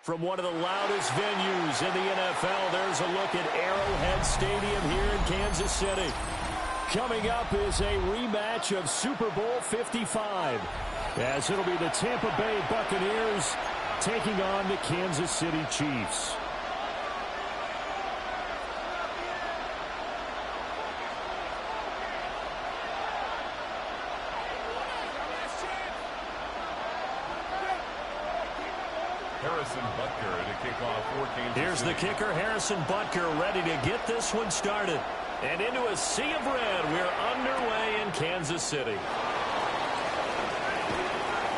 From one of the loudest venues in the NFL, there's a look at Arrowhead Stadium here in Kansas City. Coming up is a rematch of Super Bowl 55, as it'll be the Tampa Bay Buccaneers taking on the Kansas City Chiefs. Here's the kicker, Harrison Butker, ready to get this one started. And into a sea of red, we're underway in Kansas City.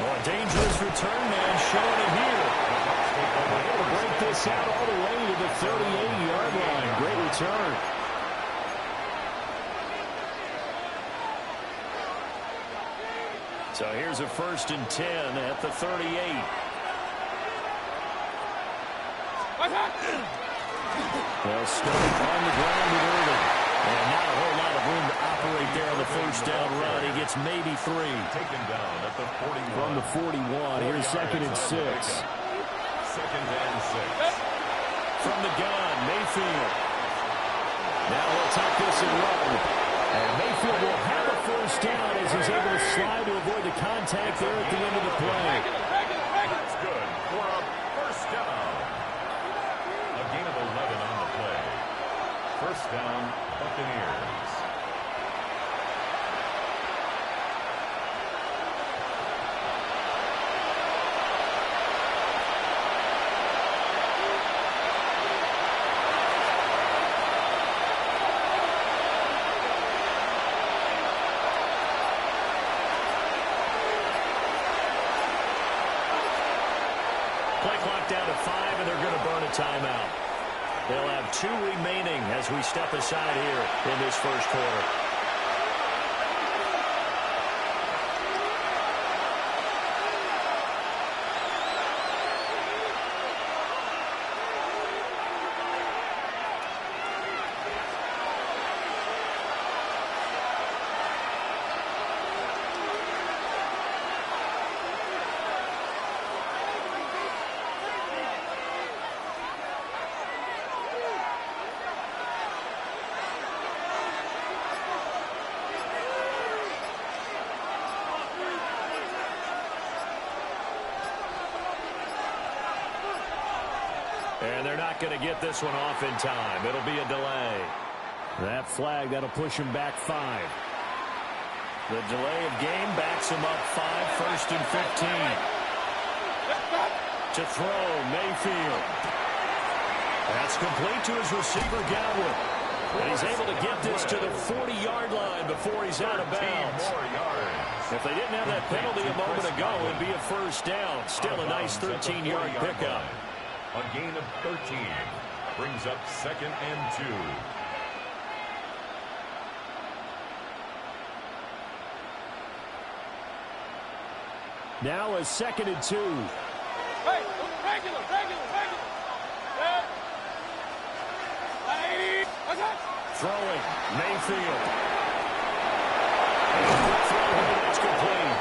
Oh, a dangerous return man showing it here. Able to break this out all the way to the 38-yard line. Great return. So here's a 1st and 10 at the 38. Well, stuck on the ground with Irvin. And not a whole lot of room to operate there on the 1st down run. He gets maybe 3. Taken down at the 41. From the 41, here's 2nd and 6. 2nd and 6. From the gun, Mayfield. Now he'll tuck this and run. And Mayfield will have a 1st down as he's able to slide to avoid the contact there at the end of the play. That's good for a 1st down. A gain of 11 on the play. 1st down, Buccaneers. Play clock down to 5, and they're going to burn a timeout. They'll have 2 remaining as we step aside here in this 1st quarter. going to get this one off in time. It'll be a delay. That flag, that'll push him back 5. The delay of game backs him up 5, 1st and 15. To throw, Mayfield. That's complete to his receiver, Godwin. And he's able to get this to the 40-yard line before he's out of bounds. If they didn't have that penalty a moment ago, it'd be a first down. Still a nice 13-yard pickup. A gain of 13 brings up 2nd and 2. Now a 2nd and 2. Hey, regular. Throwing, Mayfield. That's complete.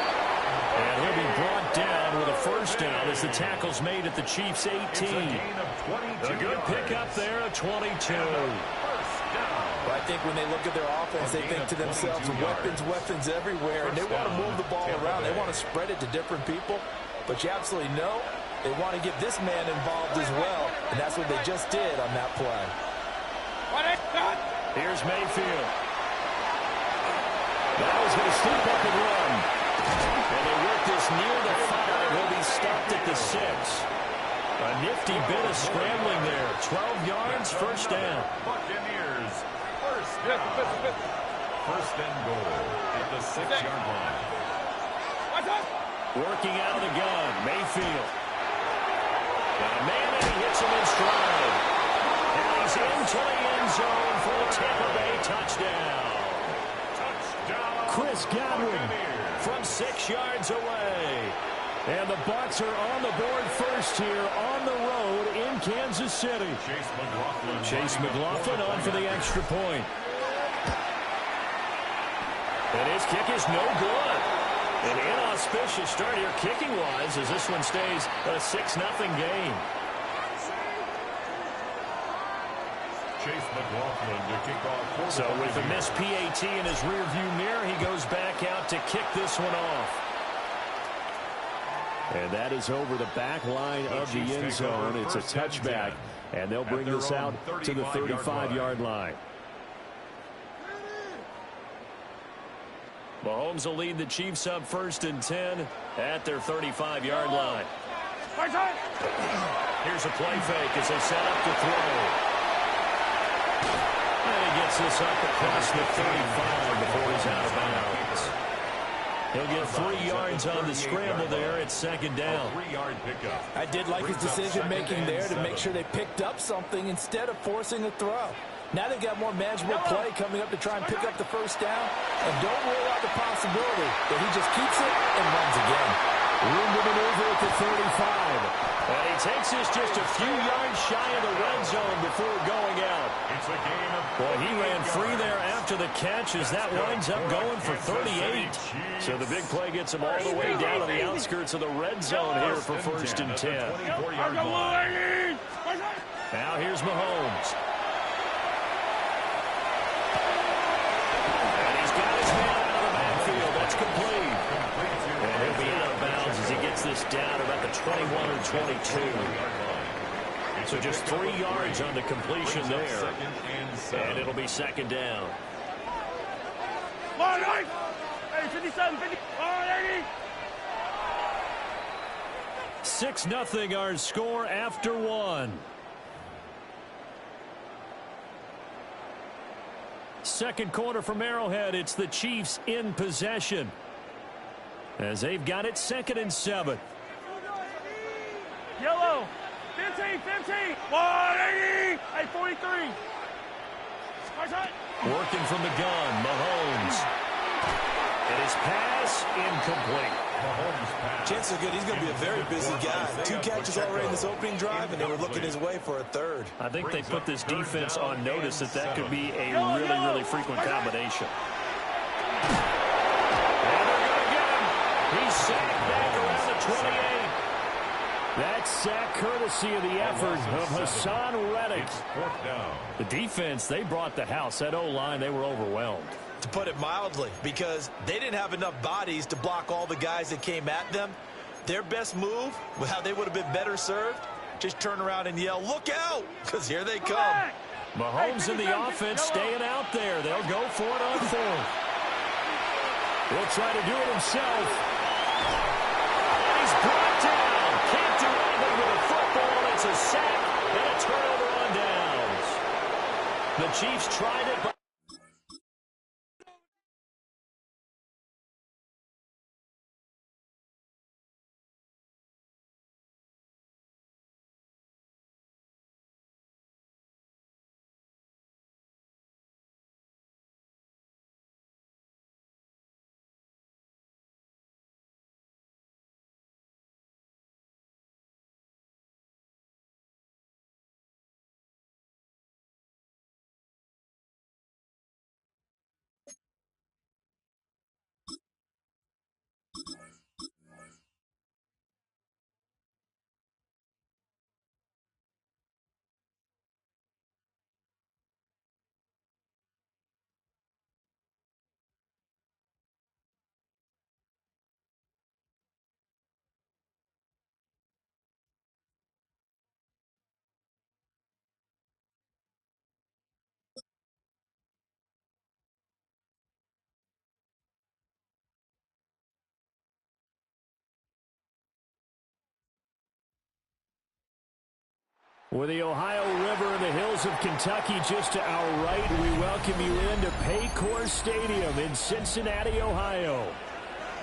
And he'll be brought down with a first down as the tackle's made at the Chiefs' 18. A good pickup there at 22. Well, I think when they look at their offense, they think to themselves, weapons everywhere, and they want to move the ball around. They want to spread it to different people, but you absolutely know they want to get this man involved as well, and that's what they just did on that play. Here's Mayfield. Now he's going to slip up and run. And they work this near the 5. He'll be stopped at the 6. A nifty bit of scrambling there. 12 yards, first down. Buccaneers, first down. First and goal at the 6-yard line. Working out of the gun, Mayfield. Got a man and he hits him in stride. And he's into the end zone for a Tampa Bay touchdown. Chris Godwin from 6 yards away. And the Bucs are on the board first here on the road in Kansas City. Chase McLaughlin on for the extra point. And his kick is no good. An inauspicious start here kicking-wise as this one stays a 6-0 game. Chase McLaughlin to kick off. So with a missed PAT in his rearview mirror, he goes back out to kick this one off. And that is over the back line of the end zone. It's a touchback, and they'll bring this out to the 35-yard line. Mahomes will lead the Chiefs up 1st and 10 at their 35-yard line. Here's a play fake as they set up to throw. And he gets this up across the 35 before he's out of bounds. He'll get 3 yards on the scramble there at 2nd down. 3-yard pickup. I did like his decision-making there to make sure they picked up something instead of forcing a throw. Now they've got more manageable play coming up to try and pick up the first down. And don't rule out the possibility that he just keeps it and runs again. Room to maneuver at the 35. And he takes this just a few yards shy of the red zone before going out. It's a gain of Boy, he ran free there after the catch as that winds up going for 38. So the big play gets him all the way down to the outskirts of the red zone here for 1st and 10. Now here's Mahomes. And he's got his man out of the backfield. That's complete. And he'll be out of bounds as he gets this down about the 21 or 22. So just 3 yards on the completion there. And it'll be 2nd down. 6-0 our score after 1. Second quarter from Arrowhead. It's the Chiefs in possession as they've got it 2nd and 7. Yellow. 15. 180. Hey, 43. Working from the gun, Mahomes. And his pass incomplete. Chances are good he's going to be a very busy guy. 2 catches already in this opening drive, and they were looking his way for a 3rd. I think they put this defense on notice that that could be a really frequent combination. And they're going to get him. He's sacked back around the 28. That sack courtesy of the effort of Hassan Reddick. The defense, they brought the house. That O-line, they were overwhelmed. To put it mildly, because they didn't have enough bodies to block all the guys that came at them. Their best move, how they would have been better served, just turn around and yell, "Look out!" Because here they come. Mahomes and the offense staying out there. They'll go for it on fourth. He'll try to do it himself. And he's brought down. Can't do anything with a football. It's a sack and a turnover on downs. The Chiefs tried it, but with the Ohio River and the hills of Kentucky just to our right, we welcome you into Paycor Stadium in Cincinnati, Ohio.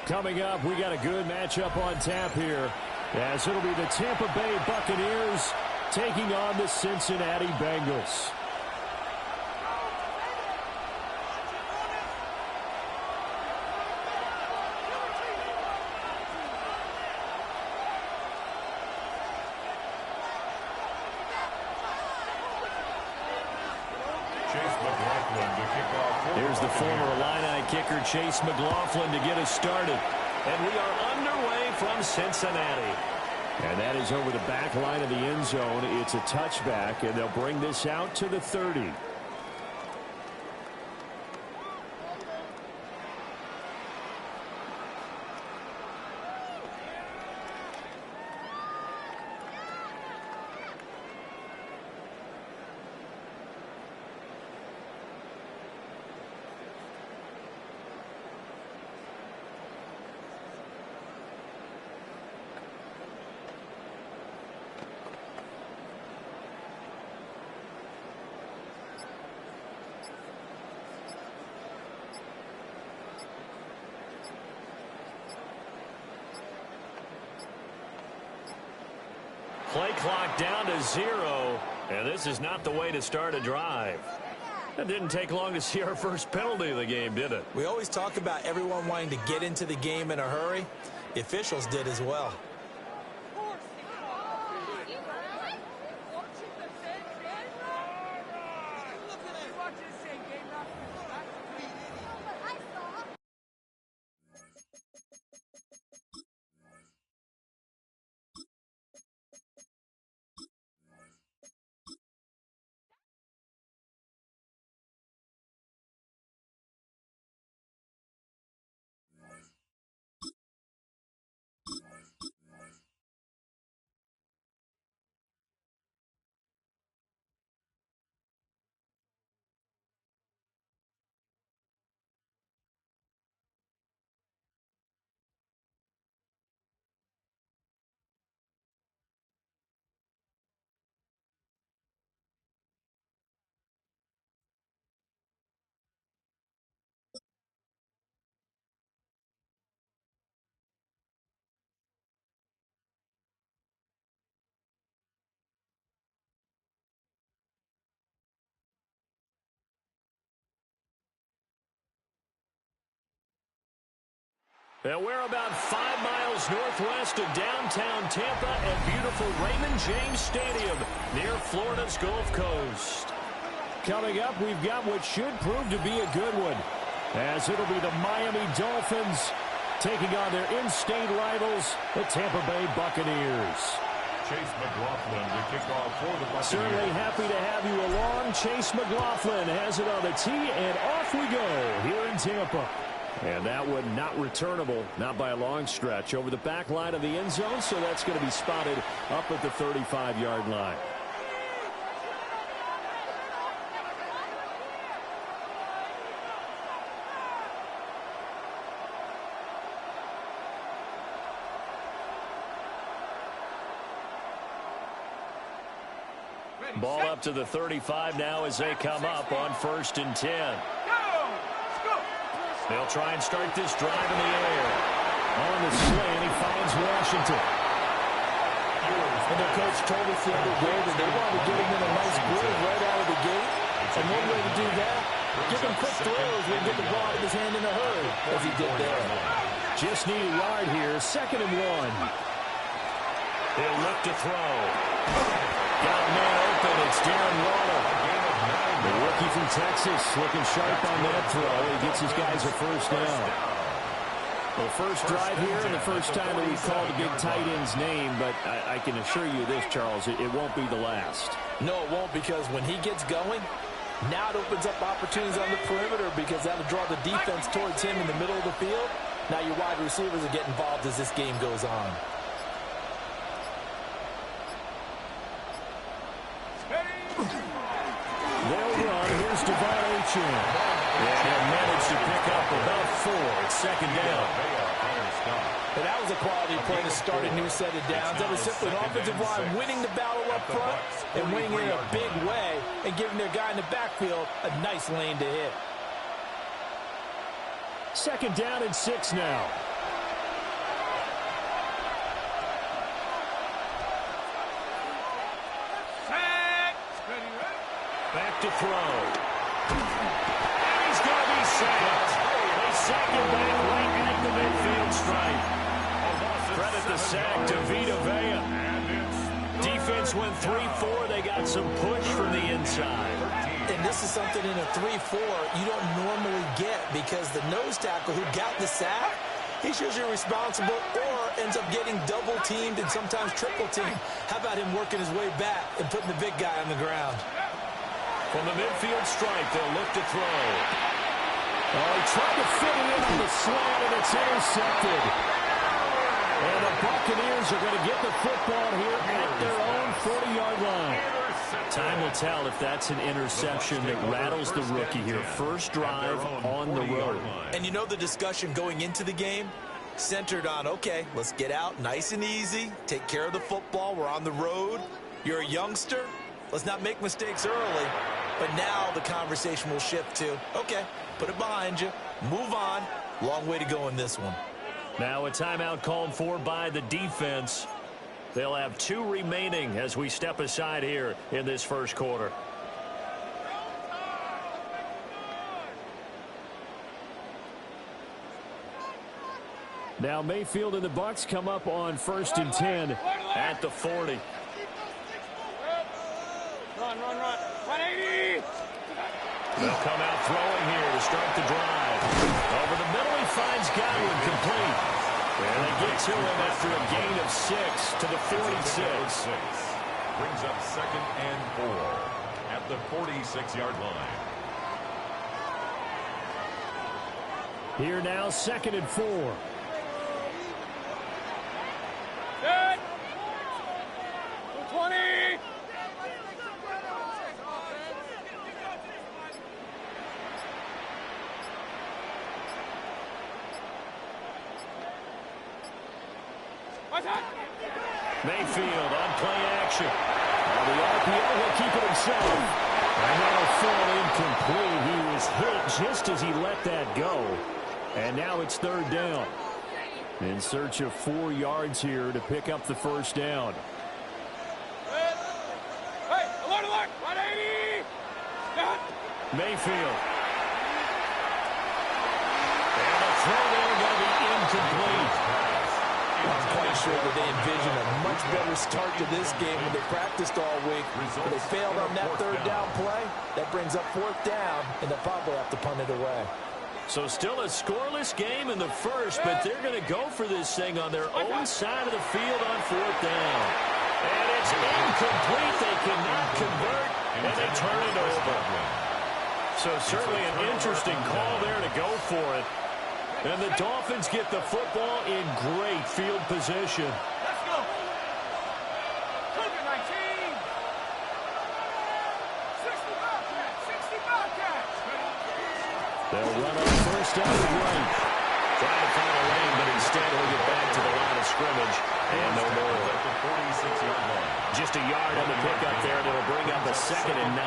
Coming up, we got a good matchup on tap here, as it'll be the Tampa Bay Buccaneers taking on the Cincinnati Bengals. Here's the former Illini kicker Chase McLaughlin to get us started. And we are underway from Cincinnati. And that is over the back line of the end zone. It's a touchback, and they'll bring this out to the 30. Play clock down to 0, and this is not the way to start a drive. It didn't take long to see our first penalty of the game, did it? We always talk about everyone wanting to get into the game in a hurry. The officials did as well. And we're about 5 miles northwest of downtown Tampa at beautiful Raymond James Stadium near Florida's Gulf Coast. Coming up, we've got what should prove to be a good one, as it'll be the Miami Dolphins taking on their in-state rivals, the Tampa Bay Buccaneers. Chase McLaughlin to kick off for the Buccaneers. Certainly happy to have you along. Chase McLaughlin has it on the tee, and off we go here in Tampa. And that one not returnable, not by a long stretch, over the back line of the end zone, so that's going to be spotted up at the 35-yard line. Ball up to the 35 now as they come up on 1st and 10. They'll try and start this drive in the air. On the slant, he finds Washington. And their coach told us the other day that they wanted to get him in a nice groove right out of the gate. And one way to do that, give him quick throws when get the ball in his hand in a hurry, as he did there. Just need a yard here, 2nd and 1. He'll look to throw. Got a man open. It's Darren Waller. The rookie from Texas looking sharp on that throw. He gets his guys a 1st down. Well, first drive here and the first time that we've called a big tight end's name, but I can assure you this, Charles, it won't be the last. No, it won't, because when he gets going, now it opens up opportunities on the perimeter because that'll draw the defense towards him in the middle of the field. Now your wide receivers will get involved as this game goes on. They'll run. Here's Devon Achane. And he'll manage to pick up about 4. It's 2nd down. But that was a quality play to start a new set of downs. That was simply an offensive line winning the battle up front and winning it in a big way and giving their guy in the backfield a nice lane to hit. 2nd down and 6 now. Back to throw. And he's going to be sacked. They sack him back right at the midfield stripe. Credit the sack to Vita Vea. Defense went 3-4. They got some push from the inside. And this is something in a 3-4 you don't normally get because the nose tackle who got the sack, he's usually responsible or ends up getting double-teamed and sometimes triple-teamed. How about him working his way back and putting the big guy on the ground? From the midfield stripe, they'll look to throw. Oh, he tried to fit it in on the slant, and it's intercepted. And the Buccaneers are going to get the football here at their own 40-yard line. Time will tell if that's an interception that rattles the rookie here. First drive on the road. And you know the discussion going into the game? Centered on, okay, let's get out nice and easy, take care of the football, we're on the road, you're a youngster, let's not make mistakes early. But now the conversation will shift to, okay, put it behind you, move on, long way to go in this one. Now a timeout called for by the defense. They'll have 2 remaining as we step aside here in this first quarter. Now Mayfield and the Bucs come up on 1st and 10 at the 40. Run, 180. They'll come out throwing here to start the drive. Over the middle, he finds Godwin complete. And they get to him after a gain of 6 to the 46. Brings up 2nd and 4 at the 46-yard line. Here now, 2nd and 4. Good. 20. Mayfield on play action. On the RPO, he'll keep it himself. And that'll fall incomplete. He was hit just as he let that go. And now it's 3rd down. In search of 4 yards here to pick up the 1st down. Hey, alert, 180. Mayfield. And the throw there going to be incomplete. I'm quite sure that they envision a much better start to this game when they practiced all week. But they failed on that 3rd down play. That brings up 4th down, and they'll probably have to punt it away. So still a scoreless game in the first, but they're going to go for this thing on their own side of the field on 4th down. And it's incomplete. They cannot convert, and they turn it over. So certainly an interesting call there to go for it. And the Dolphins get the football in great field position. Let's go. Cougar 19. 60 Bobcats. 60 Bobcats. They'll run on first down and right. Trying to find a lane, but instead he'll get back to the line of scrimmage. And no more. At the 46-yard line. Just a yard on the pickup there, and it'll bring up a 2nd and 9.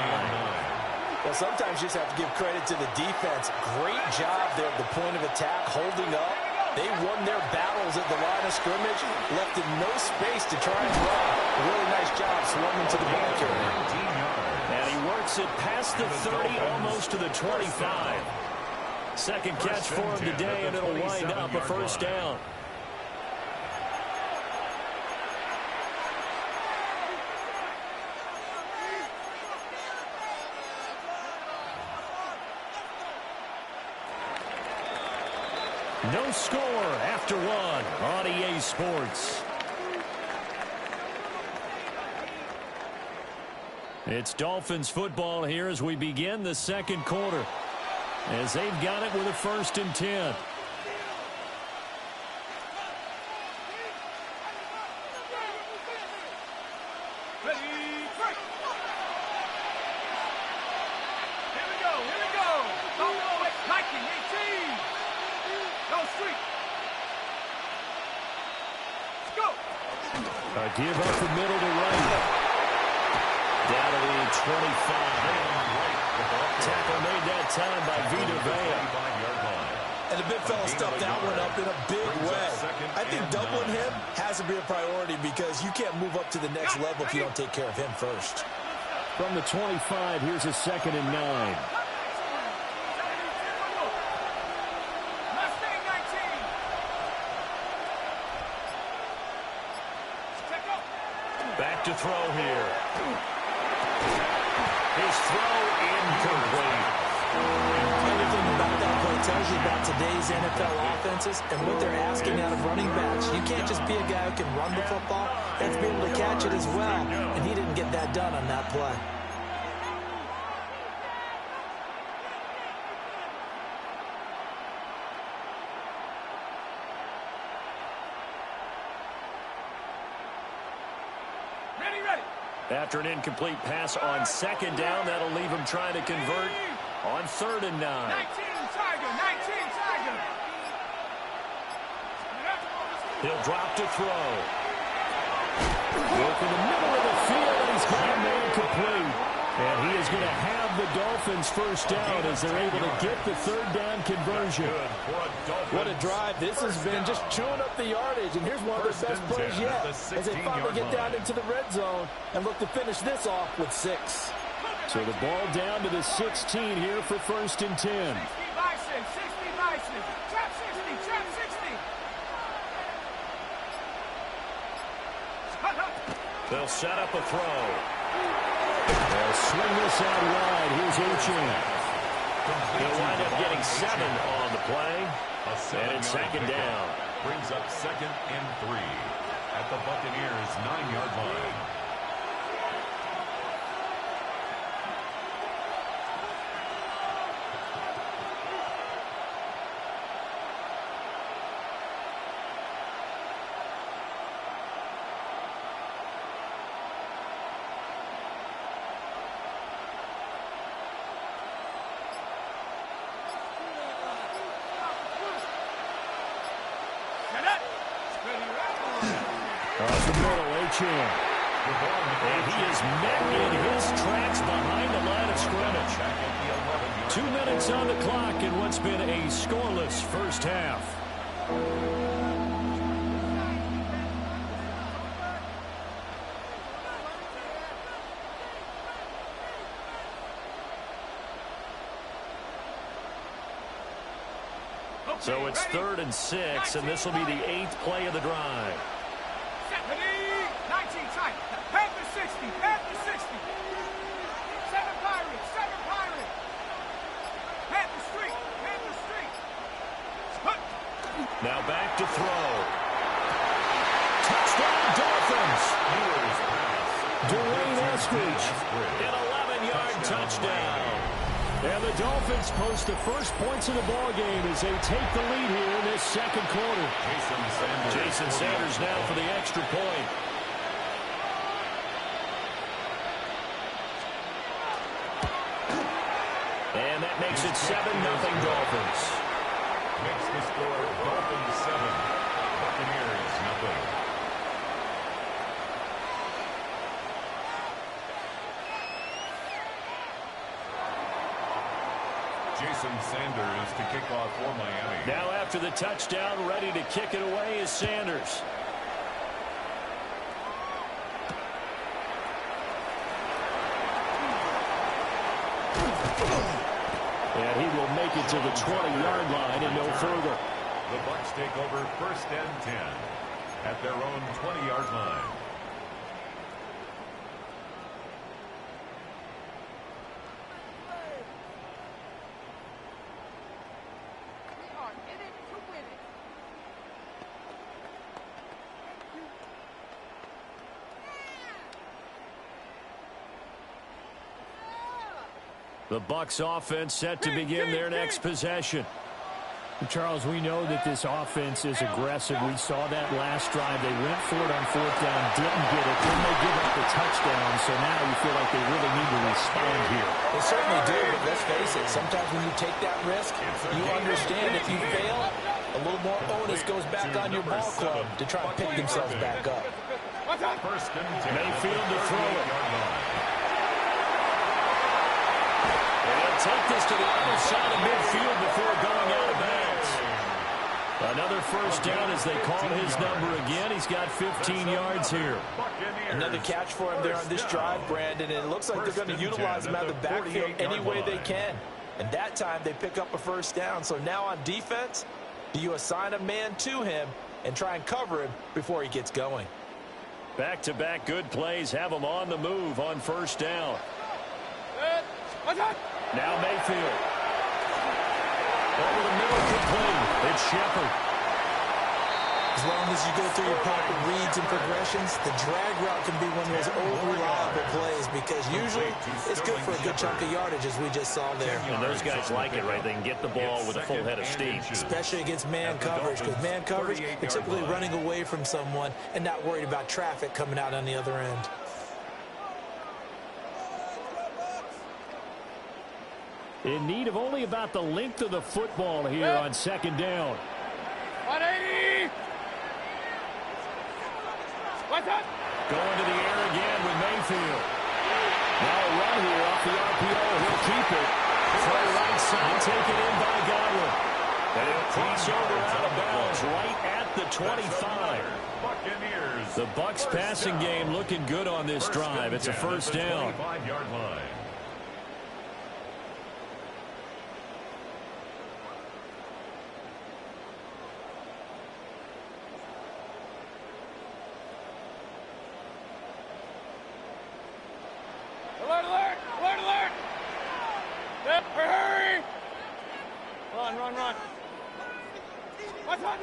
Well, sometimes you just have to give credit to the defense. Great job there at the point of attack, holding up. They won their battles at the line of scrimmage, left in no space to try and run. Really nice job swarming to the ball carrier. And he works it past the 30, almost to the 25. Second catch for him today, and it'll wind up a first down. No score after one on EA Sports. It's Dolphins football here as we begin the second quarter, as they've got it with a 1st and 10. A give up the middle to right. Down to the 25. Tackle made that time by Vita Vea. And the big fella stuffed that one up in a big way. I think doubling him has to be a priority because you can't move up to the next level if you don't take care of him first. From the 25, here's a 2nd and 9. Back to throw here. His throw incomplete. Everything about that play tells you about today's NFL offenses and what they're asking out of running backs. You can't just be a guy who can run the football. You have to be able to catch it as well. And he didn't get that done on that play. After an incomplete pass on 2nd down, that'll leave him trying to convert on 3rd and 9. 19 Tiger, 19 Tiger. He'll drop to throw. Work in the middle of the field, and he's got a man complete. And he is going to have the Dolphins first down as they're able to get the 3rd down conversion. What a drive. This has been just chewing up the yardage. And here's one of their best plays yet as they finally get down into the red zone and look to finish this off with 6. So the ball down to the 16 here for 1st and 10. 60 by 6, 60 by 6. Trap 60, trap 60. They'll set up a throw. They'll swing this out wide. Here's Uchin. He'll wind up getting 7 on the play. And it's 2nd down. Brings up 2nd and 3 at the Buccaneers' 9-yard line. Across the middle, Achane. And he is met in his tracks behind the line of scrimmage. 2 minutes on the clock in what's been a scoreless first half. So it's 3rd and 6, and this will be the 8th play of the drive. 19 tight. Panther 60, Panther 60. 7 Pirates, 7 Pirates. Panther Street, Panther Street. Now back to throw. Touchdown Dolphins. Dwayne Eskridge, an 11-yard touchdown. And the Dolphins post the first points of the ball game as they take the lead here in this second quarter. Jason Sanders now for the extra point. And that makes it 7-0 Dolphins. Makes the score Dolphins 7, Buccaneers 0. Jason Sanders to kick off for Miami. Now after the touchdown, ready to kick it away is Sanders. And he will make it to the 20-yard line and no further. The Bucs take over 1st and 10 at their own 20-yard line. The Bucs offense set to begin their next possession. Charles, we know that this offense is aggressive. We saw that last drive. They went for it on 4th down, didn't get it. Then they give up the touchdown, so now you feel like they really need to respond here. They certainly do, but let's face it, sometimes when you take that risk, you understand if you fail, a little more onus goes back on your ball club to try and pick themselves back up. Mayfield to throw it. They'll take this to the other side of midfield before going out of bounds. Another first down as they call his number again. He's got 15 yards here. Another catch for him there on this drive, Brandon, and it looks like they're going to utilize him out of the backfield any way they can. And that time they pick up a first down. So now on defense, do you assign a man to him and try and cover him before he gets going? Back-to-back good plays have him on the move on first down. Now Mayfield. Over the middle, complete. It's Shepard. As long as you go through your proper reads and progressions, the drag route can be one of those old reliable plays because usually it's good for a good chunk of yardage, as we just saw there. And those guys like it, right? They can get the ball with a full head of steam. Especially against man coverage, because man coverage, they're typically running away from someone and not worried about traffic coming out on the other end. In need of only about the length of the football here on second down. 180! What's up? Going to the air again with Mayfield. Now a run here off the RPO. He'll keep it. Far right side, taken in by Godwin. And he'll cross over out of bounds right at the 25. The Bucs passing game looking good on this drive. It's a first down. 25-yard line. Alert, alert! Alert, alert! Hurry! Run, run, run. What's up?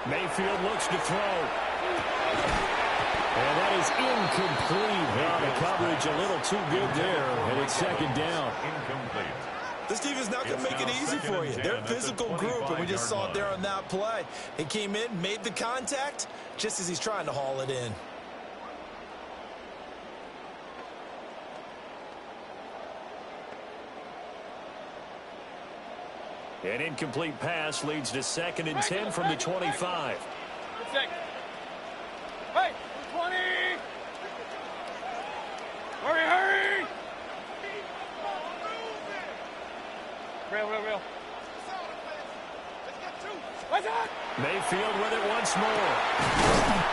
Mayfield looks to throw. And that is incomplete. Well, the coverage a little too good there, and it's second down. Incomplete. This defense is not going to make it easy for you. They're a physical group, and we just saw it there on that play. He came in, made the contact, just as he's trying to haul it in. An incomplete pass leads to 2nd and 10 from the 25. Hey, 20! Hurry, hurry! Real. What's up? Mayfield with it once more.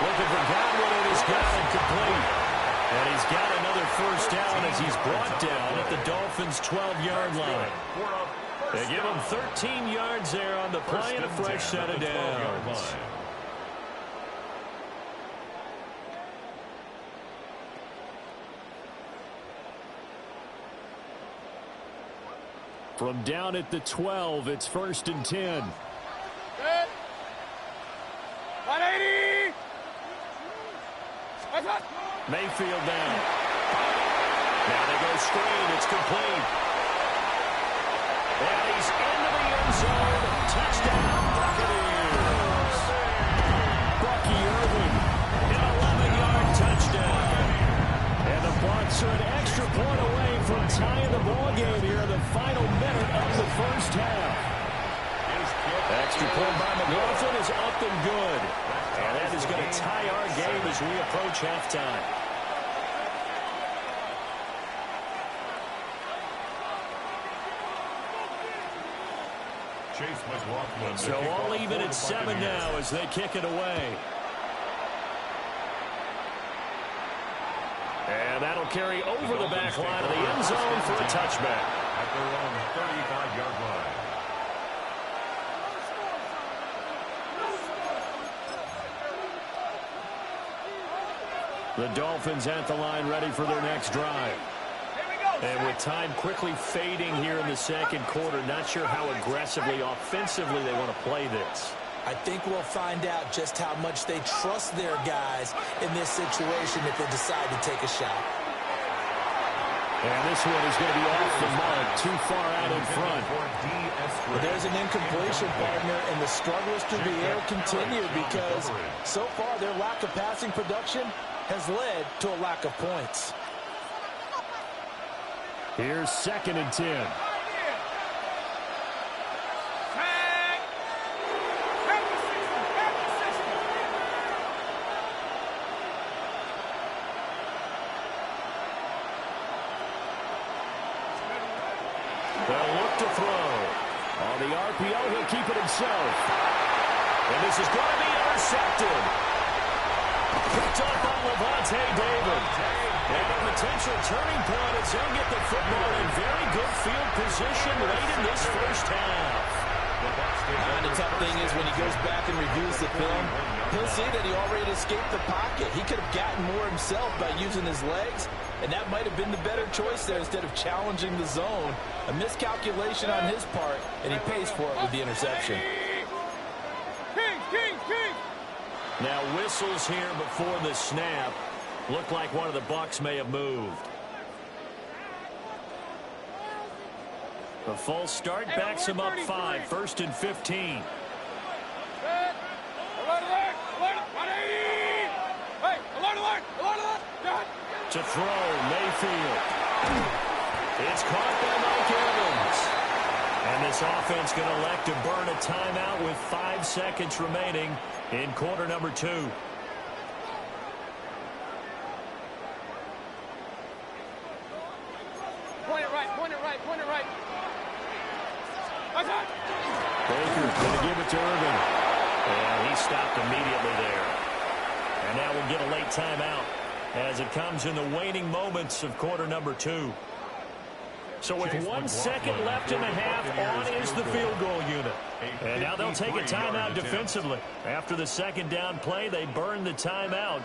Looking for Godwin, and he's got it complete. And he's got another first down as he's brought down at the Dolphins' 12-yard line. They give him 13 yards there on the play and a fresh set of downs. From down at the 12, it's 1st and 10. 180! What's up? Mayfield down. Now they go straight. It's complete. Bucs are an extra point away from tying the ball game here in the final minute of the first half. Extra point by McLaughlin is up and good. And that is going to tie our game as we approach halftime. So all even at 7 now as they kick it away. And that'll carry over the back line of the end zone for a touchback. At their own 35-yard line. The Dolphins at the line ready for their next drive. And with time quickly fading here in the second quarter, not sure how aggressively, offensively they want to play this. I think we'll find out just how much they trust their guys in this situation if they decide to take a shot. And this one is going to be off the mark, too far out in front. But there's an incompletion, partner, and the struggles through the air continue because so far their lack of passing production has led to a lack of points. Here's 2nd and 10. They'll look to throw. On the RPO, he'll keep it himself. And this is going to be intercepted. Picked up on Levante David. And a potential turning point as he'll get the football in very good field position late in this first half. And the tough thing is when he goes back and reviews the film, he'll see that he already escaped the pocket. He could have gotten more himself by using his legs, and that might have been the better choice there instead of challenging the zone. A miscalculation on his part, and he pays for it with the interception. Now whistles here before the snap. Looked like one of the Bucs may have moved. The false start backs him up 5. 1st and 15. To throw, Mayfield. It's caught by Mike Evans. And this offense going to elect to burn a timeout with 5 seconds remaining in quarter number 2. Point it right, point it right, point it right. Baker's going to give it to Irvin. And he stopped immediately there. And now we'll get a late timeout as it comes in the waning moments of quarter number 2. So with 1 second left in the half, on is the field goal unit. And now they'll take a timeout defensively. After the second down play, they burn the timeout,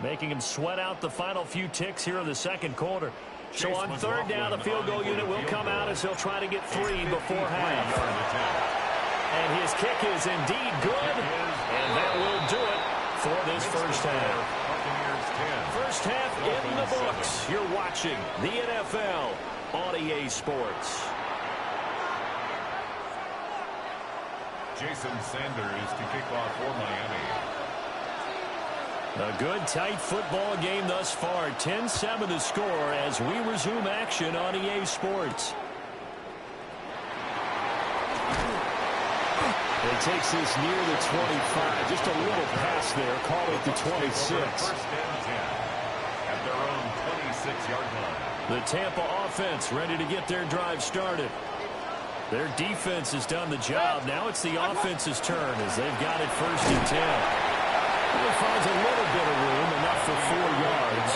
making them sweat out the final few ticks here in the second quarter. So on 3rd down, the field goal unit will come out as they'll try to get 3 before half. And his kick is indeed good, and that will do it for this first half. First half in the books. You're watching the NFL on EA Sports. Jason Sanders to kick off for Miami. A good, tight football game thus far. 10-7 the score as we resume action on EA Sports. It takes this near the 25. Just a little pass there. Call it the 26. First and 10 at their own 26-yard line. The Tampa offense ready to get their drive started. Their defense has done the job. Now it's the offense's turn as they've got it 1st and 10. He finds a little bit of room, enough for 4 yards.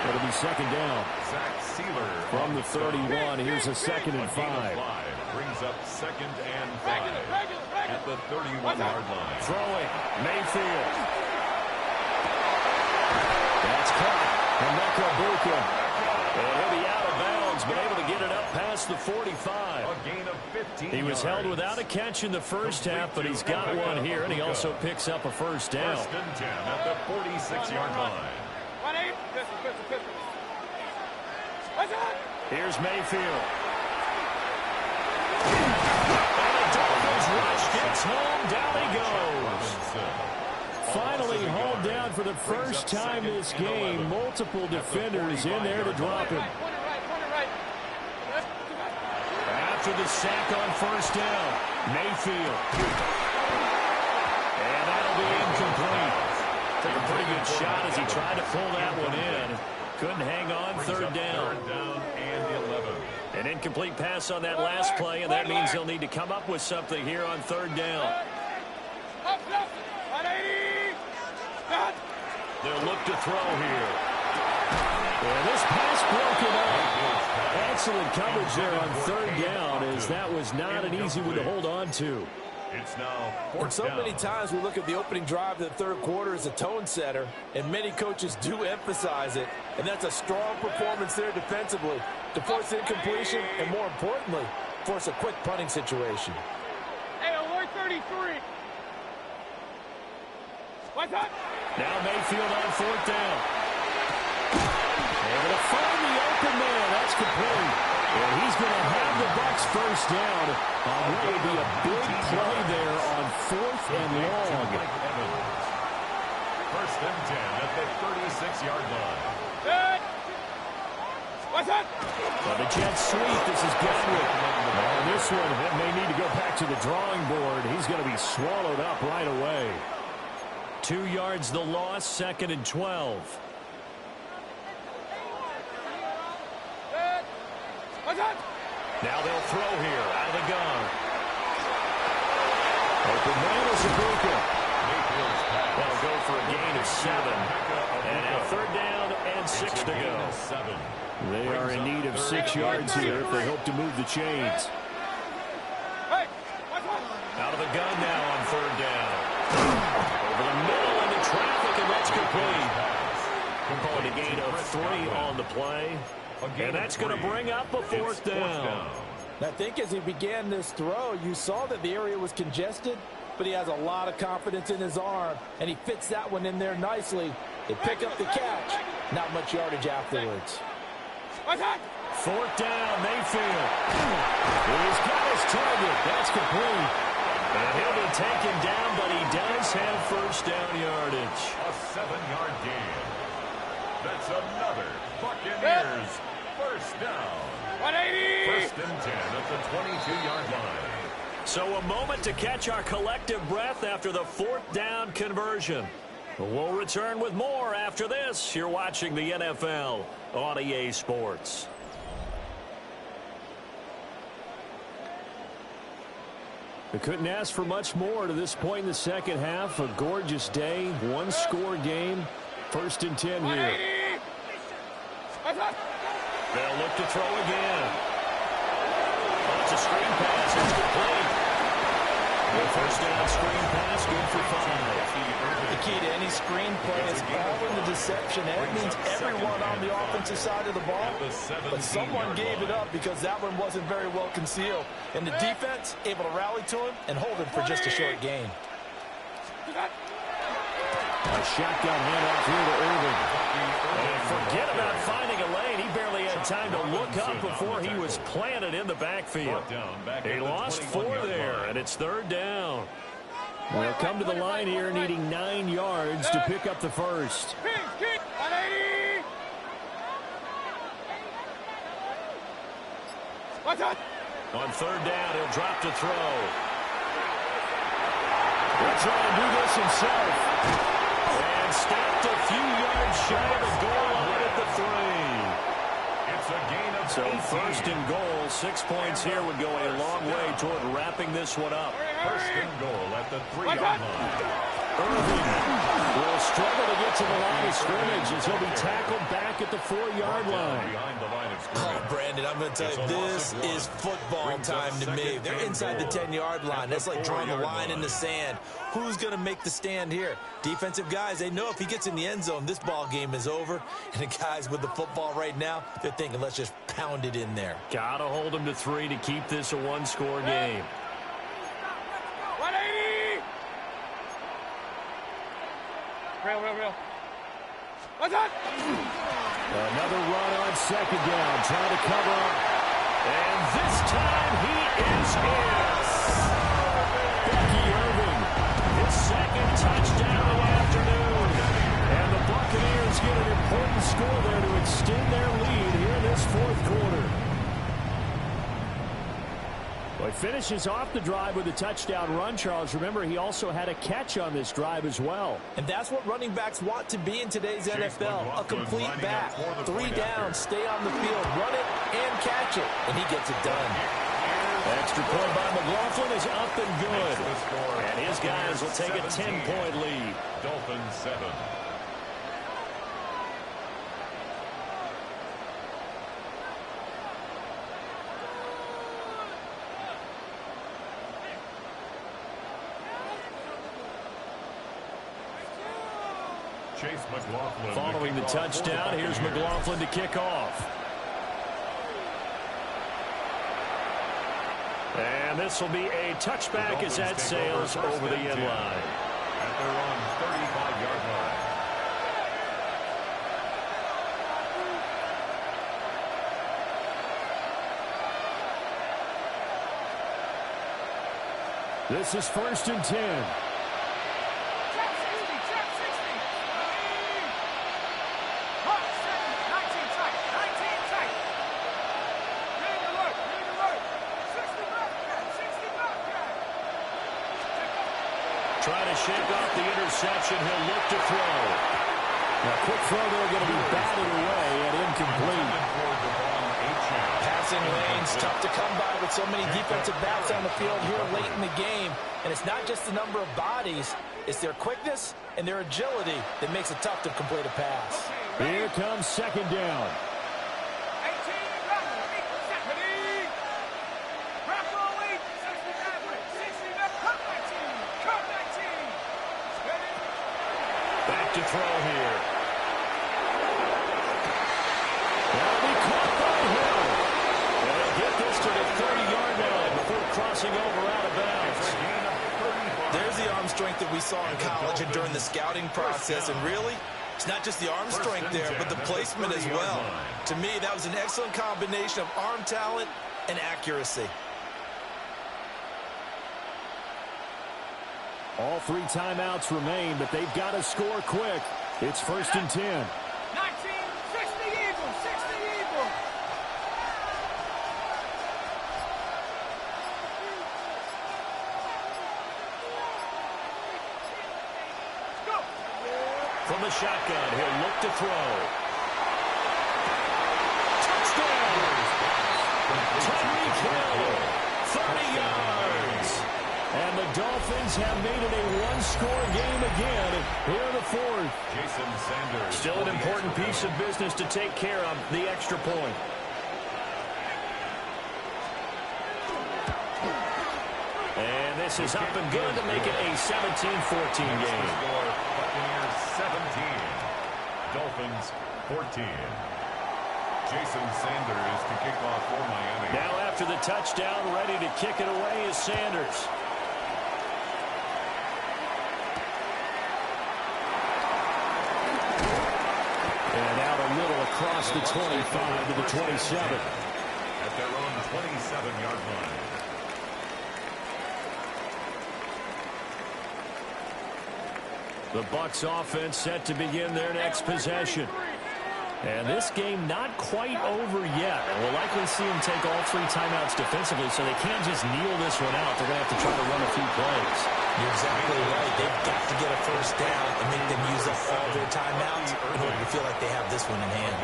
It'll be 2nd down. Zach Sealer From the 31, here's a 2nd and 5. Brings up 2nd and 5 at the 31-yard line. Throwing, Mayfield. That's caught. Emeka Buka. And he'll be out of bounds, but able to get it up past the 45. A gain of 15 He was held without a catch in the first half, but he's got one here, and he also picks up a 1st down. 1st and 10 at the 46-yard line. Here's Mayfield. And the Dolphins rush gets home. Down he goes. finally hauled down for the first time this game. Multiple defenders in there to drop him. After the sack on first down, Mayfield. And that'll be incomplete. Took a pretty good shot as he tried to pull that one in. Couldn't hang on. Third down. And 11. An incomplete pass on that last play, and that means he'll need to come up with something here on third down. They'll look to throw here. And this pass broken up. Excellent coverage there on third down, as that was not an easy one to hold on to. It's now And so many times we look at the opening drive of the third quarter as a tone setter, and many coaches do emphasize it, and that's a strong performance there defensively to force incompletion and, more importantly, force a quick punting situation. Hey, alert 33. What's up? Now Mayfield on fourth down. Able to find the open man. That's complete. And he's going to have the Bucs first down on what will be a big play there on fourth and long. First and 10 at the 36-yard line. Good. What's up? Well, the Jets sweep. This is Godwin. On this one, it may need to go back to the drawing board. He's going to be swallowed up right away. 2 yards the loss, second and 12. Good. What's up? Now they'll throw here out of the gun. Open man is Ibuka. That'll go for a gain of 7. And now third down and 6 to go. They are in need of 6 yards here if they hope to move the chains. Hey, what's up? Out of the gun now on third down. Over the middle into traffic, and that's complete. Calling a gain of 3 on the play. And that's going to bring up a fourth down. I think as he began this throw, you saw that the area was congested, but he has a lot of confidence in his arm, and he fits that one in there nicely. They pick up the catch. Not much yardage afterwards. What's up? Fourth down, Mayfield. He's got his target. That's complete. And he'll be taken down, but he does have first down yardage. A 7-yard gain. That's another Buccaneers first down. 180. First and 10 at the 22-yard line. So a moment to catch our collective breath after the fourth down conversion. We'll return with more after this. You're watching the NFL on EA Sports. We couldn't ask for much more to this point in the second half. A gorgeous day, one-score game. First and 10 here. What's up? They'll look to throw again. Oh, it's a screen pass. It's complete. The first down screen pass, good for 5. The key to any screen play is all in the deception. And it means everyone on the offensive side of the ball. But someone gave it up because that one wasn't very well concealed. And the defense able to rally to him and hold him for just a short gain. A shotgun handoff here to Irving. And forget about finding a lane. He barely had time to look up before he was planted in the backfield. He lost 4 there, and it's third down. They'll come to the line here needing 9 yards to pick up the first. 180. What's up? On third down, he'll drop to throw. He'll try and do this himself. And stopped a few yards shy of the goal line at the 3. It's a gain of So 18. first and goal, 6 points here would go a long way toward wrapping this one up. First and goal at the 3-yard line. Irving will struggle to get to the line of scrimmage as he'll be tackled back at the 4-yard line. Behind the line of Oh, scrimmage. Brandon, I'm going to tell you, this is football time to me. They're inside the 10-yard line. That's like drawing a line in the sand. Who's going to make the stand here? Defensive guys, they know if he gets in the end zone, this ball game is over. And the guys with the football right now, they're thinking, let's just pound it in there. Gotta hold him to 3 to keep this a one-score game. 180. Real. What's up? Another run on second down, trying to cover up. And this time he is in. Becky Irving, his second touchdown of the afternoon. Well, he finishes off the drive with a touchdown run, Charles. Remember, he also had a catch on this drive as well. And that's what running backs want to be in today's NFL, a complete back. 3 downs, stay on the field, run it, and catch it. And he gets it done. Extra point by McLaughlin is up and good. And his guys will take a 10-point lead. Dolphins 7. Chase McLaughlin. Following the touchdown, here's McLaughlin to kick off. And this will be a touchback as that sails over the end line. At their own 35-yard line. This is 1st and 10. Trying to shake off the interception. He'll look to throw. Now, quick throw there, going to be batted away and incomplete. Passing lanes, tough to come by with so many defensive backs on the field here late in the game. And it's not just the number of bodies, it's their quickness and their agility that makes it tough to complete a pass. Here comes 2nd down. Back to throw here. That'll be caught by Hill. And they'll get this to the 30-yard line before crossing over out of bounds. There's the arm strength that we saw in college and during the scouting process. And really, it's not just the arm strength there, but the placement as well. To me, that was an excellent combination of arm talent and accuracy. All 3 timeouts remain, but they've got to score quick. It's 1st and 10. 19, 60 Eagles, 60 Eagles. Go. From the shotgun, he'll look to throw. Touchdown! Tyreek Hill, 30 yards. And the Dolphins have made it a one-score game again here in the 4th. Jason Sanders. Still an important piece of business to take care of, the extra point. And this is up and good to make it a 17-14 game. Buccaneers 17. Dolphins 14. Jason Sanders to kick off for Miami. Now after the touchdown, ready to kick it away is Sanders. And out a little across the 25 to the 27. At their own 27-yard line. The Bucs offense set to begin their next possession. And this game not quite over yet. We'll likely see them take all 3 timeouts defensively, so they can't just kneel this one out. They're going to have to try to run a few plays. You're exactly right. They've got to get a first down and make them use up all their timeouts in order to feel like they have this one in hand.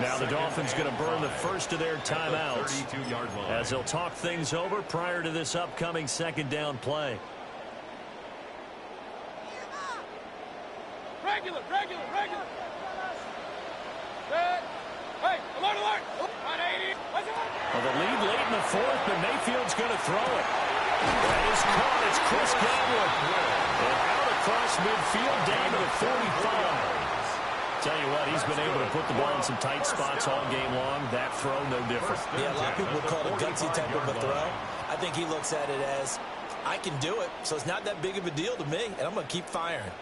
Now the Dolphins going to burn the first of their timeouts as they'll talk things over prior to this upcoming 2nd down play. Regular. Hey, alert. 180. Well, the lead late in the 4th, but Mayfield's going to throw it. That is caught. It's Chris Godwin. And out across midfield down to the 45. Tell you what, he's been able to put the ball in some tight spots all game long. That throw, no different. Yeah, a lot of people would call it a gutsy type of a throw. I think he looks at it as, I can do it, so it's not that big of a deal to me, and I'm going to keep firing.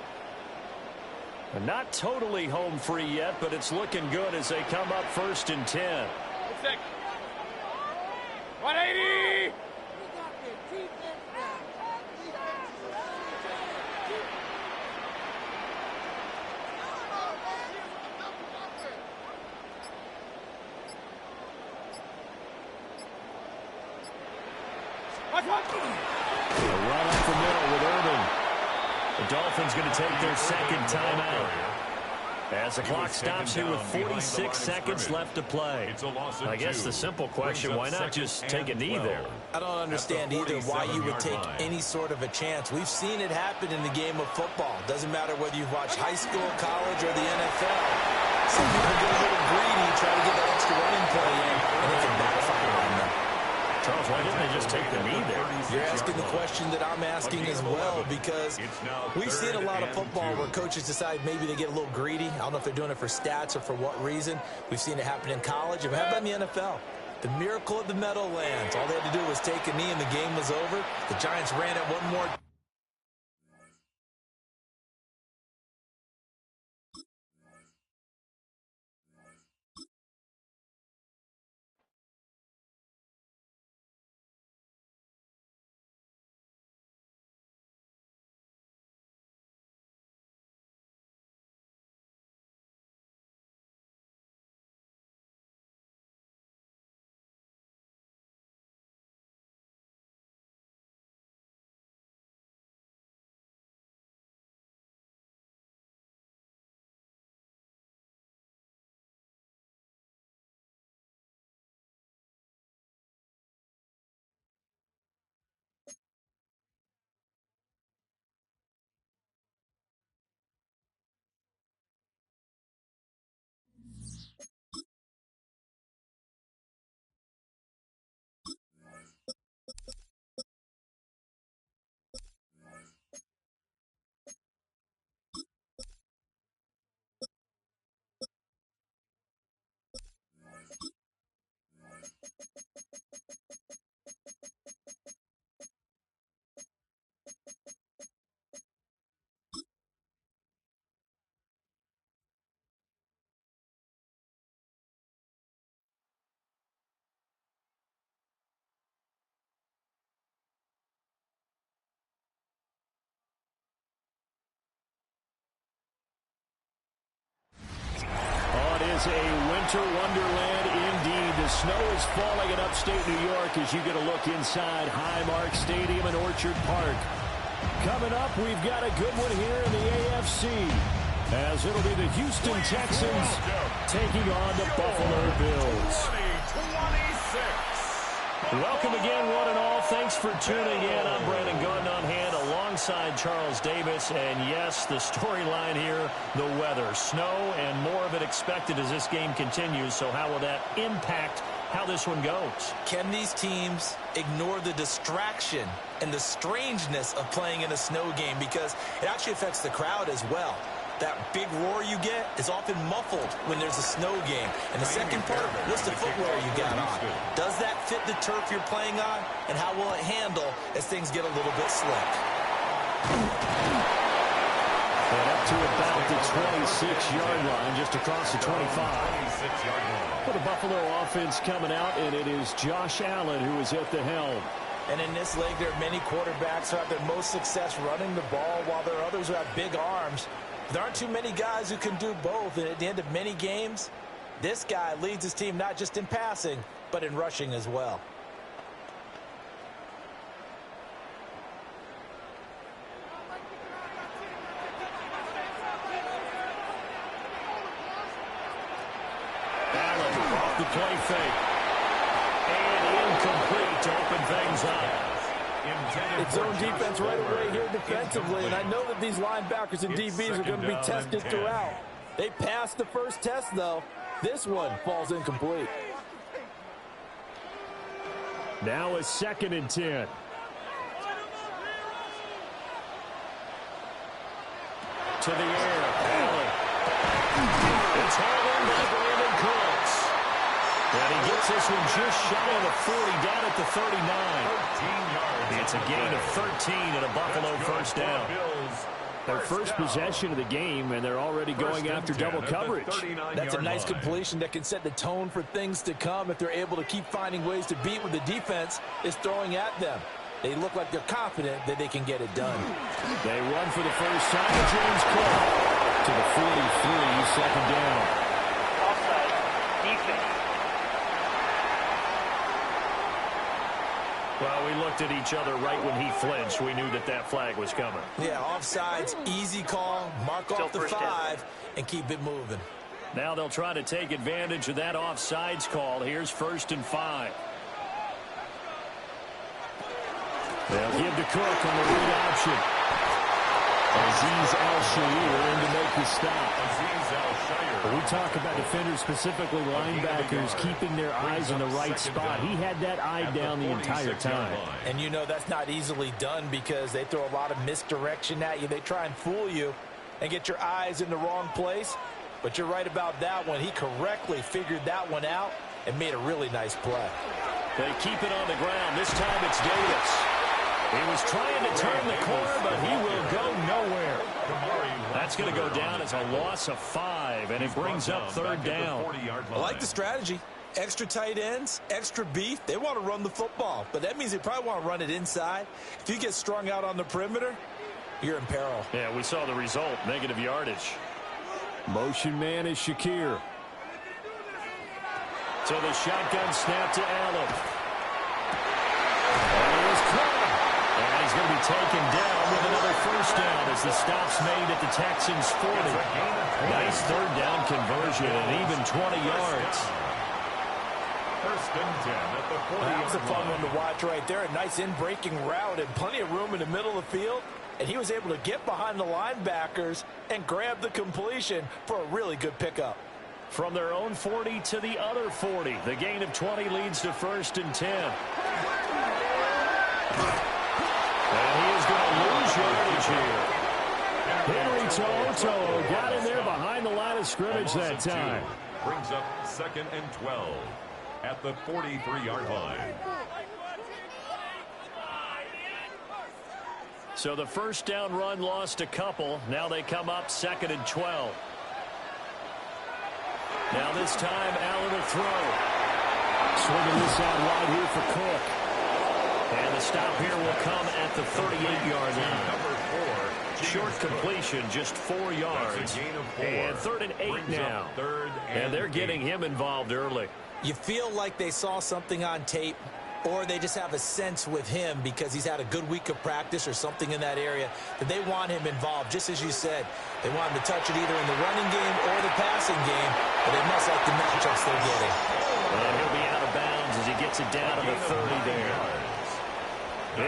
Not totally home free yet, but it's looking good as they come up 1st and 10. 180. A run up the middle with Irving. The Dolphins going to take their second timeout. As the clock stops here with 46 seconds left to play. I guess the simple question, why not just take a knee there? I don't understand either why you would take any sort of a chance. We've seen it happen in the game of football. Doesn't matter whether you've watched high school, college, or the NFL. Some people get a little greedy, try to get that extra running play in, and it can backfire on them. Charles, why didn't they just take the knee there? You're asking the question that I'm asking as well, because we've seen a lot of football where coaches decide maybe they get a little greedy. I don't know if they're doing it for stats or for what reason. We've seen it happen in college. And how about in the NFL? The miracle of the Meadowlands. All they had to do was take a knee and the game was over. The Giants ran it one more. A winter wonderland indeed. The snow is falling in upstate New York as you get a look inside Highmark Stadium in Orchard Park. Coming up, we've got a good one here in the AFC, as it'll be the Houston Texans taking on the Buffalo Bills. 26. Welcome again, one and all. Thanks for tuning in. I'm Brandon Gordon on hand alongside Charles Davis. And yes, the storyline here, the weather. Snow and more of it expected as this game continues. So how will that impact how this one goes? Can these teams ignore the distraction and the strangeness of playing in a snow game? Because it actually affects the crowd as well. That big roar you get is often muffled when there's a snow game. And the second part of it, what's the footwear you got on? Does that fit the turf you're playing on? And how will it handle as things get a little bit slick? And up to about the 26-yard line, just across the 25. For the Buffalo offense coming out, and it is Josh Allen who is at the helm. And in this league, there are many quarterbacks who have their most success running the ball, while there are others who have big arms. There aren't too many guys who can do both, and at the end of many games, this guy leads his team not just in passing, but in rushing as well. Allen off the play fake. And incomplete to open things up. It's zone defense right away here defensively, and I know that these linebackers and DBs are going to be tested throughout. They passed the first test, though. This one falls incomplete. Now a 2nd and 10. To the air. Allen. It's hauled in by Brandon Cooks. And he gets this one just shy of the 40, down at the 39. It's a gain of 13 and a Buffalo first down. Their first possession of the game, and they're already going after double coverage. That's a nice completion that can set the tone for things to come if they're able to keep finding ways to beat what the defense is throwing at them. They look like they're confident that they can get it done. They run for the first time. James Cook to the 43, second down. Offside, defense. Well, we looked at each other right when he flinched. We knew that that flag was coming. Yeah, offsides, easy call, mark off the 5, and keep it moving. Now they'll try to take advantage of that offsides call. Here's 1st and 5. They'll give to Cook on the read option. Azeez Al-Shaair in to make the stop. We talk about defenders, specifically linebackers, keeping their eyes in the right spot. He had that eye down the entire time. And you know that's not easily done because they throw a lot of misdirection at you. They try and fool you and get your eyes in the wrong place. But you're right about that one. He correctly figured that one out and made a really nice play. They keep it on the ground. This time it's Davis. He was trying to turn the corner, but he will go nowhere. That's going to go down as a loss of 5, and it brings up 3rd down. I like the strategy. Extra tight ends, extra beef. They want to run the football, but that means they probably want to run it inside. If you get strung out on the perimeter, you're in peril. Yeah, we saw the result, negative yardage. Motion man is Shakir. So the shotgun snap to Allen. And here's Cook. And he's going to be taken down with another 1st down as the stop's made at the Texans' 40. Nice 3rd down conversion and even 20 yards. 1st and 10 at the 40. That was a fun one to watch right there. A nice in-breaking route and plenty of room in the middle of the field. And he was able to get behind the linebackers and grab the completion for a really good pickup. From their own 40 to the other 40. The gain of 20 leads to 1st and 10. And he is going to lose yardage here. Henry To'oTo'o got in there behind the line of scrimmage that time. Brings up 2nd and 12 at the 43-yard line. So the 1st down run lost a couple. Now they come up 2nd and 12. Now this time Allen will throw. Swinging this out wide here for Cook. And the stop here will come at the 38-yard line. Number 4. Short completion, just 4 yards. And 3rd and 8 now. And they're getting him involved early. You feel like they saw something on tape, or they just have a sense with him because he's had a good week of practice or something in that area that they want him involved. Just as you said, they want him to touch it either in the running game or the passing game, but they must like the matchups they're getting. And he'll be out of bounds as he gets it down to the 30 there.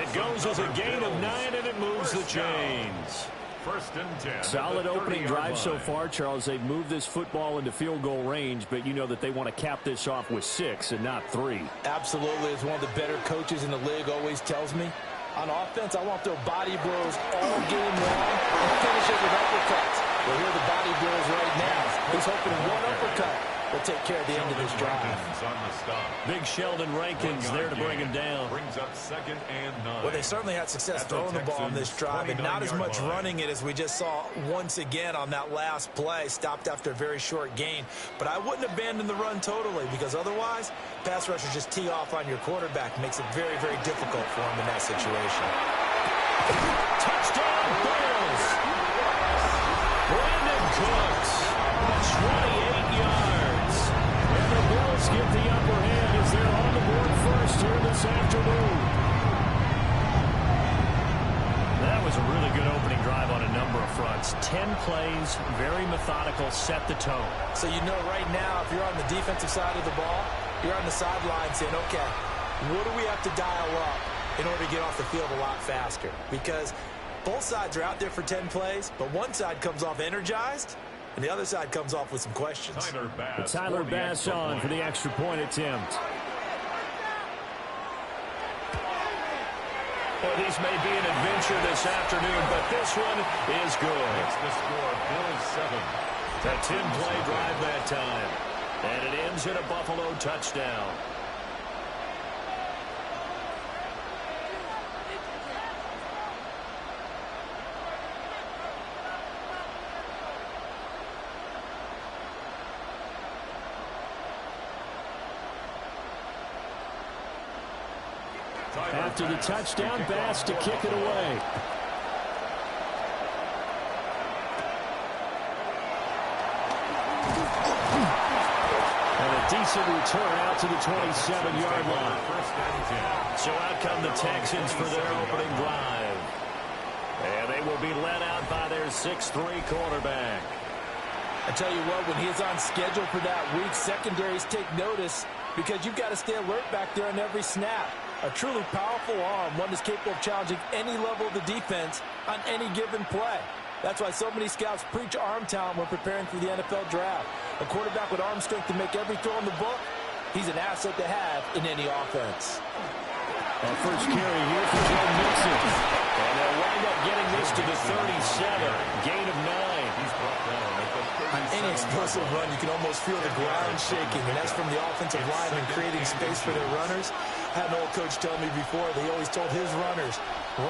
It goes as a gain of 9, and it moves the chains. 1st and 10. Solid opening drive so far, Charles. They've moved this football into field goal range, but you know that they want to cap this off with 6 and not 3. Absolutely. As one of the better coaches in the league always tells me, on offense, I want to throw body blows all game long and finish it with uppercuts. Well, here are the body blows right now. He's hoping one uppercut will take care of the end of this drive. Big Sheldon Rankins there to bring him down. Brings up 2nd and 9. Well, they certainly had success throwing the ball on this drive, and not as much running it as we just saw once again on that last play. Stopped after a very short gain. But I wouldn't abandon the run totally, because otherwise, pass rushers just tee off on your quarterback. Makes it very, very difficult for him in that situation. Touchdown, Bills! Brandon Cooks, 28 yards. And the Bills get the upper hand as they're on the board first here this afternoon. That was a really good opening drive on a number of fronts. 10 plays, very methodical, set the tone. So you know right now, if you're on the defensive side of the ball, you're on the sideline saying, okay, what do we have to dial up in order to get off the field a lot faster? Because both sides are out there for 10 plays, but one side comes off energized, and the other side comes off with some questions. Tyler Bass on for the extra point attempt. Well, these may be an adventure this afternoon, but this one is good. It's the score, Bills 7. A 10-play drive that time. And it ends in a Buffalo touchdown. After the touchdown, Bass to kick it away. And a decent return out to the 27-yard line. First and 10. So out come the Texans for their opening drive. And they will be led out by their 6'3 quarterback. I tell you what, when he's on schedule for that week, secondaries take notice because you've got to stay alert back there on every snap. A truly powerful arm, one that's capable of challenging any level of the defense on any given play. That's why so many scouts preach arm talent when preparing for the NFL draft. A quarterback with arm strength to make every throw in the book, he's an asset to have in any offense. That first carry here for Joe Mixon. And they'll wind up getting this to the 37. Gain of 9. He's brought down at the 37. On any explosive run, you can almost feel the ground shaking, and that's from the offensive linemen creating space for their runners. I had an old coach tell me before, they always told his runners,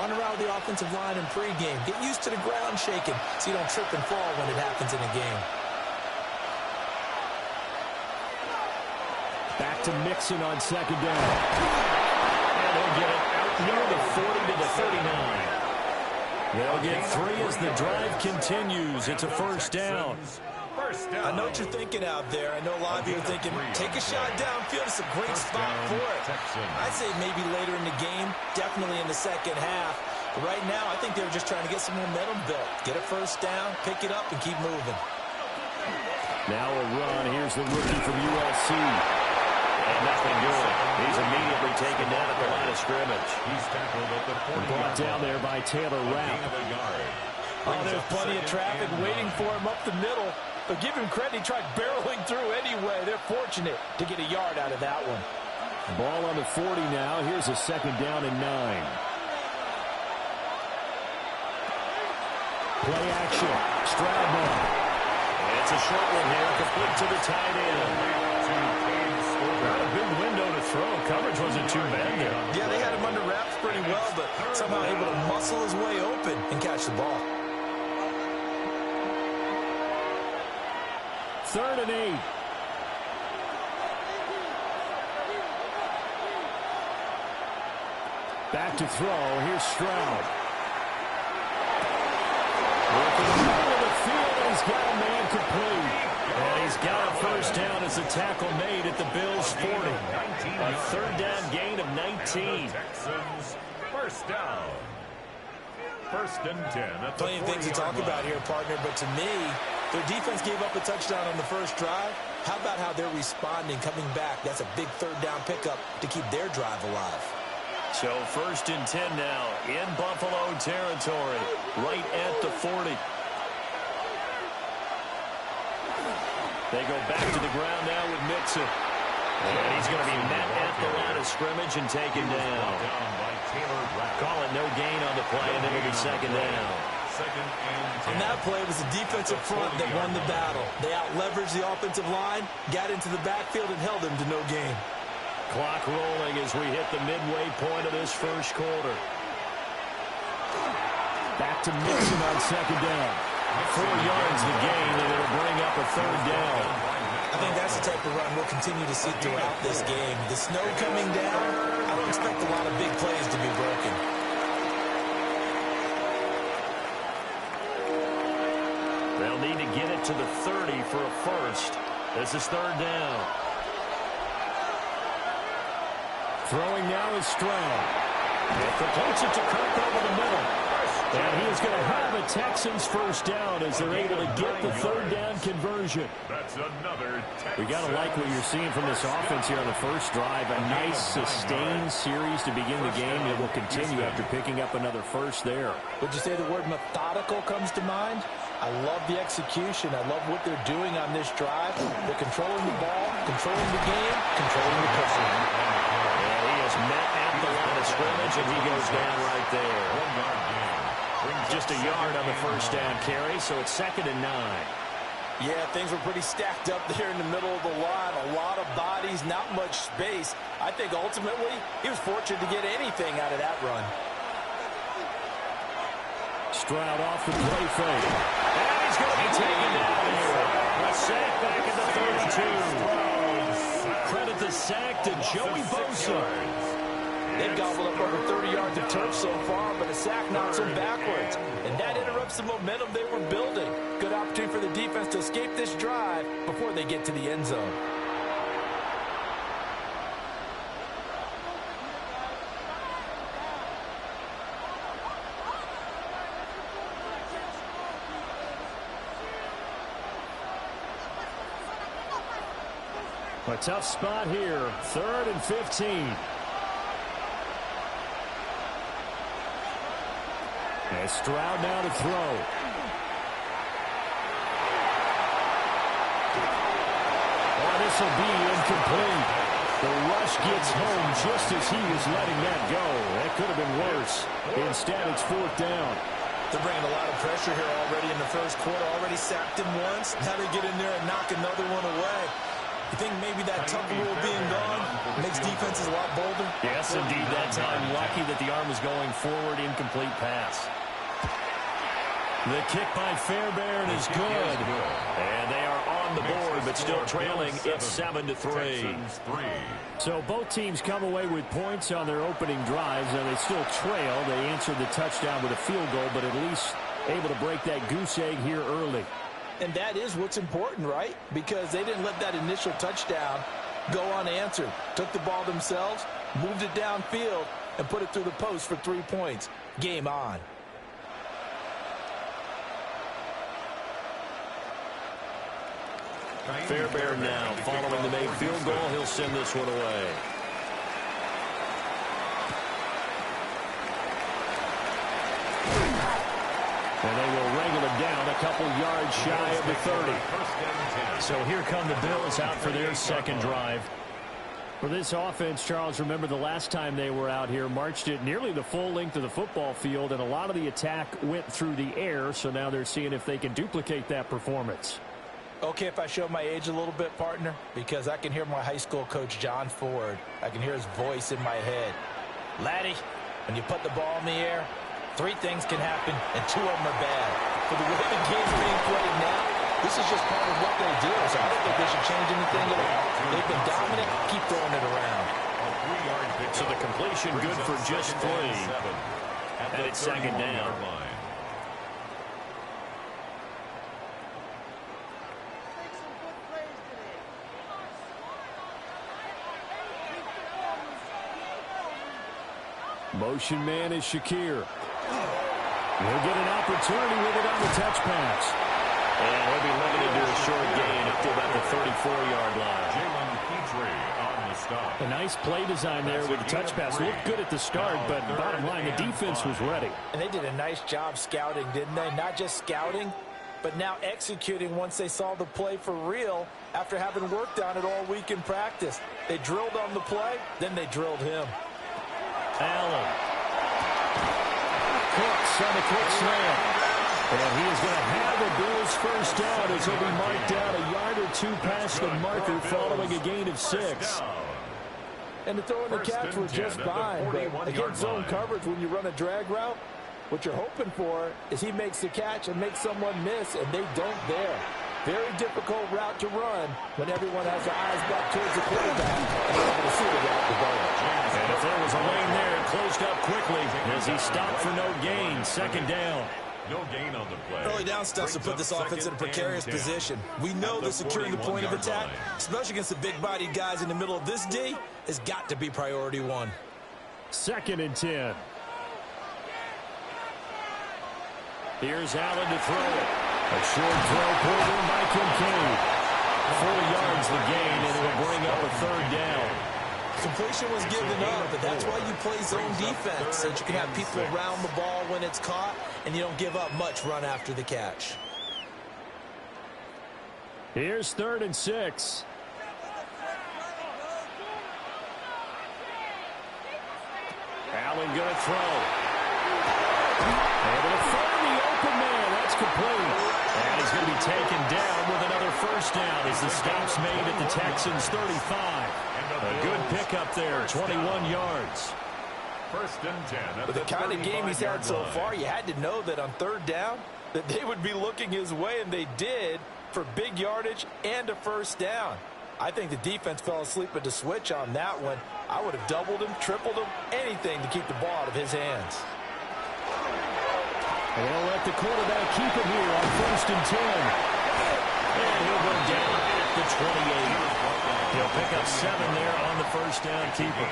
run around the offensive line in pregame. Get used to the ground shaking so you don't trip and fall when it happens in a game. Back to Mixon on second down. And they'll get it out near the 40 to the 39. They'll get 3 as the drive continues. It's a first down. I know what you're thinking out there. I know a lot of you are thinking, take a shot downfield. It's a great spot for it. I'd say maybe later in the game, definitely in the second half. But right now, I think they were just trying to get some momentum built. Get a first down, pick it up, and keep moving. Now a run. Here's the rookie from USC. And nothing doing. He's immediately taken down at the line of scrimmage. He's tackled at the 40. Brought down there by Taylor Rapp. Oh, there's plenty of traffic waiting for him up the middle. But give him credit, he tried barreling through anyway. They're fortunate to get a yard out of that one. Ball on the 40 now. Here's a second down and 9. Play action. Stroud ball. It's a short one here, complete to the tight end. Not a big window to throw. Coverage wasn't too bad there. Yeah, they had him under wraps pretty well, but somehow able to muscle his way open and catch the ball. 3rd and 8. Back to throw. Here's Stroud. Working in the middle of the field, and he's got a man complete. And he's got a first down as the tackle made at the Bills' 40. A 3rd down gain of 19. Texans, first down. 1st and 10. Plenty of things to talk about here, partner, but to me, their defense gave up a touchdown on the first drive. How about how they're responding, coming back? That's a big 3rd down pickup to keep their drive alive. So 1st and 10 now in Buffalo territory, right at the 40. They go back to the ground now with Mixon. And he's going to be met at the line of scrimmage and taken down. Call it no gain on the play, and it'll be second down. On that play, it was the defensive front that won the battle. They out-leveraged the offensive line, got into the backfield, and held them to no gain. Clock rolling as we hit the midway point of this first quarter. Back to Mixon on second down. 4 yards the gain, and it'll bring up a 3rd down. I think that's the type of run we'll continue to see throughout this game. The snow coming down, I don't expect a lot of big plays to be broken. They'll need to get it to the 30 for a first. This is 3rd down. Throwing now is Stroud. And completes it to Kirk over the middle. And he is going to have a Texans first down as they're able to get the 3rd down conversion. That's another We got to like what you're seeing from this offense here on the first drive. A nice sustained series to begin the game. It will continue after picking up another first there. Would you say the word methodical comes to mind? I love the execution. I love what they're doing on this drive. They're controlling the ball, controlling the game, controlling the cushion. And he is met at the line of scrimmage, and he goes down right there. 1 yard gain. Just a yard on the first down carry, so it's 2nd and 9. Yeah, things were pretty stacked up there in the middle of the line. A lot of bodies, not much space. I think ultimately he was fortunate to get anything out of that run. Stroud off the play fake. And he's going to be taken down here. A sack back at the 32. Credit the sack to Joey Bosa. They've gobbled up over 30 yards of turf so far, but a sack knocks them backwards. And that interrupts the momentum they were building. Good opportunity for the defense to escape this drive before they get to the end zone. A tough spot here. 3rd and 15. And Stroud now to throw. Oh, this will be incomplete. The rush gets home just as he was letting that go. That could have been worse. Instead, it's 4th down. They're bringing a lot of pressure here already in the first quarter. Already sacked him once. Now they get in there and knock another one away. You think maybe that tuck rule being gone makes defenses a lot bolder? Yes, indeed. That time, lucky that the arm was going forward. Incomplete pass. The kick by Fairbairn is good. And they are on the board, but still trailing. It's 7-3. So both teams come away with points on their opening drives, and they still trail. They answered the touchdown with a field goal, but at least able to break that goose egg here early. And that is what's important, right? Because they didn't let that initial touchdown go unanswered. Took the ball themselves, moved it downfield, and put it through the post for 3 points. Game on. Fairbairn now following the made field goal. He'll send this one away. And they will wrangle it down a couple yards shy of the 30. So here come the Bills out for their second drive. For this offense, Charles, remember the last time they were out here, marched it nearly the full length of the football field, and a lot of the attack went through the air, so now they're seeing if they can duplicate that performance. Okay, if I show my age a little bit, partner, because I can hear my high school coach, John Ford. I can hear his voice in my head. Laddie, when you put the ball in the air, 3 things can happen, and 2 of them are bad. For the way the game's being played now, this is just part of what they do, so I don't think they should change anything at all. They've been dominant. Keep throwing it around. So the completion good for just 3. And it's 2nd down. Motion man is Shakir. He'll get an opportunity with it on the touch pass. And he'll be limited to a short gain up to about the 34-yard line. On the stop. A nice play design there with the touch pass. Looked good at the start, but bottom line, the defense was ready. And they did a nice job scouting, didn't they? Not just scouting, but now executing once they saw the play for real after having worked on it all week in practice. They drilled on the play, then they drilled him. Allen. Cooks on the quick slam. And he is going to have the Bills first down as he'll be marked down a yard or 2 past the marker following a gain of 6. And the throw and the catch were just fine. But against zone coverage, when you run a drag route, what you're hoping for is he makes the catch and makes someone miss, and they don't there. Very difficult route to run when everyone has their eyes back towards the quarterback and they're able to see the route to go. And if there was a lane there, it closed up quickly as he stopped for no gain. 2nd down. No gain on the play. Early down stuff to put this offense in a precarious position. We know that securing the point of attack, especially against the big-bodied guys in the middle of this D, has got to be priority 1. 2nd and 10. Here's Allen to throw it. A short throw pulled in by Kincaid. 4 yards the gain, and it will bring up a 3rd down. Completion was given up, but that's why you play zone defense, so that you can have people around the ball when it's caught, and you don't give up much run after the catch. Here's 3rd and 6. Allen going to throw. Able to find the open man. That's complete. And he's going to be taken down with another first down as the stop's made at the Texans' 35. A good pickup there, 21 yards. 1st and 10. With the kind of game he's had so far, you had to know that on 3rd down that they would be looking his way, and they did, for big yardage and a first down. I think the defense fell asleep at the switch on that one. I would have doubled him, tripled him, anything to keep the ball out of his hands. And they'll let the quarterback keep it here on 1st and 10. And he'll go down at the 28. He'll pick up 7 there on the first down keeper.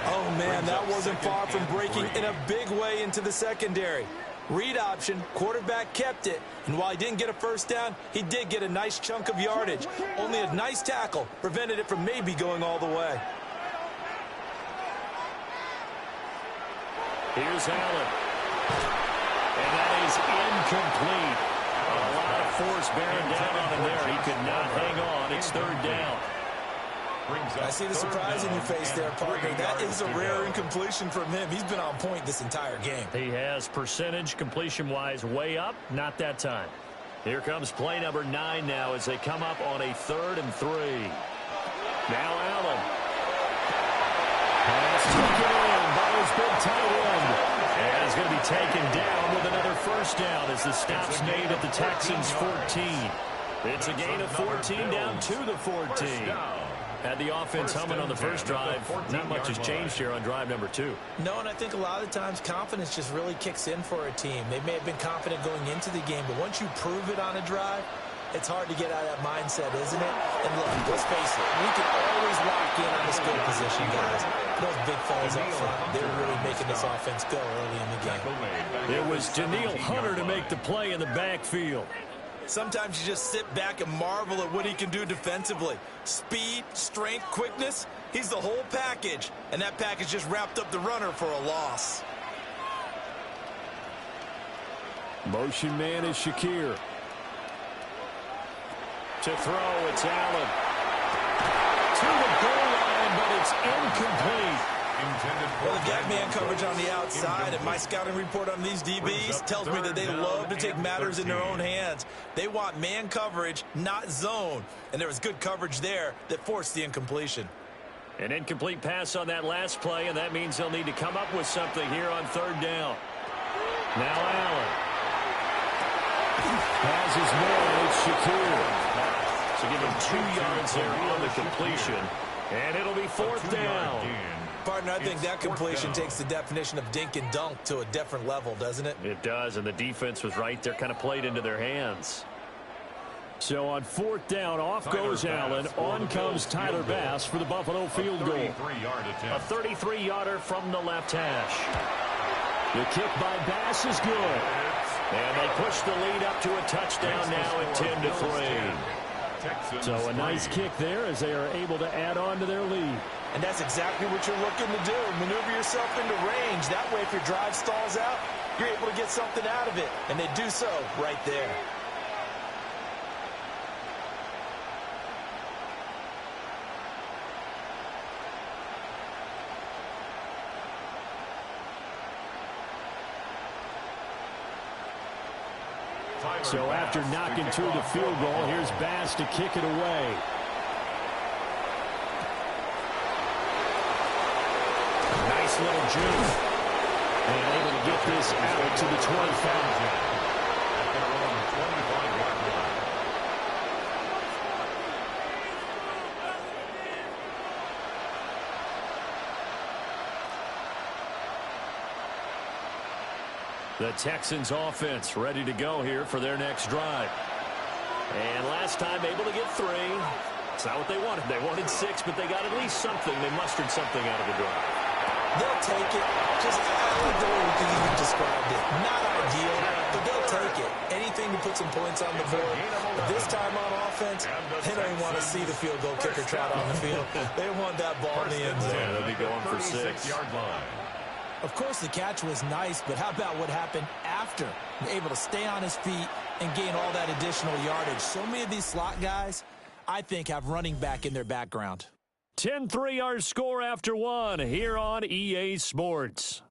Oh, man, that wasn't far from breaking in a big way into the secondary. Read option, quarterback kept it, and while he didn't get a first down, he did get a nice chunk of yardage. Only a nice tackle prevented it from maybe going all the way. Here's Allen. And that is incomplete. A lot of force bearing down on him there. He could not hang on. It's third down. I see the surprise in your face there, partner. That is a rare incompletion from him. He's been on point this entire game. He has percentage completion-wise way up. Not that time. Here comes play number 9 now as they come up on a 3rd and 3. Now Allen. Pass taken in by his big tight end. And he's going to be taken down with another first down as the stop's made at the Texans' 14. It's a gain of 14 down to the 14. Had the offense humming on the first drive. Not much has changed here on drive number 2. No, and I think a lot of times confidence just really kicks in for a team. They may have been confident going into the game, but once you prove it on a drive, it's hard to get out of that mindset, isn't it? And look, let's face it, we can always lock in on the skill position, guys. Those big fellas up front, they're really making this offense go early in the game. It was Danielle Hunter to make the play in the backfield. Sometimes you just sit back and marvel at what he can do defensively. Speed, strength, quickness, he's the whole package. And that package just wrapped up the runner for a loss. Motion man is Shakir. To throw, it's Allen. To the goal line, but it's incomplete. Well, they've got man coverage on the outside, and my scouting report on these DBs tells me that they love to take matters in their own hands. They want man coverage, not zone. And there was good coverage there that forced the incompletion. An incomplete pass on that last play, and that means they'll need to come up with something here on 3rd down. Now Allen. Has his man, it's Shakir. So give him 2 yards there on the completion. And it'll be 4th down. Partner, I think that completion takes the definition of dink and dunk to a different level, doesn't it? It does, and the defense was right there, kind of played into their hands. So on 4th down, off goes Allen. On comes Tyler Bass for the Buffalo field goal. A 33-yarder from the left hash. The kick by Bass is good. And they push the lead up to a touchdown now at 10-3. So a nice kick there as they are able to add on to their lead. And that's exactly what you're looking to do. Maneuver yourself into range. That way, if your drive stalls out, you're able to get something out of it. And they do so right there. So after knocking through the field goal, here's Bass to kick it away. Nice little juke. And able to get this out to the 25. The Texans offense ready to go here for their next drive. And last time able to get 3. It's not what they wanted. They wanted 6, but they got at least something. They mustered something out of the drive. They'll take it. Just I like the way you described it. Not ideal, but they'll take it. Anything to put some points on the board. But this time on offense, they don't even want to see the field goal kicker trot on the field. They want that ball in the end zone. Yeah, they'll be going for 6. Of course, the catch was nice, but how about what happened after? Able to stay on his feet and gain all that additional yardage. So many of these slot guys, I think, have running back in their background. 10-3 our score after 1 here on EA Sports.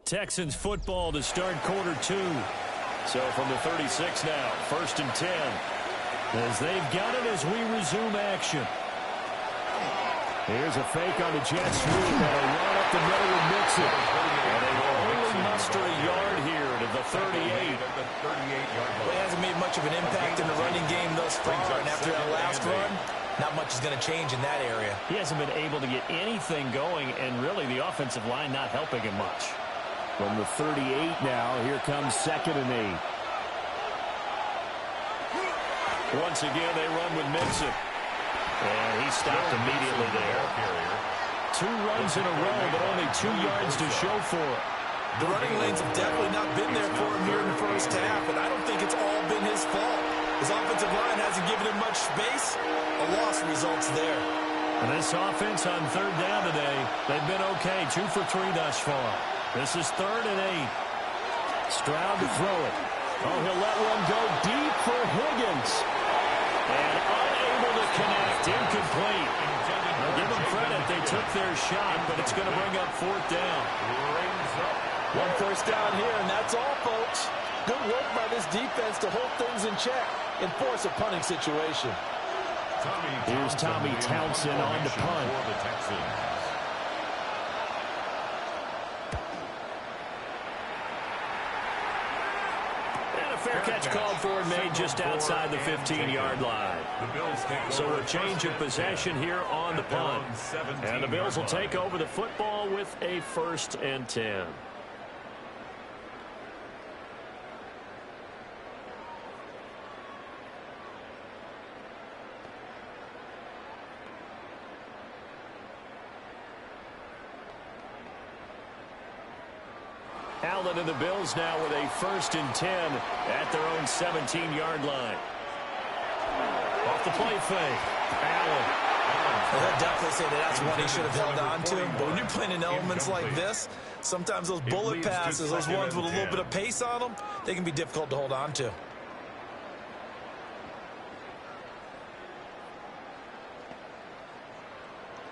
Texans football to start quarter 2. So from the 36 now, 1st and 10. As they've got it as we resume action. Here's a fake on the jet sweep and a run up the middle with Mixon. And they will only muster a yard here to the 38. Well, he hasn't made much of an impact in the running game thus far, and after that last run, not much is going to change in that area. He hasn't been able to get anything going, and really the offensive line not helping him much. From the 38 now, here comes 2nd and 8. Once again, they run with Mixon. And he stopped immediately there. 2 runs in a row, but only 2 yards to show for it. The running lanes have definitely not been there for him here in the first half, and I don't think it's all been his fault. His offensive line hasn't given him much space. A loss results there. And this offense on 3rd down today, they've been okay, 2 for 3 thus far. This is 3rd and 8. Stroud to throw it. Oh, he'll let one go deep for Higgins. And unable to connect, incomplete. Now give them credit, they took their shot, but it's going to bring up 4th down. 1 first down here, and that's all, folks. Good work by this defense to hold things in check and force a punting situation. Here's Tommy Townsend on to punt. And a fair catch called for and made just outside the 15-yard line. So a change of possession here on the punt. And the Bills will take over the football with a 1st and 10. Allen and the Bills now with a 1st and 10 at their own 17-yard line. Off the play fake. Allen. Well, they'll definitely say that's one he should have held on to. But when you're playing in elements like this, sometimes those bullet passes, those ones with a little bit of pace on them, they can be difficult to hold on to.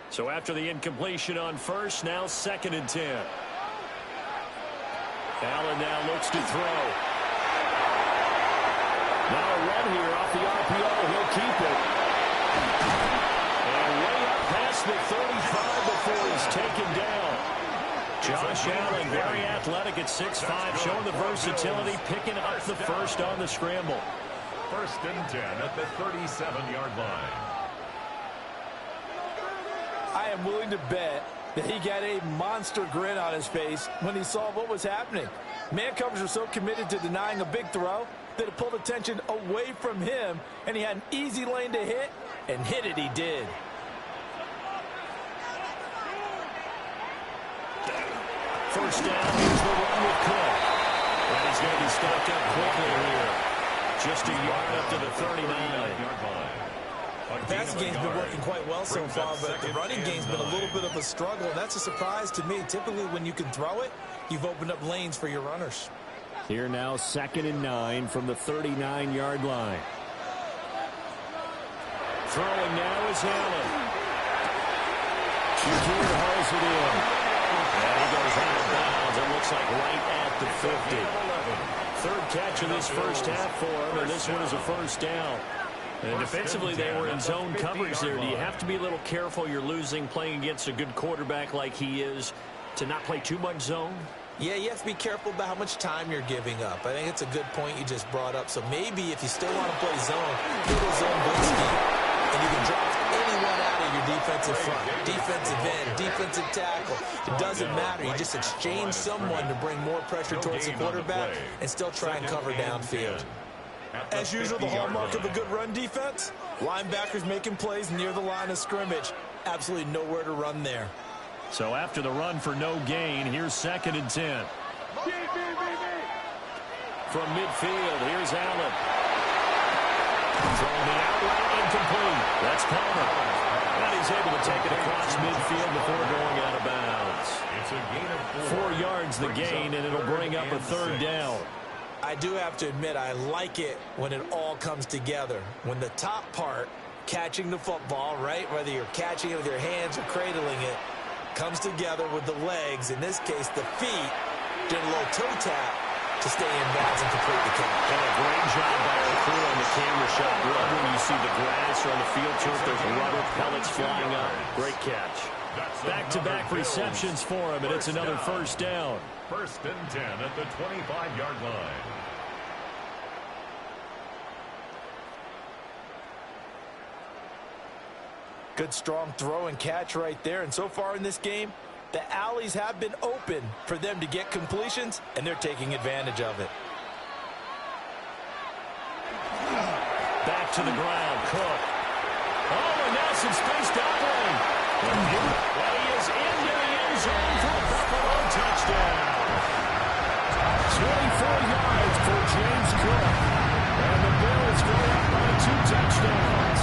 So after the incompletion on 1st, now 2nd and 10. Allen now looks to throw. Now a run here off the RPO. He'll keep it. And way up past the 35 before he's taken down. Josh Allen, very athletic at 6'5", showing the versatility, picking up the 1st on the scramble. 1st and 10 at the 37-yard line. I am willing to bet that he got a monster grin on his face when he saw what was happening. Man coverage was so committed to denying a big throw that it pulled attention away from him, and he had an easy lane to hit, and hit it he did. First down, here's the run with Cook. And he's going to be stopped up quickly here. Just a yard up to the 39-yard line. The passing game's been working quite well so far, but the running game's been a little bit of a struggle, and that's a surprise to me. Typically, when you can throw it, you've opened up lanes for your runners. Here now, 2nd and 9 from the 39-yard line. Throwing now is Allen. Shakir hauls it in. And he goes out of bounds. It looks like right at the 50. 3rd catch of this first half for him, and this one is a 1st down. And defensively, they were in zone coverage there. Do you have to be a little careful? You're losing, playing against a good quarterback like he is, to not play too much zone? Yeah, you have to be careful about how much time you're giving up. I think it's a good point you just brought up. So maybe if you still want to play zone, little zone blitz scheme, and you can draft anyone out of your defensive front, defensive end, defensive tackle. It doesn't matter. You just exchange someone to bring more pressure towards the quarterback and still try and cover downfield. As usual, the hallmark of a good run defense, linebackers making plays near the line of scrimmage. Absolutely nowhere to run there. So after the run for no gain, here's 2nd and 10. From midfield, here's Allen. Throwing the outlet, incomplete. That's Palmer. And he's able to take it across midfield before going out of bounds. It's a gain of 4 yards the gain, and it'll bring up a 3rd down. I do have to admit, I like it when it all comes together. When the top part, catching the football, right, whether you're catching it with your hands or cradling it, comes together with the legs, in this case the feet, doing a little toe tap to stay in bounds and complete the catch. And a great job by our crew on the camera shot. Love when you see the grass or on the field turf, there's rubber pellets flying up. Great catch. Back-to-back receptions for him, and it's another 1st down. 1st and 10 at the 25-yard line. Good strong throw and catch right there. And so far in this game, the alleys have been open for them to get completions, and they're taking advantage of it. Back to the ground, Cook. Oh, and now some space down lane. Well, he is in goes in for a Buffalo touchdown. 24 yards for James Cook. And the Bills go up by 2 touchdowns.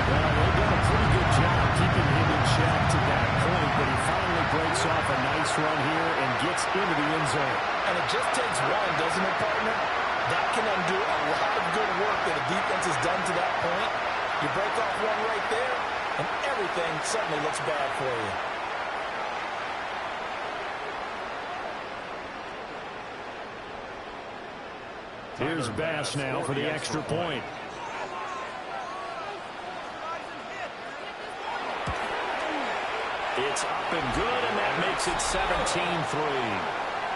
Well, they've done a pretty good job keeping him in check to that point, but he finally breaks off a nice run here and gets into the end zone. And it just takes one, doesn't it, partner? That can undo a lot of good work that a defense has done to that point. You break off one right there, and everything suddenly looks bad for you. Here's Bass now for the extra point. It's up and good, and that makes it 17-3.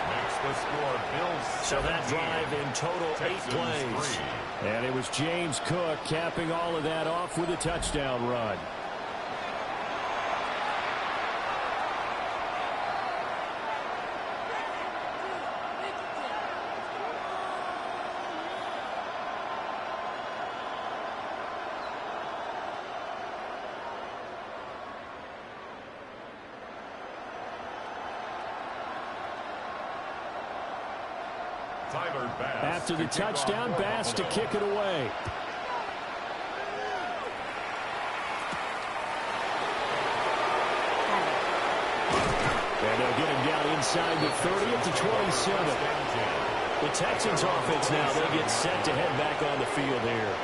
Makes the score Bills. So that drive in total 8 plays. And it was James Cook capping all of that off with a touchdown run. After the touchdown, Bass to kick it away. And they'll get him down inside the 30 at the 27. The Texans offense now, they get set to head back on the field here.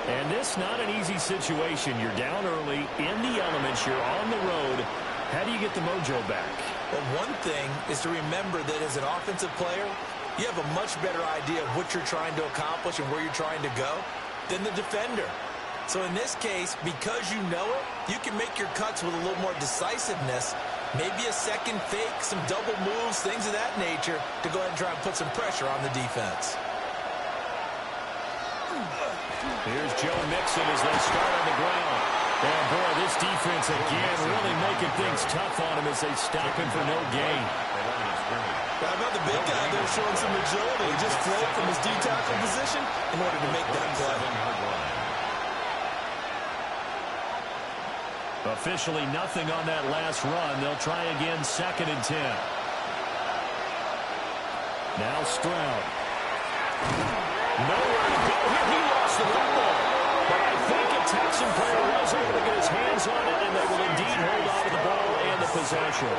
And this not an easy situation. You're down early, in the elements, you're on the road. How do you get the mojo back? Well, one thing is to remember that as an offensive player, you have a much better idea of what you're trying to accomplish and where you're trying to go than the defender. So in this case, because you know it, you can make your cuts with a little more decisiveness, maybe a second fake, some double moves, things of that nature, to go ahead and try and put some pressure on the defense. Here's Joe Mixon as they start on the ground. And boy, this defense again really making things tough on him as they stop him for no gain. How about the big guy there showing some agility? He just float from his D-tackle position in order to make that play. Officially nothing on that last run. They'll try again, 2nd and 10. Now Stroud. Nowhere to go here. He lost the football. But I think a Texan player was able to get his hands on it, and they will indeed hold on to the ball and the possession.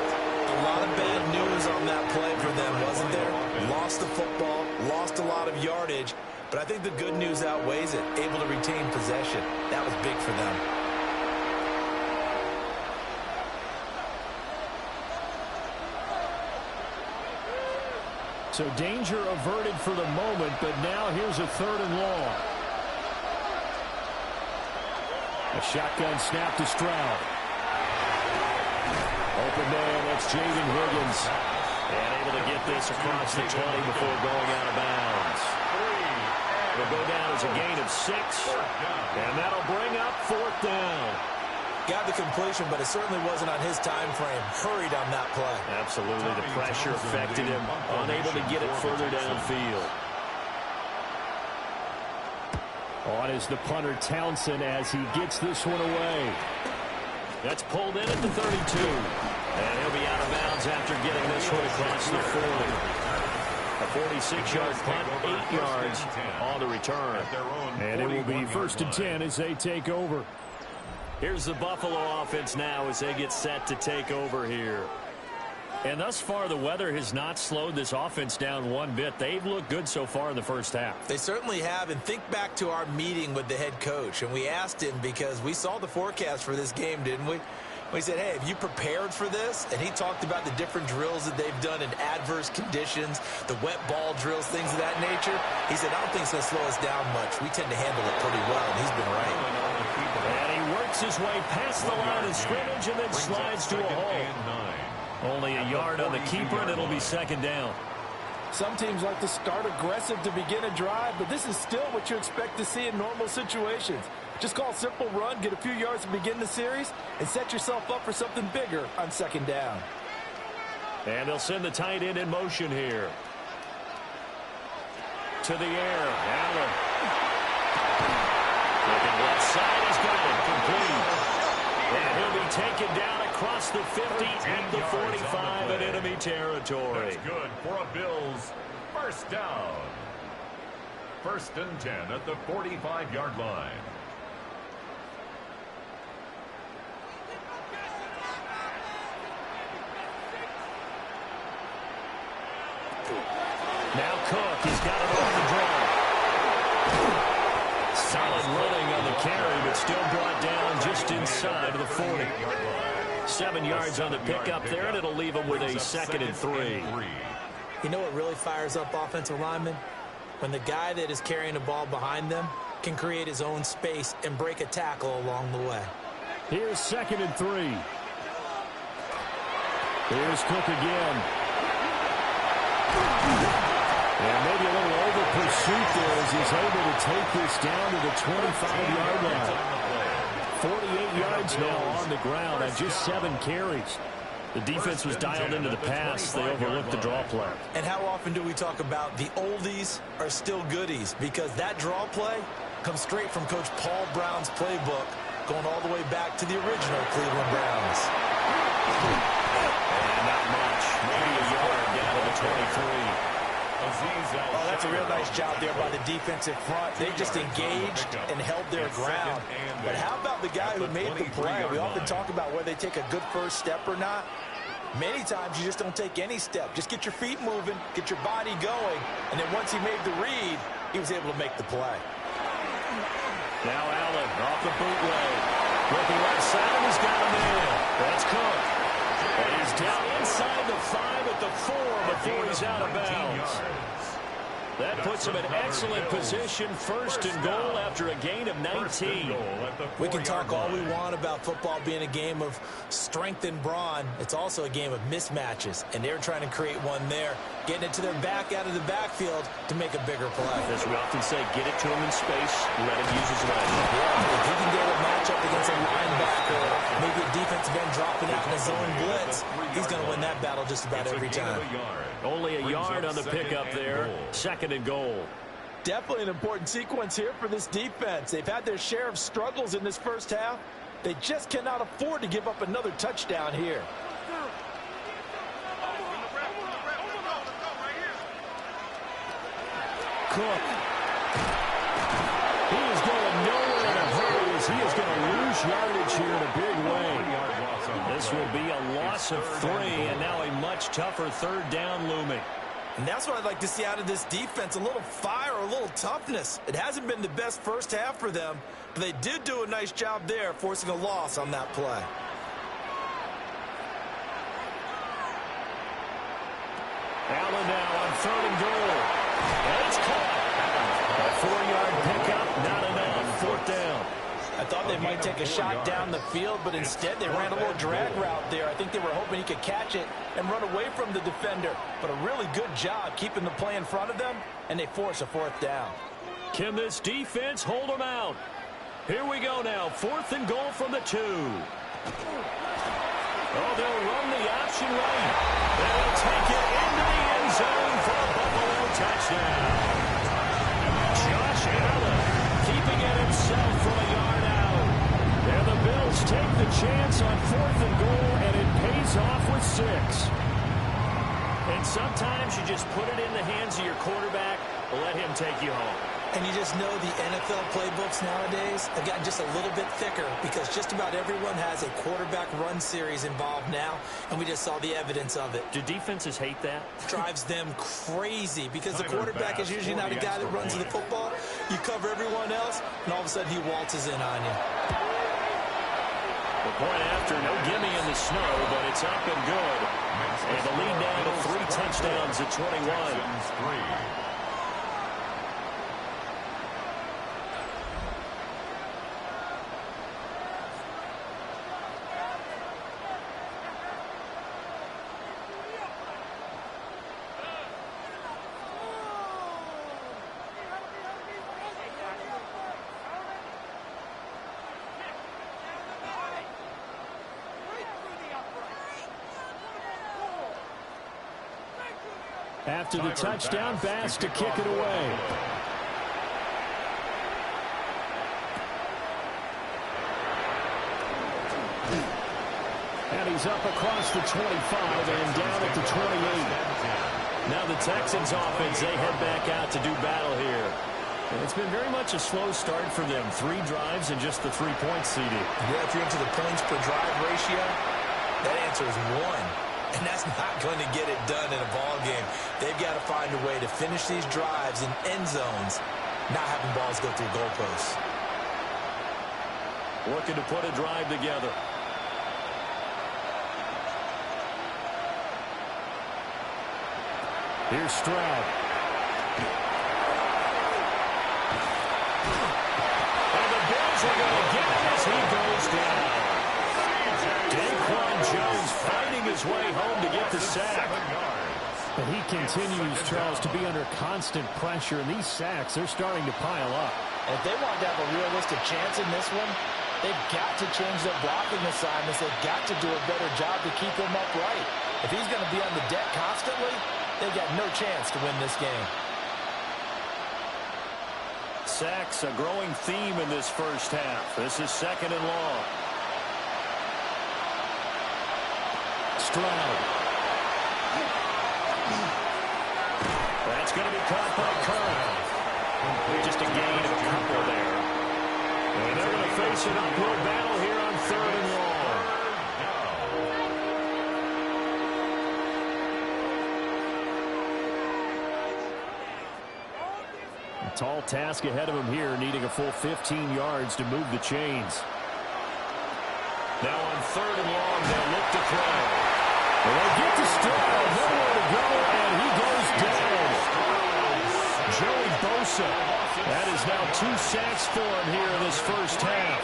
A lot of bad news on that play for them, wasn't there? Lost the football, lost a lot of yardage, but I think the good news outweighs it. Able to retain possession. That was big for them. So danger averted for the moment, but now here's a 3rd and long. A shotgun snap to Stroud. Open man, that's Jaden Higgins. And able to get this across the 20 before going out of bounds. It'll go down as a gain of 6. And that'll bring up 4th down. Got the completion, but it certainly wasn't on his time frame. Hurried on that play. Absolutely. The pressure affected him. Unable to get it further downfield. On is the punter Townsend as he gets this one away. That's pulled in at the 32. And he'll be out of bounds after getting this one across the 40. A 46-yard punt, 8 yards on the return. And it will be 1st and 10 as they take over. Here's the Buffalo offense now as they get set to take over here. And thus far, the weather has not slowed this offense down one bit. They've looked good so far in the first half. They certainly have. And think back to our meeting with the head coach. And we asked him because we saw the forecast for this game, didn't we? We said, hey, have you prepared for this? And he talked about the different drills that they've done in adverse conditions, the wet ball drills, things of that nature. He said, I don't think it's going to slow us down much. We tend to handle it pretty well, and he's been right. And he works his way past the line of scrimmage and then slides to a hole. Only a yard on the keeper, and it'll be 2nd down. Some teams like to start aggressive to begin a drive, but this is still what you expect to see in normal situations. Just call a simple run, get a few yards to begin the series, and set yourself up for something bigger on 2nd down. And they'll send the tight end in motion here. To the air, Allen. Looking left side, he's got it complete. And he'll be taken down across the 50 at the 45 in enemy territory. That's good for a Bills first down. 1st and 10 at the 45-yard line. Now Cook, he's got it off the draw. Solid running on the carry, but still brought down just inside of the 40. 7 yards on the pickup there, and it'll leave him with a 2nd and 3. You know what really fires up offensive linemen? When the guy that is carrying the ball behind them can create his own space and break a tackle along the way. Here's 2nd and 3. Here's Cook again. And maybe a little over pursuit there as he's able to take this down to the 25-yard line. 48 yards now on the ground on just 7 carries. The defense was dialed into the pass. They overlooked the draw play. And how often do we talk about the oldies are still goodies? Because that draw play comes straight from Coach Paul Brown's playbook, going all the way back to the original Cleveland Browns. And not much. Maybe a yard down to the 23. Oh, that's a real nice job there by the defensive front. They just engaged and held their ground. But how about the guy who made the play? We often talk about whether they take a good first step or not. Many times you just don't take any step. Just get your feet moving, get your body going, and then once he made the read, he was able to make the play. Now Allen off the bootleg. Looking right side, he's got him in. That's Cook. And he's down inside the 5 at the 4 before he's out of bounds. That puts him in excellent position, 1st and goal after a gain of 19. We can talk all we want about football being a game of strength and brawn. It's also a game of mismatches, and they're trying to create one there, getting it to their back out of the backfield to make a bigger play. As we often say, get it to him in space, let him use his legs. Yeah, if he can get a matchup against a linebacker, maybe a defensive end dropping out in a zone blitz, he's going to win that battle just about every time. Only a yard on the pickup there. 2nd and goal. Definitely an important sequence here for this defense. They've had their share of struggles in this first half. They just cannot afford to give up another touchdown here. Cook. He is going nowhere in a hurry as he is going to lose yardage here in a big way. This will be a loss of 3, and now a much tougher 3rd down looming. And that's what I'd like to see out of this defense, a little fire, a little toughness. It hasn't been the best first half for them, but they did do a nice job there, forcing a loss on that play. Allen now on 3rd and goal. And it's caught. A 4-yard pickup, not enough. 4th down. I thought they might take a shot down the field, but instead they ran a little drag route there. I think they were hoping he could catch it and run away from the defender. But a really good job keeping the play in front of them, and they force a 4th down. Can this defense hold them out? Here we go now. 4th and goal from the 2. Oh, they'll run the option right. They'll take it into the end zone for a Buffalo touchdown. Josh Allen keeping it himself from a yard out. And the Bills take the chance on 4th and goal, and it pays off with 6. And sometimes you just put it in the hands of your quarterback, let him take you home. And you just know the NFL playbooks nowadays have gotten just a little bit thicker because just about everyone has a quarterback run series involved now, and we just saw the evidence of it. Do defenses hate that? Drives them crazy because the quarterback is usually not a guy that runs the football. You cover everyone else, and all of a sudden he waltzes in on you. The point after, no gimme in the snow, but it's up and good. And the lead down to 3 touchdowns at 21. After the touchdown, Bass to kick it away. And he's up across the 25 and down at the 28. Now the Texans offense, they head back out to do battle here. And it's been very much a slow start for them. 3 drives and just the 3 points, CD. Yeah, if you're into the points per drive ratio, that answer is 1. And that's not going to get it done in a ball game. They've got to find a way to finish these drives in end zones, not having balls go through goalposts. Looking to put a drive together. Here's Stroud. And the Bills are going to get him as he goes down. Daquan Jones fighting his way home to get the sack. And he continues, Charles, to be under constant pressure, and these sacks, they're starting to pile up. If they want to have a realistic chance in this one, they've got to change their blocking assignments. They've got to do a better job to keep him upright. If he's going to be on the deck constantly, they've got no chance to win this game. Sacks, a growing theme in this first half. This is 2nd and long. Stroud. That's going to be caught by Curran. Just a gain of a couple there. And they're going to face an uphill battle here on 3rd and long. Tall task ahead of him here, needing a full 15 yards to move the chains. Now on 3rd and long, they'll look to throw. Well, they get to Stroud, nowhere to go, and he goes down. Joey Bosa. That is now 2 sacks for him here in this first half.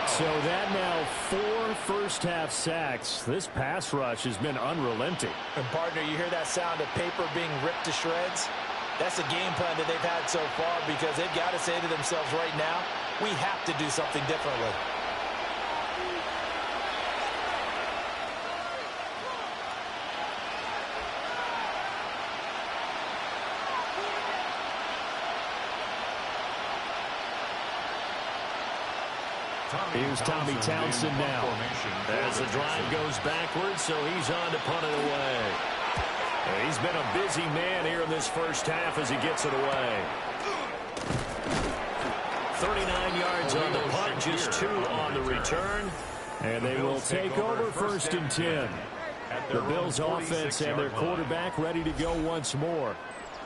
So that now 4 first-half sacks. This pass rush has been unrelenting. And, partner, you hear that sound of paper being ripped to shreds? That's the game plan that they've had so far, because they've got to say to themselves right now, we have to do something differently. Here's Tommy Townsend now. As the drive goes backwards, so he's on to punt it away. He's been a busy man here in this first half as he gets it away. 39 yards on the punt, just 2 on the return. And they will take over 1st and 10. The Bills offense and their quarterback ready to go once more.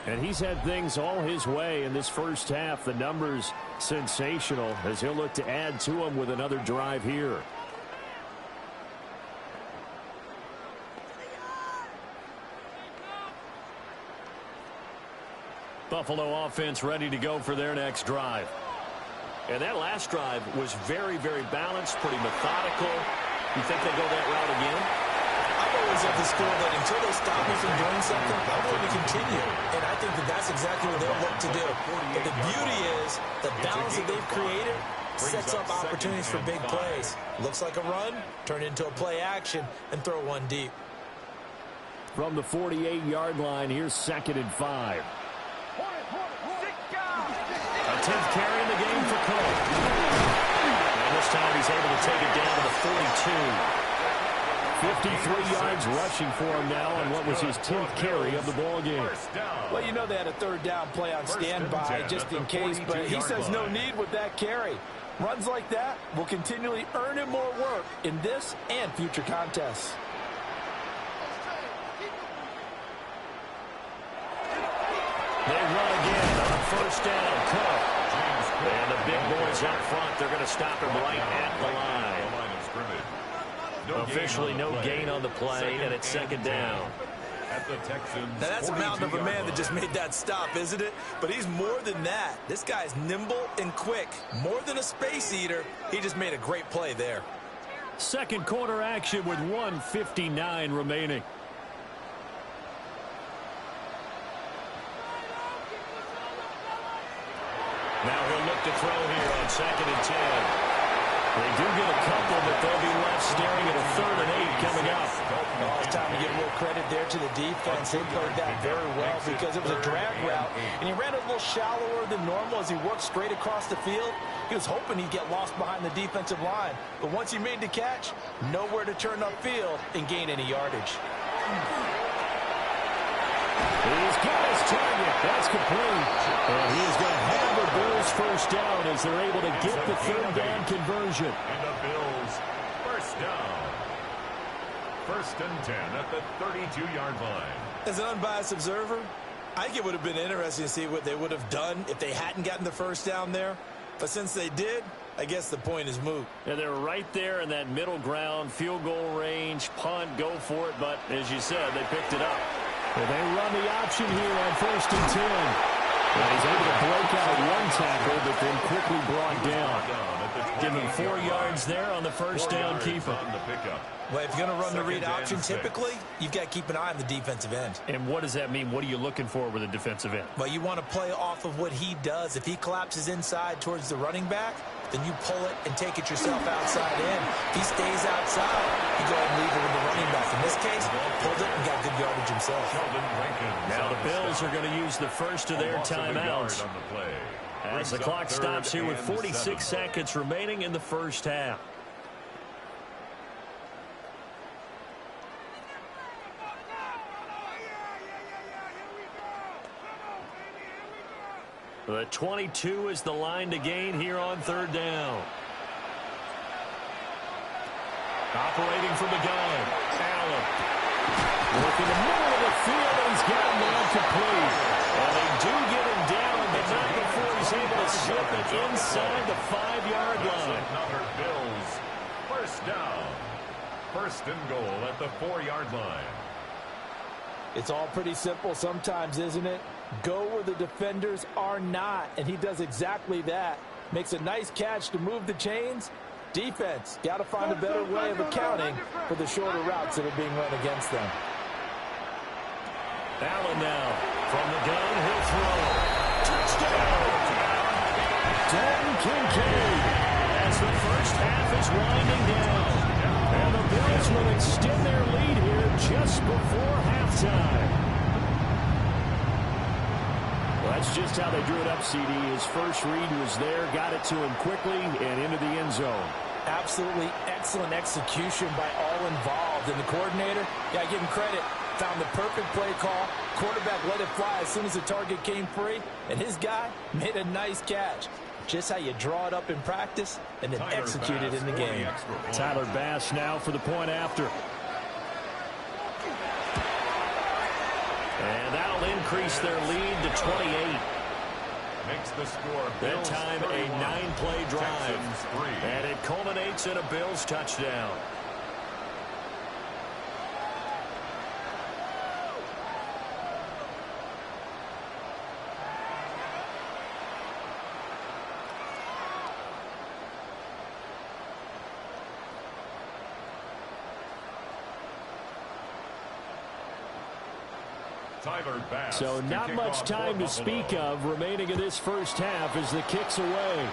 And he's had things all his way in this first half. The numbers sensational as he'll look to add to them with another drive here. Buffalo offense ready to go for their next drive. And that last drive was very, very balanced, pretty methodical. You think they go that route again? I've always at the school that until they stop me from doing something, I'm going to continue. And I think that that's exactly what they'll look to do. But the beauty is the balance that they've created sets up opportunities for big plays. Looks like a run, turn into a play action, and throw one deep. From the 48-yard line, here's 2nd and 5. A 10th carry in the game for Cook. And this time he's able to take it down to the 42. 53 yards rushing for him now on what was his 10th carry of the ball game. Well, you know they had a 3rd down play on standby just in case, but he says no need with that carry. Runs like that will continually earn him more work in this and future contests. They run again on 1st down. Cook. And the big boys up front, they're going to stop him right at the line. Officially no gain on the play, and it's 2nd down. Now that's a mountain of a man that just made that stop, isn't it? But he's more than that. This guy's nimble and quick. More than a space eater. He just made a great play there. Second quarter action with 1:59 remaining. Now he'll look to throw here on 2nd and 10. They do get a couple, but they'll be left staring at a 3rd and 8 coming up. Oh, it's time to give a little credit there to the defense. They played that very well because it was a drag route, and he ran it a little shallower than normal as he worked straight across the field. He was hoping he'd get lost behind the defensive line, but once he made the catch, nowhere to turn upfield and gain any yardage. He's got his target. That's complete. And he's going to have the Bills first down as they're able to get the third down conversion. And the Bills first down. First and 10 at the 32-yard line. As an unbiased observer, I think it would have been interesting to see what they would have done if they hadn't gotten the first down there. But since they did, I guess the point is moot. Yeah, they're right there in that middle ground, field goal range, punt, go for it. But as you said, they picked it up. And they run the option here on first and 10. And he's able to break out one tackle, but then quickly brought down. Give him 4 yards there on the first down keeper. Well, if you're going to run the read option, typically, you've got to keep an eye on the defensive end. And what does that mean? What are you looking for with a defensive end? Well, you want to play off of what he does. If he collapses inside towards the running back, then you pull it and take it yourself outside in. If he stays outside, you go ahead and leave it with the running back. In this case, pulled it and got good yardage himself. Now the Bills are going to use the first of their timeouts as the clock stops here with 46 seconds remaining in the first half. The 22 is the line to gain here on third down. Operating from the gun, Allen. Working the middle of the field, and he's got him down complete. And they do get him down, but not before he's able to slip it inside the 5-yard line. Bills first down. First and goal at the 4-yard line. It's all pretty simple sometimes, isn't it? Go where the defenders are not, and he does exactly that. Makes a nice catch to move the chains. Defense, got to find a better way of accounting for the shorter routes that are being run against them. Allen now from the gun, he'll throw. Touchdown! Dalton Kincaid as the first half is winding down. And the Bills will extend their lead here just before halftime. Well, that's just how they drew it up, CD. His first read was there, got it to him quickly, and into the end zone. Absolutely excellent execution by all involved. And the coordinator, got to give him credit, found the perfect play call. Quarterback let it fly as soon as the target came free, and his guy made a nice catch. Just how you draw it up in practice and then execute it in the game. Tyler Bass now for the point after. And that'll increase their lead to 28. Makes the score. That time a 9-play drive. And it culminates in a Bills touchdown. So not much time to speak of remaining in this first half as the kick's away.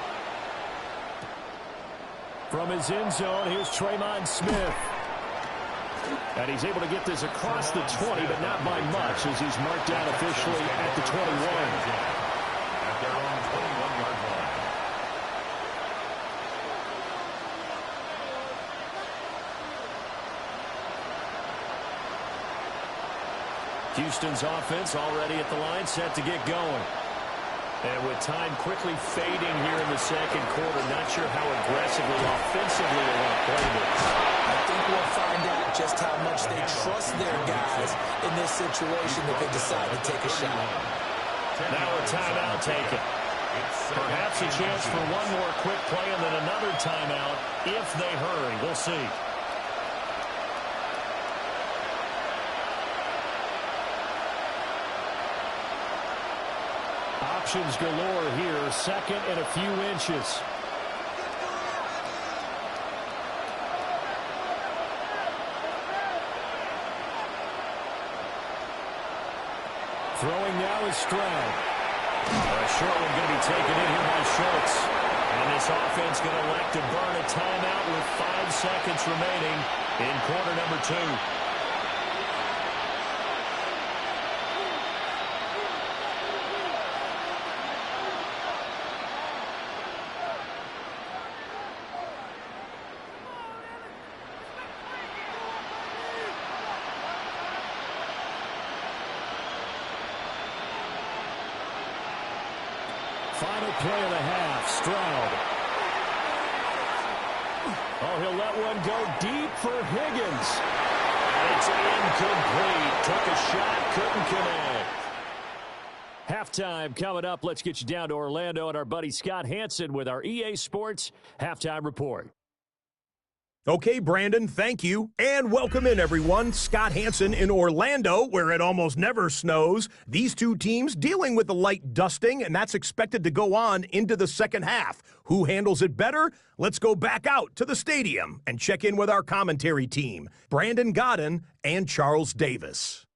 From his end zone, here's Tremon Smith. And he's able to get this across the 20, but not by much as he's marked down officially at the 21. At their own 21-yard line. Houston's offense already at the line, set to get going. And with time quickly fading here in the second quarter, not sure how aggressively, offensively they want to play this. I think we'll find out just how much they trust their guys in this situation if they decide to take a shot. Now a timeout taken. Perhaps a chance for one more quick play and then another timeout if they hurry. We'll see. Options galore here. Second and a few inches. Throwing now is Stroud. A short one going to be taken in here by Schultz. And this offense going to elect to burn a timeout with 5 seconds remaining in quarter number 2. Final play of the half. Stroud. Oh, he'll let one go deep for Higgins. And it's incomplete. Took a shot, couldn't connect. Halftime coming up. Let's get you down to Orlando and our buddy Scott Hansen with our EA Sports Halftime Report. Okay, Brandon, thank you. And welcome in, everyone. Scott Hansen in Orlando, where it almost never snows. These two teams dealing with a light dusting, and that's expected to go on into the second half. Who handles it better? Let's go back out to the stadium and check in with our commentary team, Brandon Godden and Charles Davis.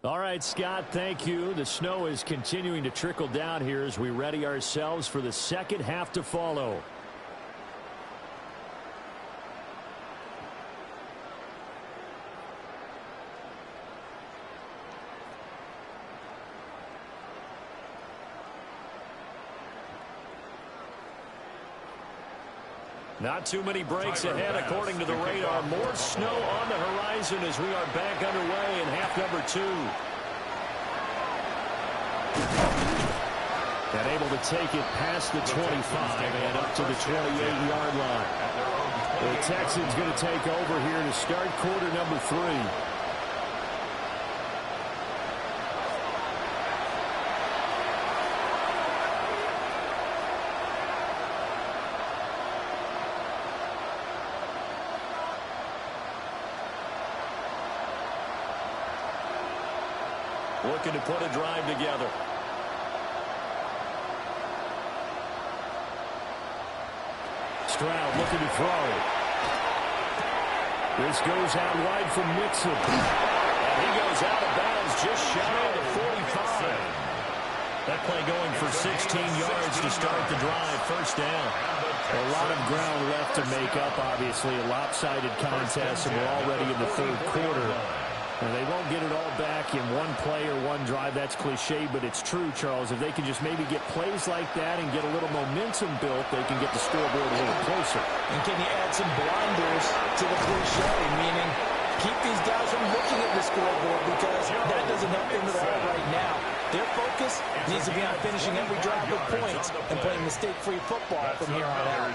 All right, Scott, thank you. The snow is continuing to trickle down here as we ready ourselves for the second half to follow. Not too many breaks ahead according to the radar. More snow on the horizon as we are back underway in half number 2. And able to take it past the 25 and up to the 28-yard line. The Texans going to take over here to start quarter number 3. Looking to put a drive together. Stroud looking to throw. This goes out wide from Mixon. And he goes out of bounds just shy of the 45. That play going for 16 yards to start the drive. First down. A lot of ground left to make up, obviously. A lopsided contest, and we're already in the third quarter. And they won't get it all back in one play or one drive. That's cliche, but it's true, Charles. If they can just maybe get plays like that and get a little momentum built, they can get the scoreboard a little closer. And can you add some blinders to the cliche, meaning keep these guys from looking at the scoreboard because that doesn't help them at all right now. Their focus needs to be on finishing every drive with points and playing mistake-free football from here on out.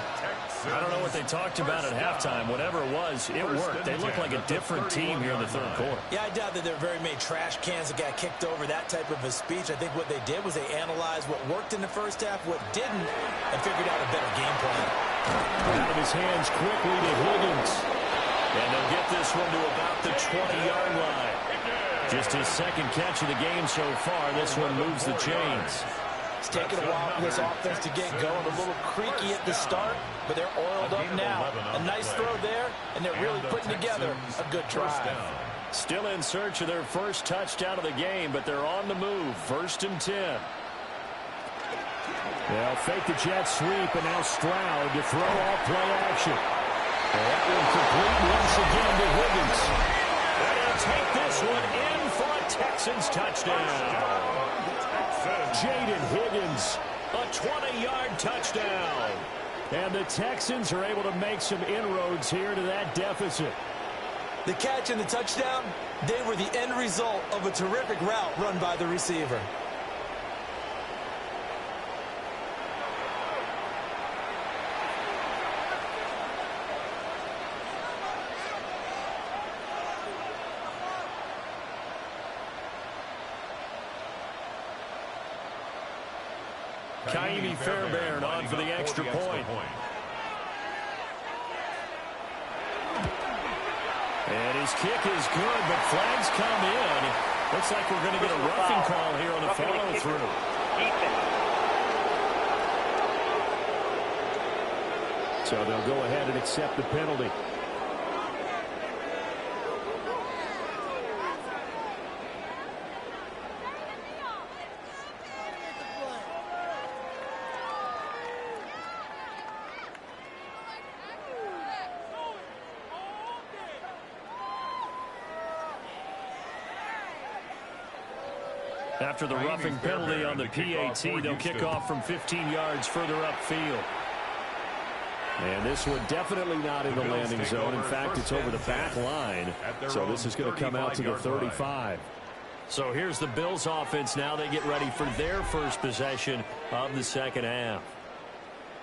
I don't know what they talked about at halftime. Whatever it was, it worked. They look like a different team here in the third quarter. Yeah, I doubt that there are very many trash cans that got kicked over, that type of a speech. I think what they did was they analyzed what worked in the first half, what didn't, and figured out a better game plan. Out of his hands quickly to Higgins. And they'll get this one to about the 20-yard line. Just his second catch of the game so far. This one moves the chains. It's taken a while for this offense to get going. A little creaky at the start, but they're oiled up now. A nice throw there, and they're really putting together a good drive. Still in search of their first touchdown of the game, but they're on the move. 1st and 10. They'll fake the jet sweep, and now Stroud to throw off play action. And that one complete once again to Higgins. And they'll take this one in for a Texans touchdown. Jaden Higgins, a 20-yard touchdown. And the Texans are able to make some inroads here to that deficit. The catch and the touchdown, they were the end result of a terrific route run by the receiver. Kaimi Fairbairn on for the extra point. And his kick is good, but flags come in. Looks like we're going to get a roughing call here on the follow-through. So they'll go ahead and accept the penalty. After the roughing penalty on the PAT, they'll kick off from 15 yards further upfield. And this one definitely not in the landing zone. In fact, it's over the back line. So this is going to come out to the 35. So here's the Bills offense now. They get ready for their first possession of the second half.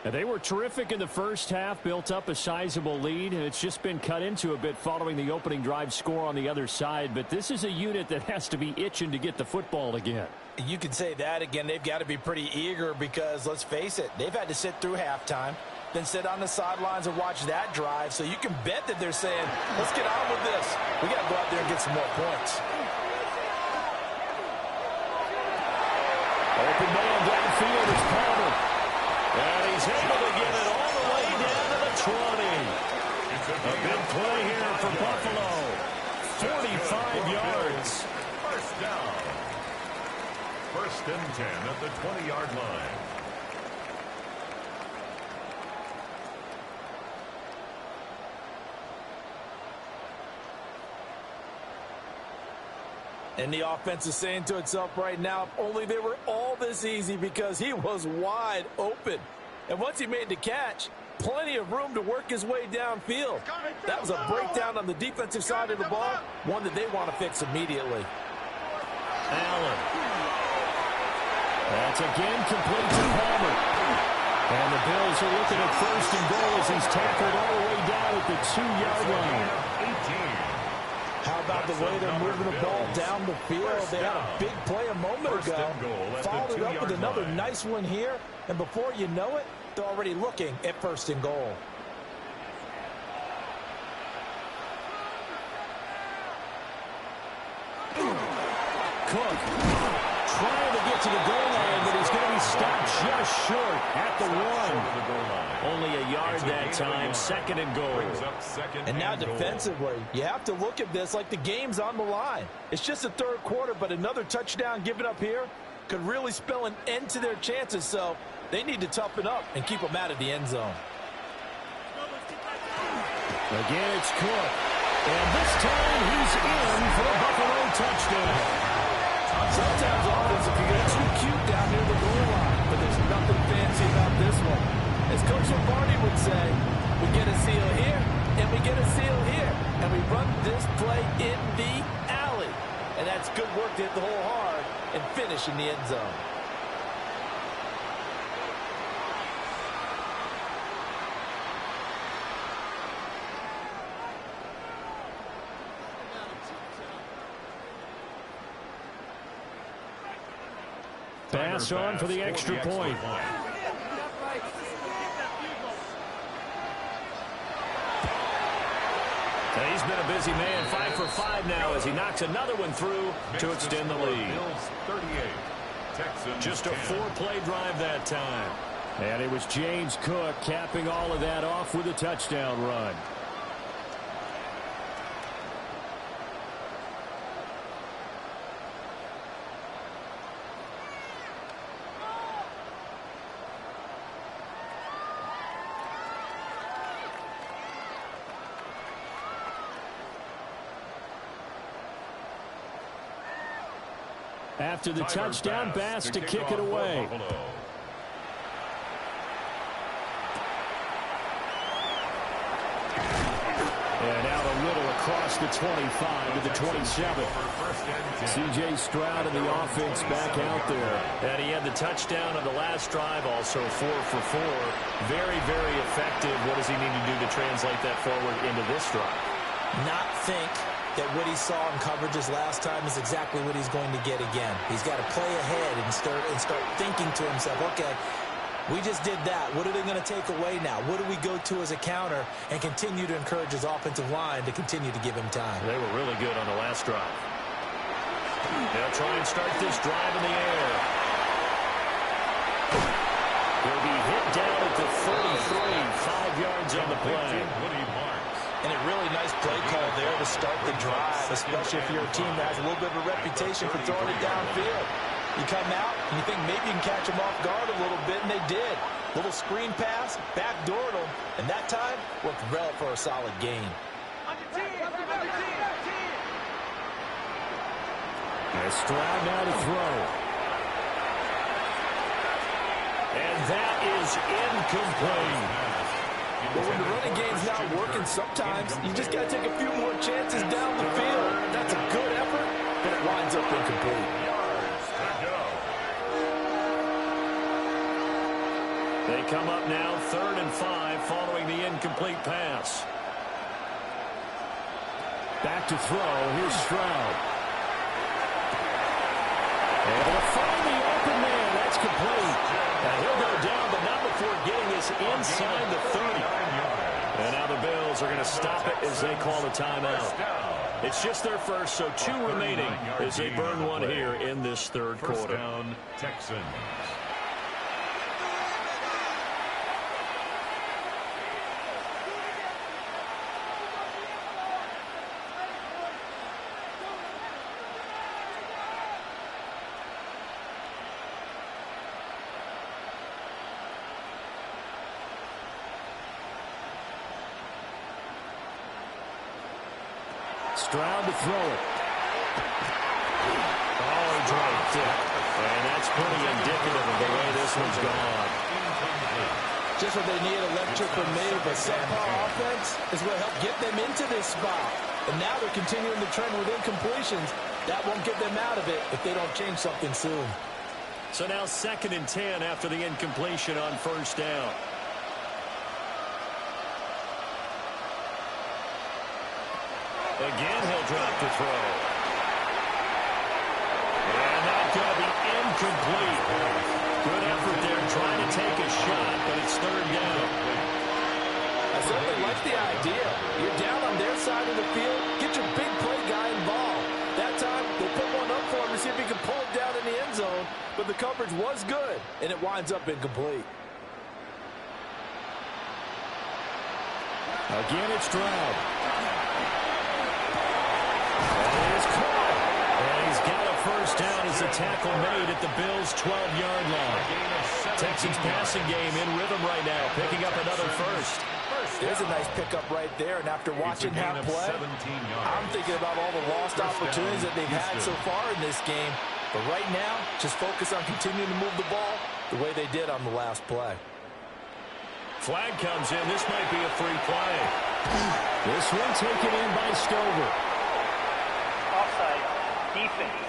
And they were terrific in the first half, built up a sizable lead, and it's just been cut into a bit following the opening drive score on the other side. But this is a unit that has to be itching to get the football again. You could say that again. They've got to be pretty eager because, let's face it, they've had to sit through halftime, then sit on the sidelines and watch that drive. So you can bet that they're saying, let's get on with this. We got to go out there and get some more points. Open man downfield is Palmer. And he's able to get it all the way down to the 20. A big play here for Buffalo. 45 yards. First down. First and 10 at the 20-yard line. And the offense is saying to itself right now, if only they were all this easy, because he was wide open. And once he made the catch, plenty of room to work his way downfield. That was a breakdown on the defensive side of the ball, one that they want to fix immediately. Allen. That's again complete to Palmer. And the Bills are looking at first and goal as he's tackled all the way down at the 2-yard line. 18. How about the way they're moving the ball down the field? They had a big play a moment ago. Followed it up with another nice one here. And before you know it, they're already looking at first and goal. Cook trying to get to the goal line, but he's going to be stopped just short at the 1. Only a yard that time, second and goal. And now defensively, you have to look at this like the game's on the line. It's just the third quarter, but another touchdown given up here could really spell an end to their chances. So they need to toughen up and keep them out of the end zone. Again, it's Cook. And this time he's in for a Buffalo touchdown. Sometimes offense, if you get too cute down near the goal line, but there's nothing fancy about this one. As Coach Lombardi would say, we get a seal here, and we get a seal here, and we run this play in the alley. And that's good work to hit the hole hard and finish in the end zone. Pass on for the extra point. He's been a busy man, 5 for 5 now as he knocks another one through to extend the lead. Just a 4-play drive that time. And it was James Cook capping all of that off with a touchdown run. After the touchdown, Bass to kick it away. And out a little across the 25 to the 27. C.J. Stroud and the offense back out there. And he had the touchdown on the last drive, also 4 for 4. Very, very effective. What does he need to do to translate that forward into this drive? Not think that what he saw in coverages last time is exactly what he's going to get again. He's got to play ahead and start thinking to himself, okay, we just did that. What are they going to take away now? What do we go to as a counter? And continue to encourage his offensive line to continue to give him time. They were really good on the last drive. They'll try and start this drive in the air. He'll be hit down at the 33, 5 yards on the play. And a really nice play call there to start the drive, especially if you're a team that has a little bit of a reputation for throwing it downfield. You come out and you think maybe you can catch them off guard a little bit, and they did. Little screen pass, backdoored them, and that time worked well for a solid gain. And Stroud now to throw. And that is incomplete. But when the running game's not working, sometimes you just got to take a few more chances down the field. That's a good effort, but it winds up incomplete. They come up now 3rd and 5 following the incomplete pass. Back to throw. Here's Stroud. Able to find the open man. That's complete. Now he'll go down, but not before getting this inside the 30. And now the Bills are going to stop it as they call a timeout. It's just their first, so 2 remaining as they burn one here in this 3rd quarter. First down, Texans. Stroud to throw it. Oh, he dropped it. And that's pretty indicative of the way this one's gone. Just what they need, a lecture from me, but subpar offense is what helped get them into this spot. And now they're continuing the trend with incompletions. That won't get them out of it if they don't change something soon. So now 2nd and 10 after the incompletion on 1st down. Again, he'll drop to throw. And that's going to be incomplete. Good effort there trying to take a shot, but it's 3rd down. I certainly like the idea. You're down on their side of the field. Get your big play guy involved. That time, they'll put one up for him to see if he can pull it down in the end zone. But the coverage was good, and it winds up incomplete. Again, it's Stroud. He's got a first down as the tackle made at the Bills' 12-yard line. Texans passing game in rhythm right now, picking up another first. There's a nice pickup right there, and after watching that play, I'm thinking about all the lost opportunities that they've had so far in this game. But right now, just focus on continuing to move the ball the way they did on the last play. Flag comes in. This might be a free play. This one taken in by Stover. Offside. Defense.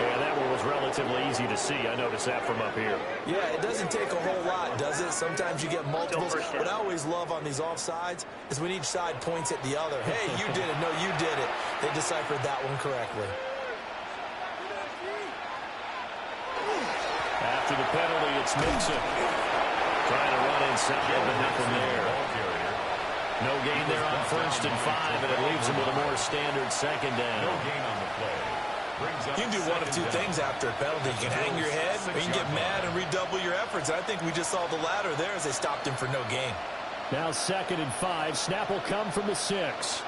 Yeah, that one was relatively easy to see. I noticed that from up here. Yeah, it doesn't take a whole lot, does it? Sometimes you get multiples. What I always love on these offsides is when each side points at the other. Hey, you did it. No, you did it. They deciphered that one correctly. After the penalty, it's Mixon. Trying to run inside, but nothing there. No gain there on 1st and 5, and it leaves him with a more standard 2nd down. No gain on the play. You can do one of 2 things after a penalty. You can hang your head, or you can get mad and redouble your efforts. I think we just saw the latter there as they stopped him for no gain. Now 2nd and 5. Snap will come from the 6.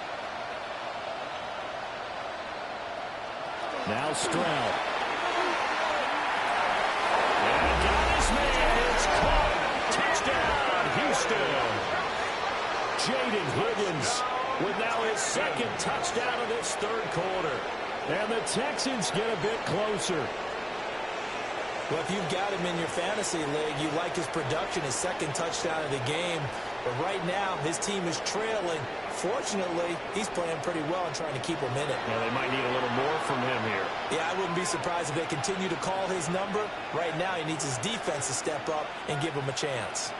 Now Stroud. And got his man. It's caught. Touchdown, Houston. Jaden Higgins with now his 2nd touchdown of this 3rd quarter. And the Texans get a bit closer. Well, if you've got him in your fantasy league, you like his production, his 2nd touchdown of the game. But right now, his team is trailing. Fortunately, he's playing pretty well and trying to keep him in it. Yeah, they might need a little more from him here. Yeah, I wouldn't be surprised if they continue to call his number. Right now, he needs his defense to step up and give him a chance.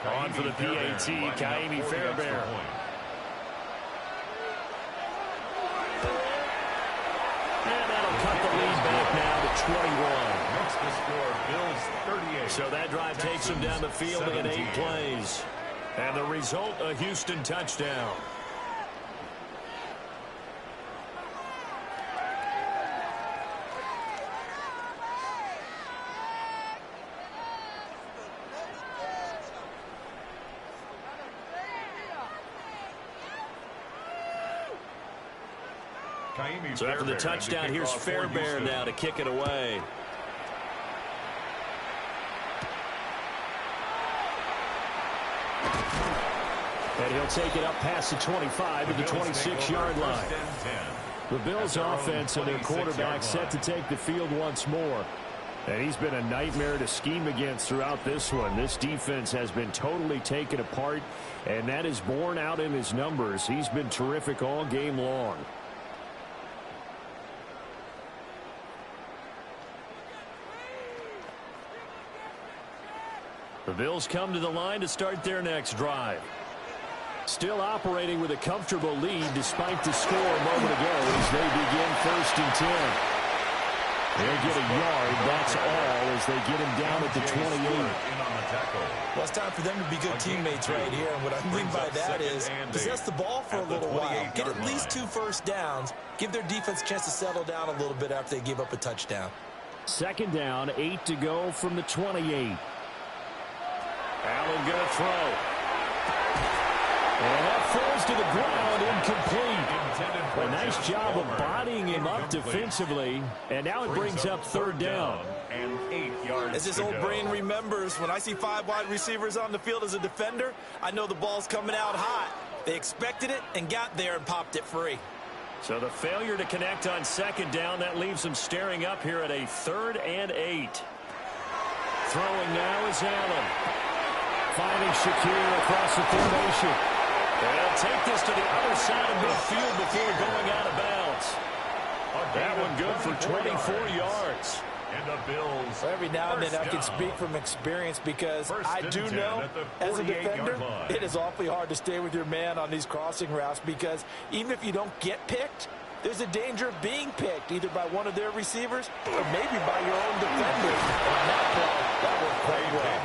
On for the PAT, Kaimi Fairbairn. And that'll cut the lead back now to 21. Makes the score Bills 38. So that drive takes them down the field in 8 plays. And the result, a Houston touchdown. So after the touchdown, here's Fairbairn now to kick it away. And he'll take it up past the 25 to the 26-yard line. The Bills offense and their quarterback set to take the field once more. And he's been a nightmare to scheme against throughout this one. This defense has been totally taken apart, and that is borne out in his numbers. He's been terrific all game long. The Bills come to the line to start their next drive. Still operating with a comfortable lead despite the score a moment ago as they begin 1st and 10. They'll get a yard, that's all, as they get him down at the 28. Well, it's time for them to be good teammates right here. And what I mean by that is possess the ball for a little while. Get at least 2 first downs. Give their defense a chance to settle down a little bit after they give up a touchdown. 2nd down, 8 to go from the 28. Allen going to throw. And that falls to the ground, incomplete. A nice job of bodying him up defensively. And now it brings up 3rd down. And 8 yards. As his old brain remembers, when I see 5 wide receivers on the field as a defender, I know the ball's coming out hot. They expected it and got there and popped it free. So the failure to connect on 2nd down, that leaves them staring up here at a 3rd and 8. Throwing now is Allen. Finding Shakir across the formation. They'll take this to the other side of midfield before going out of bounds. That one good for 24 yards. And the Bills. Every now and then I can speak from experience because I do know as a defender it is awfully hard to stay with your man on these crossing routes because even if you don't get picked, there's a danger of being picked either by one of their receivers or maybe by your own defender. And that worked quite well.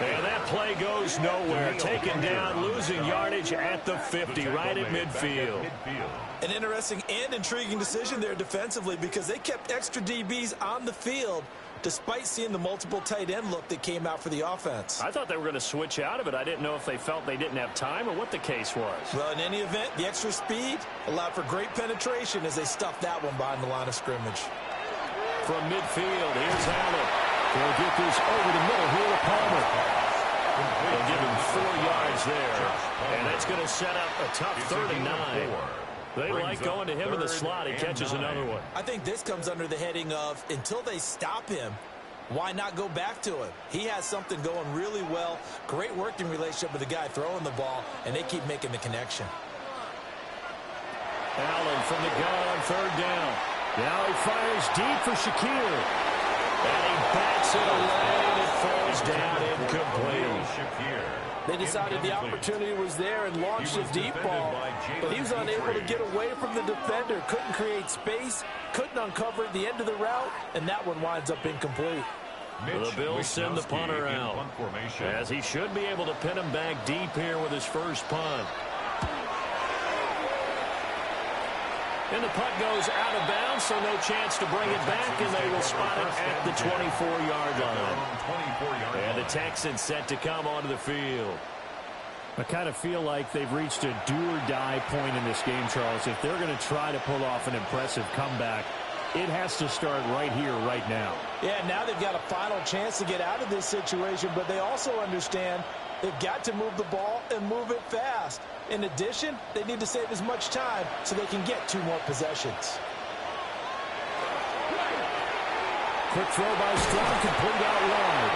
And that play goes nowhere. Taken down, losing yardage at the 50, right at midfield. An interesting and intriguing decision there defensively because they kept extra DBs on the field despite seeing the multiple tight end look that came out for the offense. I thought they were going to switch out of it. I didn't know if they felt they didn't have time or what the case was. Well, in any event, the extra speed allowed for great penetration as they stuffed that one behind the line of scrimmage. From midfield, here's Allen. They'll get this over the middle here to Palmer. They'll give him 4 yards there. And that's going to set up a tough 3rd and 9. They like going to him in the slot. He catches another one. I think this comes under the heading of until they stop him, why not go back to him? He has something going really well. Great working relationship with the guy throwing the ball, and they keep making the connection. Allen from the gun on 3rd down. Now he fires deep for Shakir. And he bats it away, and it falls down incomplete. Shakir. They decided the opportunity was there and launched a deep ball, but he was unable to get away from the defender, couldn't create space, couldn't uncover the end of the route, and that one winds up incomplete. The Bills send the punter out, as he should be able to pin him back deep here with his first punt. And the punt goes out of bounds, so no chance to bring it back, and they will spot it at the 24-yard line. And the Texans set to come onto the field. I kind of feel like they've reached a do-or-die point in this game, Charles. If they're going to try to pull off an impressive comeback, it has to start right here, right now. Yeah, now they've got a final chance to get out of this situation, but they also understand they've got to move the ball and move it fast. In addition, they need to save as much time so they can get 2 more possessions. Quick throw by Strong, complete out wide.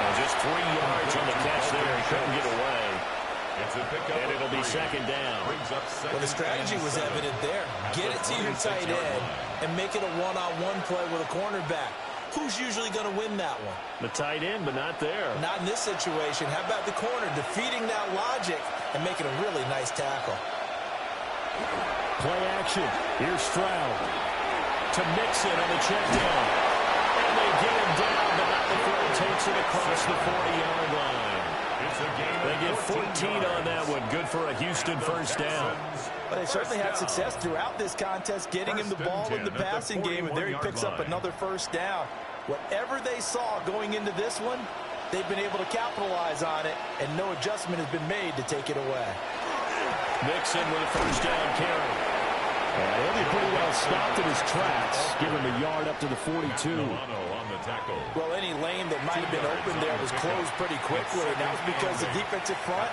And just 3 yards on the catch there. He couldn't get away. And it'll be 2nd down. Well, the strategy was evident there. Get it to your tight end and make it a one-on-one play with a cornerback. Who's usually going to win that one? The tight end, but not there. Not in this situation. How about the corner defeating that logic and making a really nice tackle? Play action. Here's Stroud to Mixon on the check down. And they get him down, but not before he takes it across the 40-yard line. They get 14 on that one. Good for a Houston first down. But they certainly had success throughout this contest, getting him the ball in the passing game, and there he picks up another first down. Whatever they saw going into this one, they've been able to capitalize on it, and no adjustment has been made to take it away. Mixon with a first down carry. And he'll be pretty well stopped in his tracks. Give him a yard up to the 42. On the tackle. Well, any lane that might have been open there was closed pretty quickly, and that was because the defensive front,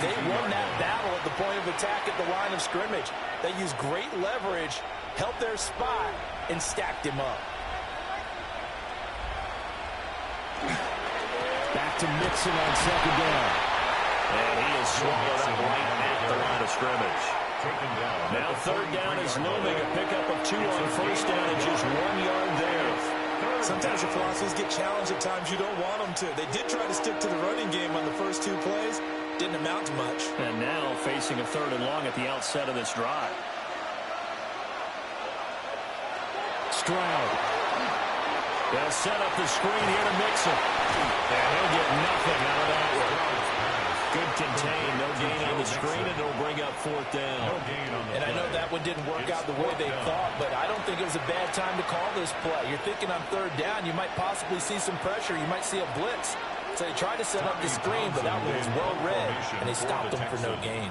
they won that battle at the point of attack at the line of scrimmage. They used great leverage, held their spot, and stacked him up. Back to Mixon on second down. And he is swallowed up right at the line of scrimmage. Now third down is looming. A pickup of 2 on first down and just 1 yard there. Sometimes your philosophies get challenged at times you don't want them to. They did try to stick to the running game on the first 2 plays. Didn't amount to much. And now facing a 3rd and long at the outset of this drive. Stroud. They'll set up the screen here to Mixon. And he'll get nothing out of that one. Good contain, no gain on the screen, and it'll bring up 4th down. And I know that one didn't work out the way they thought, but I don't think it was a bad time to call this play. You're thinking on 3rd down, you might possibly see some pressure. You might see a blitz. So they tried to set up the screen, but that one was well read, and they stopped them for no gain.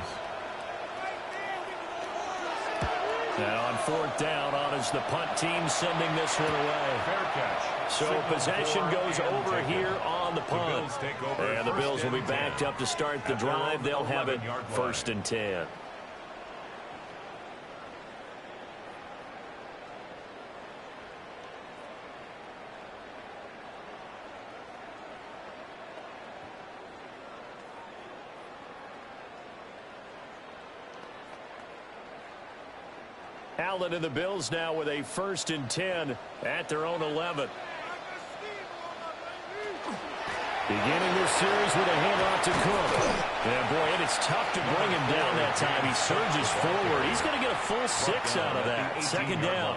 Now on 4th down, on is the punt team sending this one away. Fair catch. So possession goes over here on the punt. And the Bills will be backed up to start the drive. They'll have it 1st and 10. Allen and the Bills now with a 1st and 10 at their own 11. Beginning this series with a handoff to Cook. And boy, and it's tough to bring him down that time. He surges forward. He's going to get a full 6 out of that. 2nd down.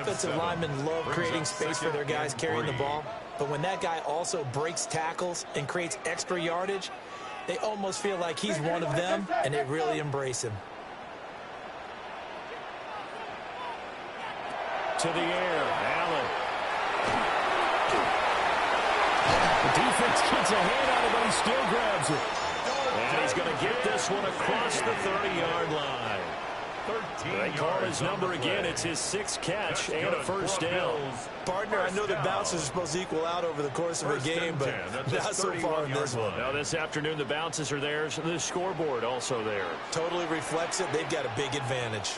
Offensive linemen love creating space for their guys carrying the ball. But when that guy also breaks tackles and creates extra yardage, they almost feel like he's one of them, and they really embrace him. To the air, Allen. The defense gets a hand on it, but he still grabs it. And he's going to get this one across the 30-yard line. They call his number again. It's his 6th catch and a 1st down. Partner, I know the bounces are supposed to equal out over the course of a game, but not so far in this one. Now this afternoon, the bounces are there. So the scoreboard also there. Totally reflects it. They've got a big advantage.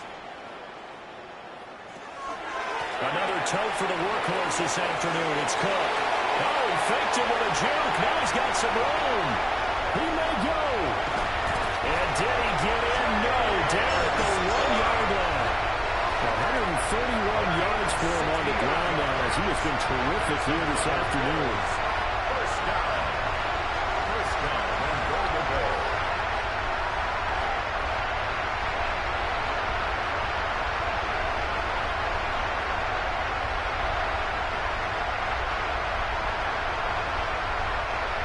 Another tote for the workhorse this afternoon. It's Cook. Oh, he faked it with a juke. Now he's got some room. He may go. And did he get in? No. Down at the 1-yard line. 131 yards for him on the ground now as he has been terrific here this afternoon. First down. First down and goal to go.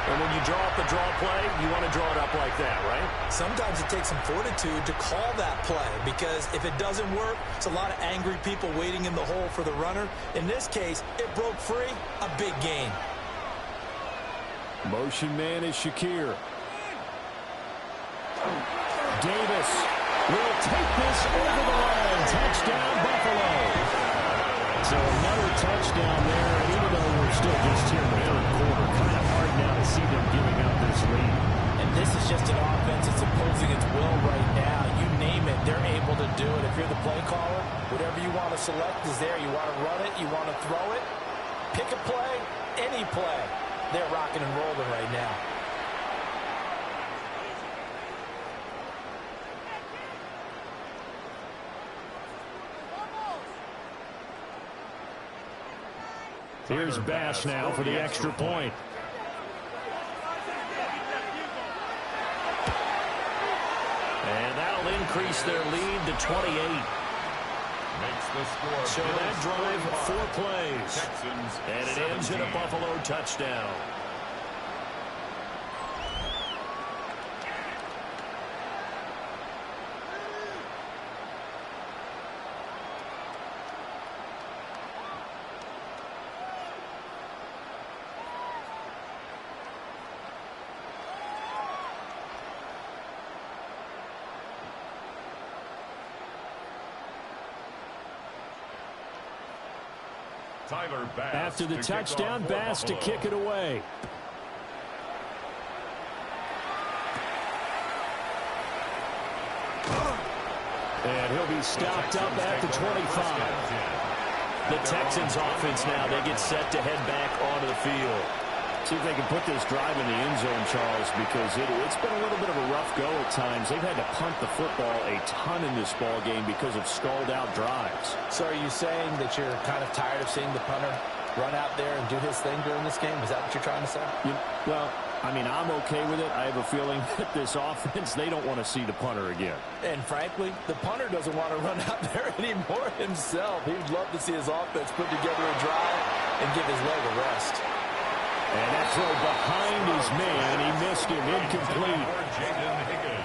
And when you draw up the draw play, you want to draw it up like that, right? Sometimes it takes some fortitude to call that play because if it doesn't work, it's a lot of angry people waiting in the hole for the runner. In this case, it broke free, a big gain. Motion man is Shakir. Davis will take this over the line. Touchdown, Buffalo. So another touchdown there, and even though we're still just here in the 3rd quarter, kind of hard now to see them giving up this lead. And this is just an offense that's imposing its will right now. You name it, they're able to do it. If you're the play caller, whatever you want to select is there. You want to run it, you want to throw it, pick a play, any play. They're rocking and rolling right now. Here's Bass now for the extra point. And that'll increase their lead to 28. Makes the score. So that drive, 4 plays. Texans, and it ends in a Buffalo touchdown. After the touchdown, Bass to kick it away. And he'll be stopped up at the 25. The Texans offense now, they get set to head back onto the field. See if they can put this drive in the end zone, Charles, because it's been a little bit of a rough go at times. They've had to punt the football a ton in this ball game because of stalled-out drives. So are you saying that you're kind of tired of seeing the punter run out there and do his thing during this game? Is that what you're trying to say? Well, I mean, I'm okay with it. I have a feeling that this offense, they don't want to see the punter again. And frankly, the punter doesn't want to run out there anymore himself. He would love to see his offense put together a drive and give his leg a rest. And that throw behind his man, he missed him, incomplete.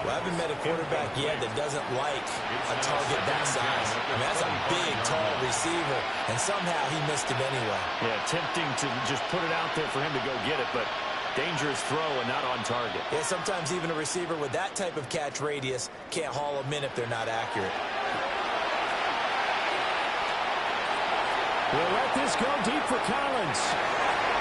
Well, I haven't met a quarterback yet that doesn't like a target that size. I mean, that's a big, tall receiver, and somehow he missed him anyway. Yeah, tempting to just put it out there for him to go get it, but dangerous throw and not on target. Yeah, sometimes even a receiver with that type of catch radius can't haul them in if they're not accurate. We'll let this go deep for Collins.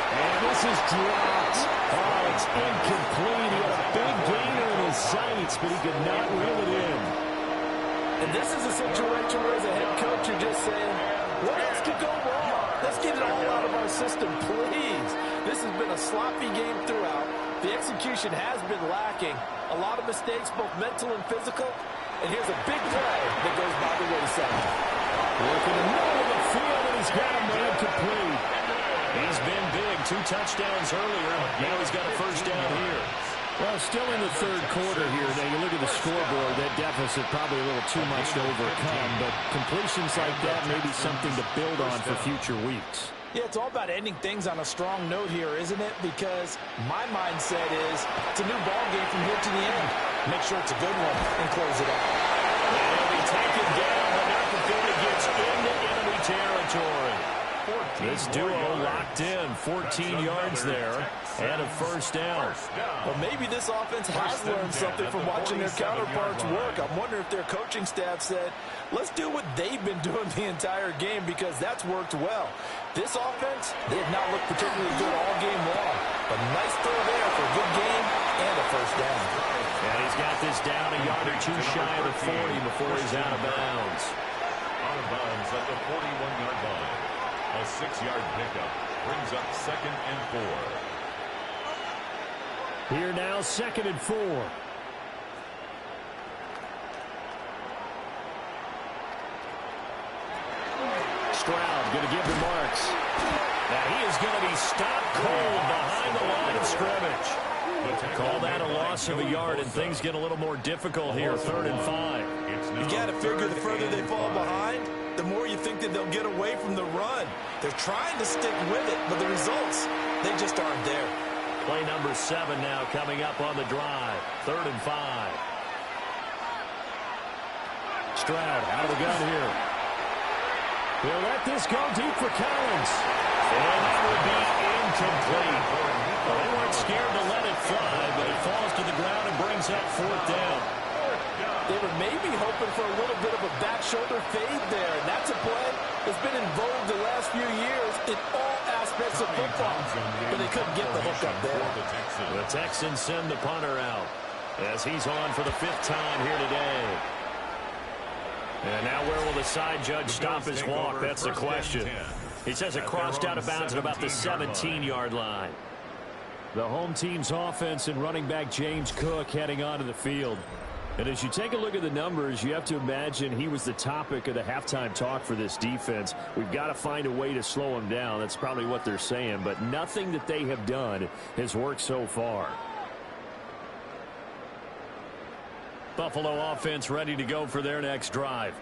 And this is dropped. Oh, it's incomplete. He had a big gainer in his sights, but he could not reel it in. And this is a situation where, as a head coach, you're just saying, what else could go wrong? Let's get it all out of our system, please. This has been a sloppy game throughout. The execution has been lacking. A lot of mistakes, both mental and physical. And here's a big play that goes by the wayside. Working the middle of the field, and he's got a man complete. He's been big. 2 touchdowns earlier. Now he's got a first down here. Well, still in the third quarter here. Now, you look at the scoreboard, that deficit probably a little too much to overcome, but completions like that may be something to build on for future weeks. Yeah, it's all about ending things on a strong note here, isn't it? Because my mindset is it's a new ball game from here to the end. Make sure it's a good one and close it out. He'll be taken down, but not before he gets into enemy territory. This duo locked in, 14 yards there, and a first down. Well, maybe this offense has learned something from watching their counterparts work. I'm wondering if their coaching staff said, let's do what they've been doing the entire game, because that's worked well. This offense, they have not looked particularly good all game long. But nice throw there for a good game and a first down. And he's got this down a yard or two shy of the 40 before he's out of bounds. Out of bounds at the 41-yard line. A 6-yard pickup brings up 2nd and 4. Here now, 2nd and 4. Stroud going to give the marks. Now he is going to be stopped cold behind the line of scrimmage. Call that a loss of a yard, and things get a little more difficult here, 3rd and 5. You got to figure the further they fall behind, the more you think that they'll get away from the run. They're trying to stick with it, but the results, they just aren't there. Play number 7 now coming up on the drive. 3rd and 5. Stroud out of the gun here. He'll let this go deep for Collins. And that will be incomplete. Well, they weren't scared to let it fly, but it falls to the ground and brings up 4th down. They were maybe hoping for a little bit of a back shoulder fade there, and that's a play that's been in vogue the last few years in all aspects of football. But they couldn't get the hook up there. The Texans send the punter out as he's on for the 5th time here today. And now where will the side judge stop his walk? That's the question. He says it crossed out of bounds at about the 17-yard line. The home team's offense and running back James Cook heading onto the field. And as you take a look at the numbers, you have to imagine he was the topic of the halftime talk for this defense. We've got to find a way to slow him down. That's probably what they're saying. But nothing that they have done has worked so far. Buffalo offense ready to go for their next drive.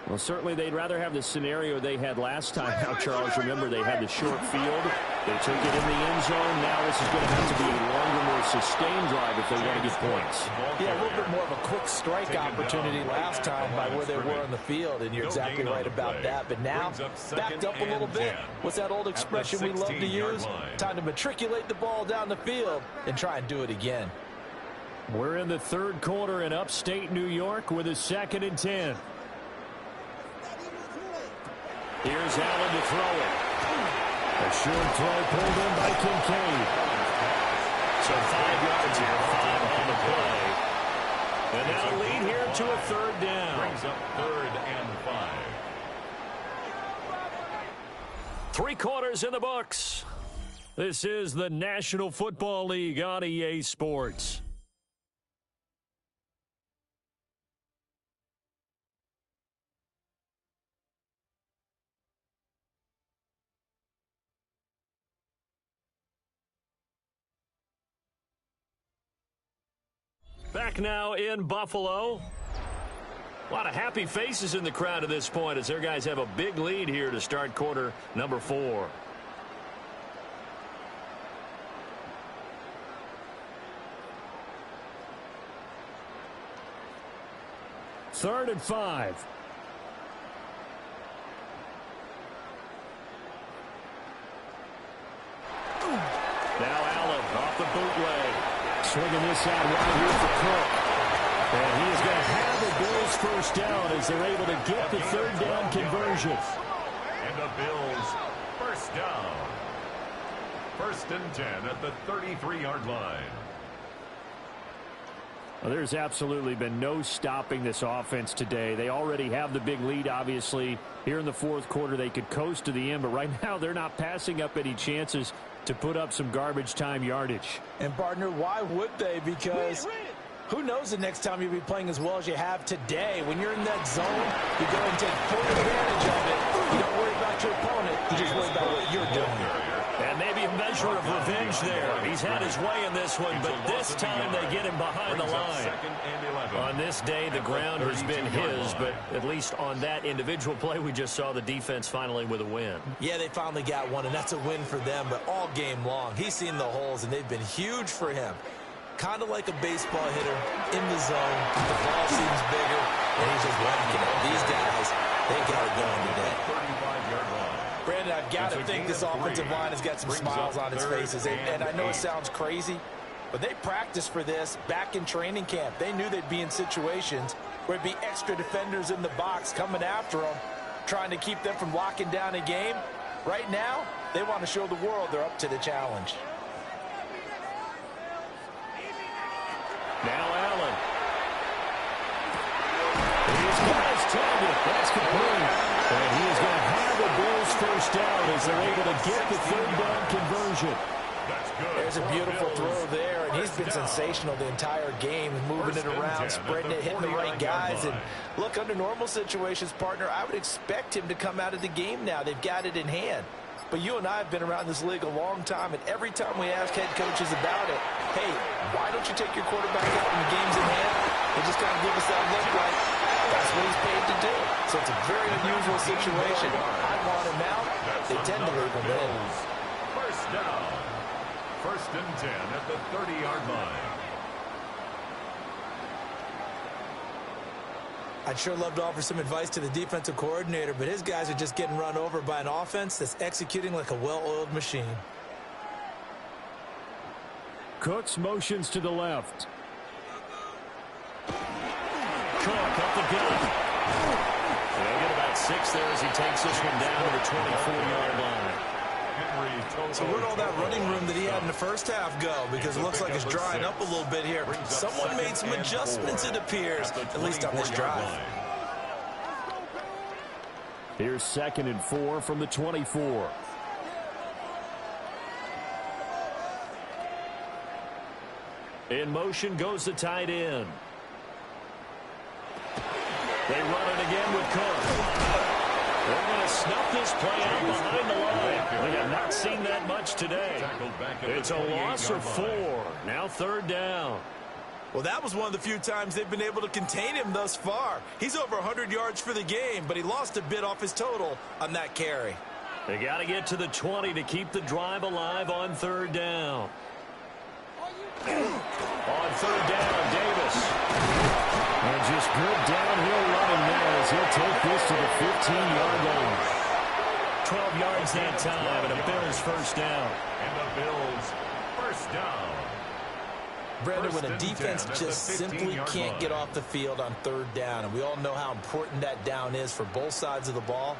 Well, certainly they'd rather have the scenario they had last time. Now, Charles, remember they had the short field. They took it in the end zone. Now this is going to have to be a longer, more sustained drive if they want to get points. Yeah, a little bit more of a quick strike opportunity last time by where they were on the field, and you're exactly right about that. But now, backed up a little bit. What's that old expression we love to use? Time to matriculate the ball down the field and try and do it again. We're in the 3rd quarter in upstate New York with a 2nd and 10. Here's Allen to throw it. A short throw pulled in by Kincaid. So 5 yards here, 5 on the play. And now lead here to a third down. Brings up 3rd and 5. 3 quarters in the books. This is the National Football League on EA Sports. Back now in Buffalo. A lot of happy faces in the crowd at this point as their guys have a big lead here to start quarter number 4. Third and 5. Now Allen off the bootleg. Swinging this out right here for Cook. And he is going to have the Bills first down as they're able to get the third down conversion. And the Bills first down. 1st and 10 at the 33-yard line. Well, there's absolutely been no stopping this offense today. They already have the big lead, obviously. Here in the 4th quarter, they could coast to the end, but right now they're not passing up any chances to put up some garbage time yardage. And, partner, why would they? Because who knows the next time you'll be playing as well as you have today. When you're in that zone, you go and take full advantage of it. You don't worry about your opponent. You just worry about what you're doing. And maybe a measure of revenge there. He's had his way in this one, but this time they get him behind the line. On this day, the ground has been his, but at least on that individual play, we just saw the defense finally with a win. Yeah, they finally got one, and that's a win for them, but all game long, he's seen the holes, and they've been huge for him. Kind of like a baseball hitter in the zone. The ball seems bigger, and he's just whacking it. These guys, they got it going today. 35-yard line. Brandon, I've got to think this offensive line has got some smiles on its faces. And I know it sounds crazy, but they practiced for this back in training camp. They knew they'd be in situations where it'd be extra defenders in the box coming after them, trying to keep them from locking down a game. Right now, they want to show the world they're up to the challenge. Now Allen. He's got his target. That's complete. And he is going to have the Bills first down as they're able to get the third down conversion. There's a beautiful throw there, and he's been sensational the entire game, moving it around, spreading it, hitting the right guys. And look, under normal situations, partner, I would expect him to come out of the game now. They've got it in hand. But you and I have been around this league a long time, and every time we ask head coaches about it, hey, why don't you take your quarterback out when the game's in hand? They just kind of give us that look like that's what he's paid to do. So it's a very unusual situation. I want him out. They tend to leave him in. First down. 1st and 10 at the 30-yard line. I'd sure love to offer some advice to the defensive coordinator, but his guys are just getting run over by an offense that's executing like a well-oiled machine. Cooks motions to the left. Cook up the gut. They get about 6 there as he takes this one down to the 24-yard line. So where'd all that running room that he had in the first half go? Because it looks like it's drying up a little bit here. Someone made some adjustments, it appears, at least on this drive. Here's 2nd and 4 from the 24. In motion goes the tight end. They run it again with Cook. They're going to snuff this play out behind the line. We have not seen that much today. It's a loss of 4. Now 3rd down. Well, that was one of the few times they've been able to contain him thus far. He's over 100 yards for the game, but he lost a bit off his total on that carry. They got to get to the 20 to keep the drive alive on 3rd down. On 3rd down, Davis. And just good downhill running there as he'll take this to the 15-yard line. 12 yards that time, and a Bills first down. And the Bills first down. Brandon, when a defense just simply can't get off the field on 3rd down, and we all know how important that down is for both sides of the ball,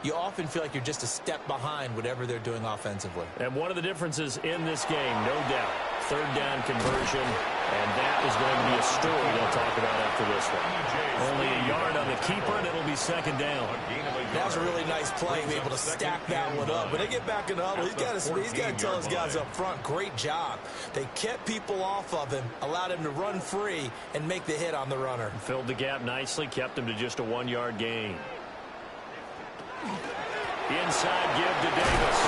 you often feel like you're just a step behind whatever they're doing offensively. And one of the differences in this game, no doubt, third down conversion, and that is going to be a story they'll talk about after this one. Only a yard on the keeper, and it'll be second down. That was a really nice play, be able to stack that one up. When they get back in the huddle, he's got to tell his guys up front, great job. They kept people off of him, allowed him to run free, and make the hit on the runner. Filled the gap nicely, kept him to just a 1-yard gain. Inside give to Davis.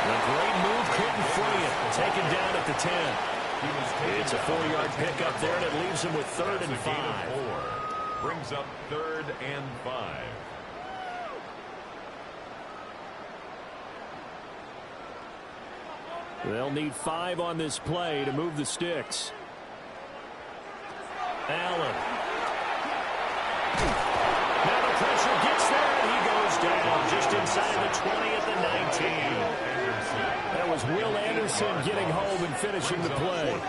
The great move couldn't free it. Taken down at the 10. It's a 4-yard pickup there, and it leaves him with 3rd and 5. Brings up 3rd and 5. They'll need 5 on this play to move the sticks. Allen. Now the pressure gets there, and he goes down just inside the 20 at the 19. That was Will Anderson getting home and finishing the play.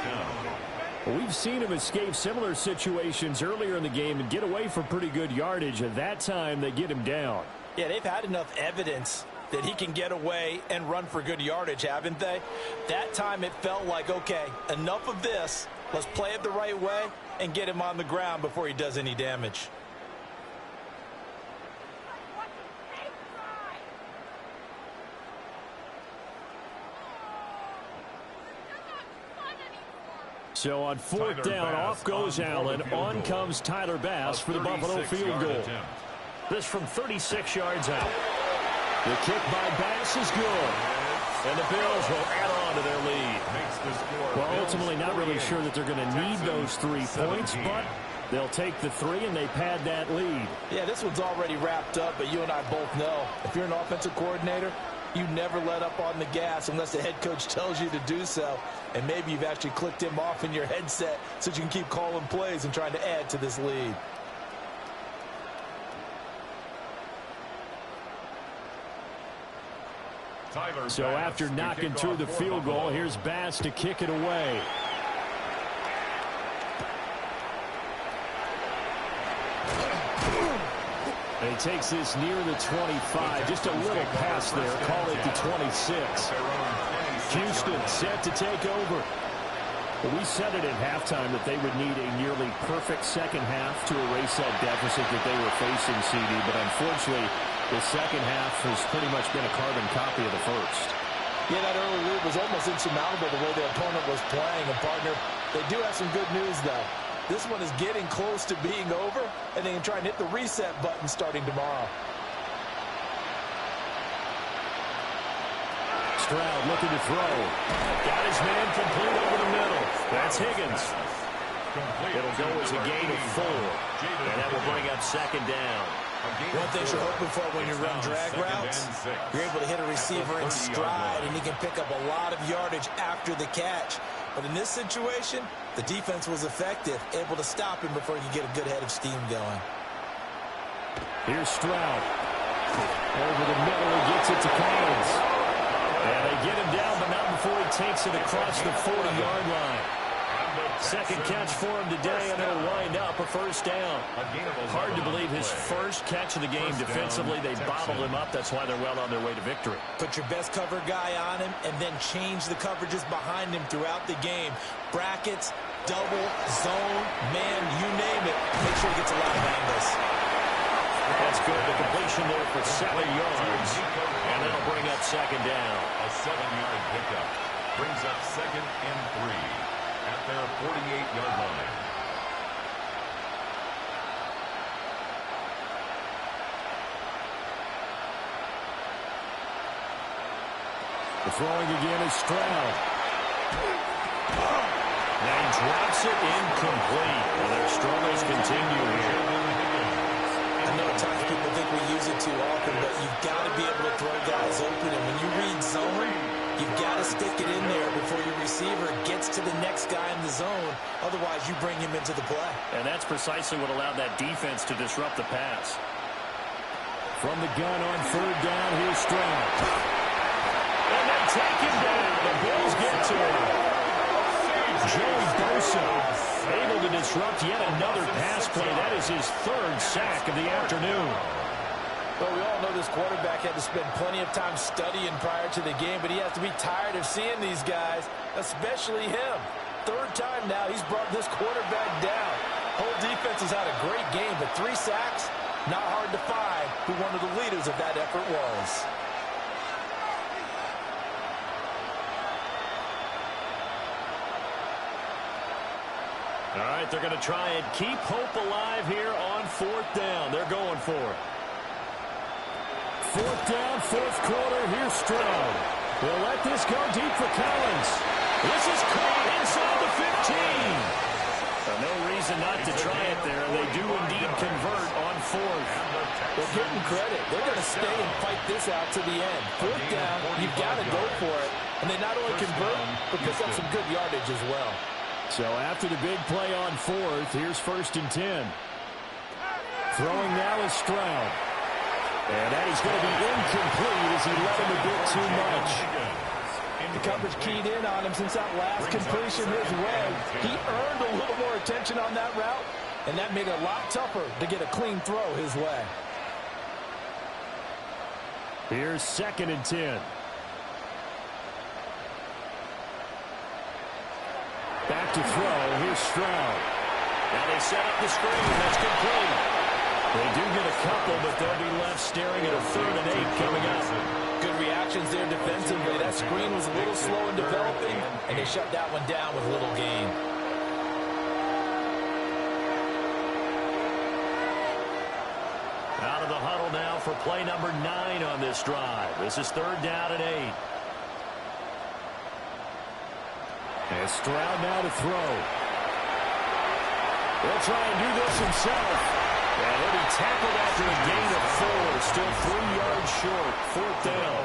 We've seen him escape similar situations earlier in the game and get away for pretty good yardage. At that time, they get him down. Yeah, they've had enough evidence that he can get away and run for good yardage, haven't they? That time it felt like, okay, enough of this. Let's play it the right way and get him on the ground before he does any damage. So on 4th down, off goes Allen. On comes Tyler Bass for the Buffalo field goal. This from 36 yards out. The kick by Bass is good. And the Bills will add on to their lead. Well, ultimately not really sure that they're going to need those 3 points, but they'll take the 3 and they pad that lead. Yeah, this one's already wrapped up, but you and I both know if you're an offensive coordinator, you never let up on the gas unless the head coach tells you to do so. And maybe you've actually clicked him off in your headset so you can keep calling plays and trying to add to this lead. So after knocking through the field goal, here's Bass to kick it away. And he takes this near the 25. Just a little pass there. Call it the 26. Houston set to take over. Well, we said it at halftime that they would need a nearly perfect second half to erase that deficit that they were facing, CD. But unfortunately, the second half has pretty much been a carbon copy of the first. Yeah, that early lead was almost insurmountable the way the opponent was playing. And, partner, they do have some good news, though. This one is getting close to being over, and they can try and hit the reset button starting tomorrow. Stroud looking to throw. Got his man complete over the middle. That's Higgins. It'll go as a gain of 4. And that will bring up second down. One thing you're hoping for when you run drag routes, you're able to hit a receiver in stride, and he can pick up a lot of yardage after the catch. But in this situation, the defense was effective, able to stop him before he could get a good head of steam going. Here's Stroud. Over the middle, he gets it to Collins. And they get him down, but not before he takes it across the 40-yard line. Second catch for him today, and it'll wind up a first down. Hard to believe his first catch of the game defensively. They bottled him up. That's why they're well on their way to victory. Put your best cover guy on him, and then change the coverages behind him throughout the game. Brackets, double, zone, man, you name it. Make sure he gets a lot of angles. That's good. The completion there for 7 yards, and that'll bring up second down. A 7-yard pickup brings up 2nd and 3 at their 48-yard line. The throwing again is Stroud. Now he drops it incomplete. Well, their struggles continue here. I know at times people think we use it too often, but you've got to be able to throw guys open. And when you read zone, you've got to stick it in there before your receiver gets to the next guy in the zone. Otherwise, you bring him into the play. And that's precisely what allowed that defense to disrupt the pass. From the gun on 3rd down, here's Stroud. And they take him down. The Bills get to him. Joey Bosa able to disrupt yet another pass play. That is his 3rd sack of the afternoon. Well, we all know this quarterback had to spend plenty of time studying prior to the game, but he has to be tired of seeing these guys, especially him. Third time now he's brought this quarterback down. Whole defense has had a great game, but 3 sacks, not hard to find who one of the leaders of that effort was. All right, they're going to try and keep hope alive here on 4th down. They're going for it. 4th down, 4th quarter. Here's Stroud. They'll let this go deep for Collins. This is caught inside the 15. No reason not to try it there. They do indeed convert on 4th. Well, give them credit. They're going to stay and fight this out to the end. 4th down, you've got to go for it. And they not only convert, but pick up some good yardage as well. So after the big play on 4th, here's 1st and 10. Throwing now is Stroud. And that is going to be incomplete as he let him a bit too much. The coverage keyed in on him since that last completion his way. He earned a little more attention on that route, and that made it a lot tougher to get a clean throw his way. Here's 2nd and 10. Back to throw. Here's Stroud. Now they set up the screen. That's complete. They do get a couple, but they'll be left staring at a 3rd and 8 coming up. Good reactions there defensively. That screen was a little slow in developing, and they shut that one down with little gain. Out of the huddle now for play number 9 on this drive. This is 3rd down and 8. And Stroud now to throw. He'll try and do this himself. And he'll be tackled after a gain of 4. Still 3 yards short. 4th down.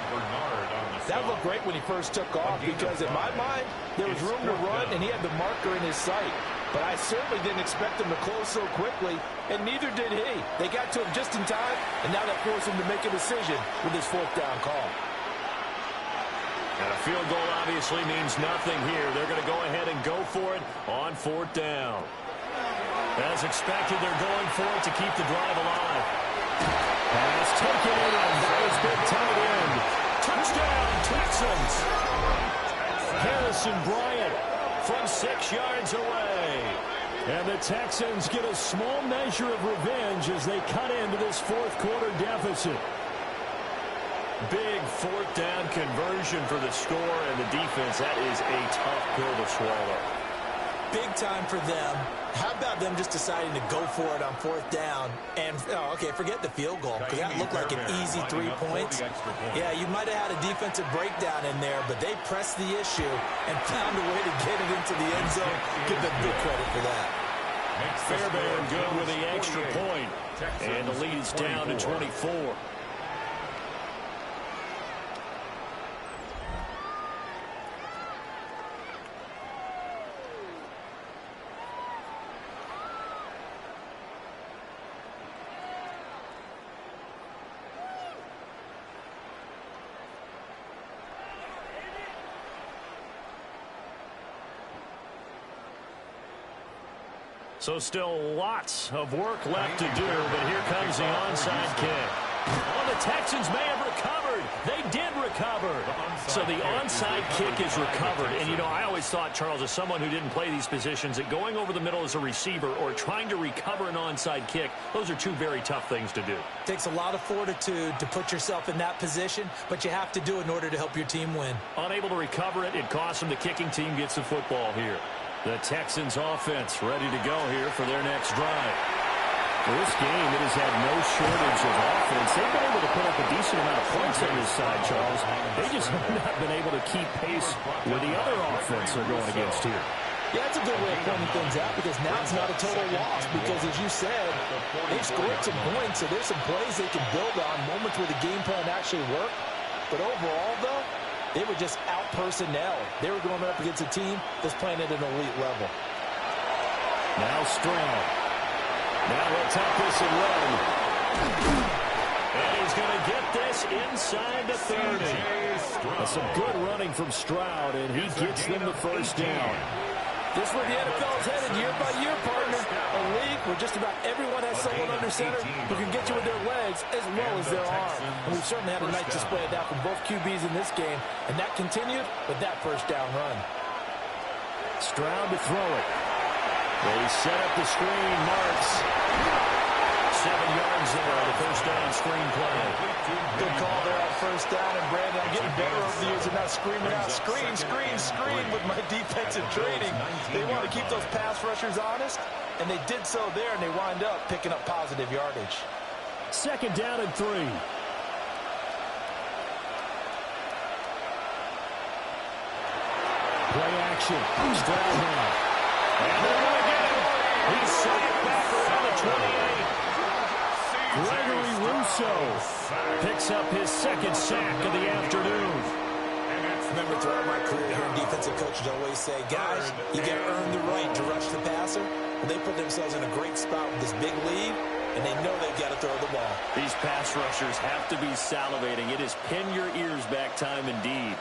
That looked great when he first took off because, in my mind, there was room to run, and he had the marker in his sight. But I certainly didn't expect him to close so quickly, and neither did he. They got to him just in time, and now that forced him to make a decision with his 4th down call. And a field goal obviously means nothing here. They're going to go ahead and go for it on 4th down. As expected, they're going for it to keep the drive alive. Pass taken in by his big tight end. Touchdown, Texans. Harrison Bryant from 6 yards away. And the Texans get a small measure of revenge as they cut into this 4th quarter deficit. Big 4th down conversion for the score, and the defense, that is a tough pill to swallow. Big time for them. How about them just deciding to go for it on 4th down? And, okay, forget the field goal, because that looked like an easy 3 points. Yeah, you might have had a defensive breakdown in there, but they pressed the issue and found a way to get it into the end zone. Give them big credit for that. Fairbairn good with the extra point, and the lead is down to 24. So still lots of work left to do, but here comes the onside kick. Well, the Texans may have recovered. They did recover. So the onside kick is recovered. And, you know, I always thought, Charles, as someone who didn't play these positions, that going over the middle as a receiver or trying to recover an onside kick, those are 2 very tough things to do. Takes a lot of fortitude to put yourself in that position, but you have to do it in order to help your team win. Unable to recover it, it costs them. The kicking team gets the football here. The Texans offense ready to go here for their next drive. For this game, it has had no shortage of offense. They've been able to put up a decent amount of points on this side, Charles. They just have not been able to keep pace with the other offense they're going against here. Yeah, that's a good way of pointing things out because now it's not a total loss because, as you said, they've scored some points, so there's some plays they can build on, moments where the game plan actually worked. But overall, though, they were just out-personnel. They were going up against a team that's playing at an elite level. Now Stroud. Now he'll take this and run. And he's going to get this inside the 30. That's some good running from Stroud, and he gets them the 1st down. This is where the NFL is headed year by year, partner. A league where just about everyone has someone under center who can get you with their legs as well as their arm. And we've certainly had a nice display of that from both QBs in this game, and that continued with that first down run. Stroud to throw it. They set up the screen. Marks. 7 yards there on the first down screen play. Good call there on first down. And Brandon, I'm getting better over the years of not screaming out, screen, screen, screen with my defensive training. They want to keep those pass rushers honest, and they did so there, and they wind up picking up positive yardage. 2nd down and 3. Play action. Stroud now. And they're going to get him. He's sacked back around the 28. Gregory Rousseau picks up his 2nd sack of the afternoon. Remember, throughout my career here, defensive coaches always say, guys, you got to earn the right to rush the passer. And they put themselves in a great spot with this big lead, and they know they've got to throw the ball. These pass rushers have to be salivating. It is pin your ears back time indeed.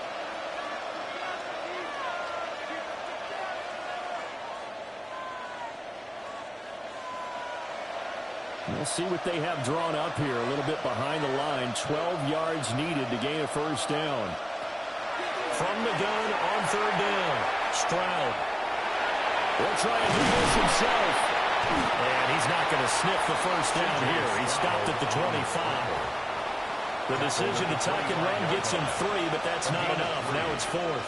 We'll see what they have drawn up here. A little bit behind the line. 12 yards needed to gain a first down. From the gun on 3rd down. Stroud will try and do this himself. And he's not going to sniff the first down here. He stopped at the 25. The decision to tuck and run gets him 3, but that's not enough. Now it's 4th.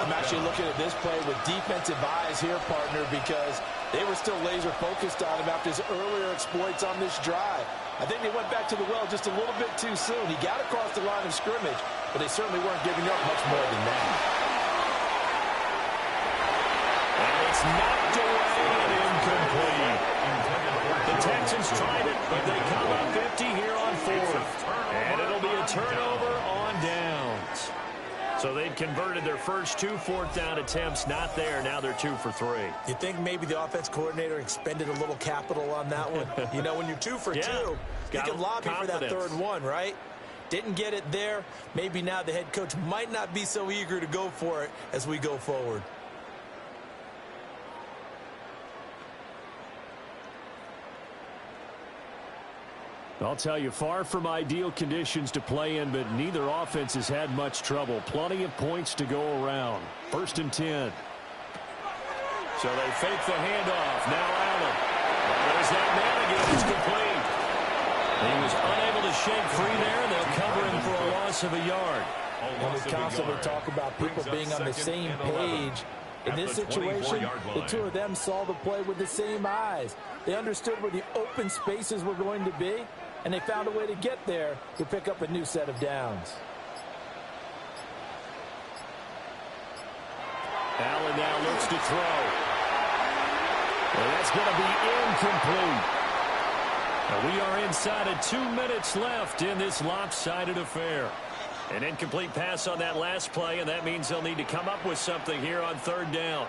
I'm actually looking at this play with defensive eyes here, partner, because they were still laser focused on him after his earlier exploits on this drive. I think they went back to the well just a little bit too soon. He got across the line of scrimmage, but they certainly weren't giving up much more than that. And it's knocked away and incomplete. The Texans tried it, but they come up 50 here on 4th. And it'll be a turnover on downs. So they'd converted their first 2 4th down attempts. Not there. Now they're 2 for 3. You think maybe the offense coordinator expended a little capital on that one? You know, when you're 2 for 2, you can lobby for that 3rd one, right? Didn't get it there. Maybe now the head coach might not be so eager to go for it as we go forward. I'll tell you, far from ideal conditions to play in, but neither offense has had much trouble. Plenty of points to go around. 1st and 10. So they fake the handoff. Now Allen. There's that man again. It's complete. He was unable to shake free there. They'll cover him for a loss of a yard. When we constantly talk about people being on the same page, in this situation, the two of them saw the play with the same eyes. They understood where the open spaces were going to be, and they found a way to get there to pick up a new set of downs. Allen now looks to throw. And that's going to be incomplete. Now we are inside of 2 minutes left in this lopsided affair. An incomplete pass on that last play, and that means they'll need to come up with something here on 3rd down.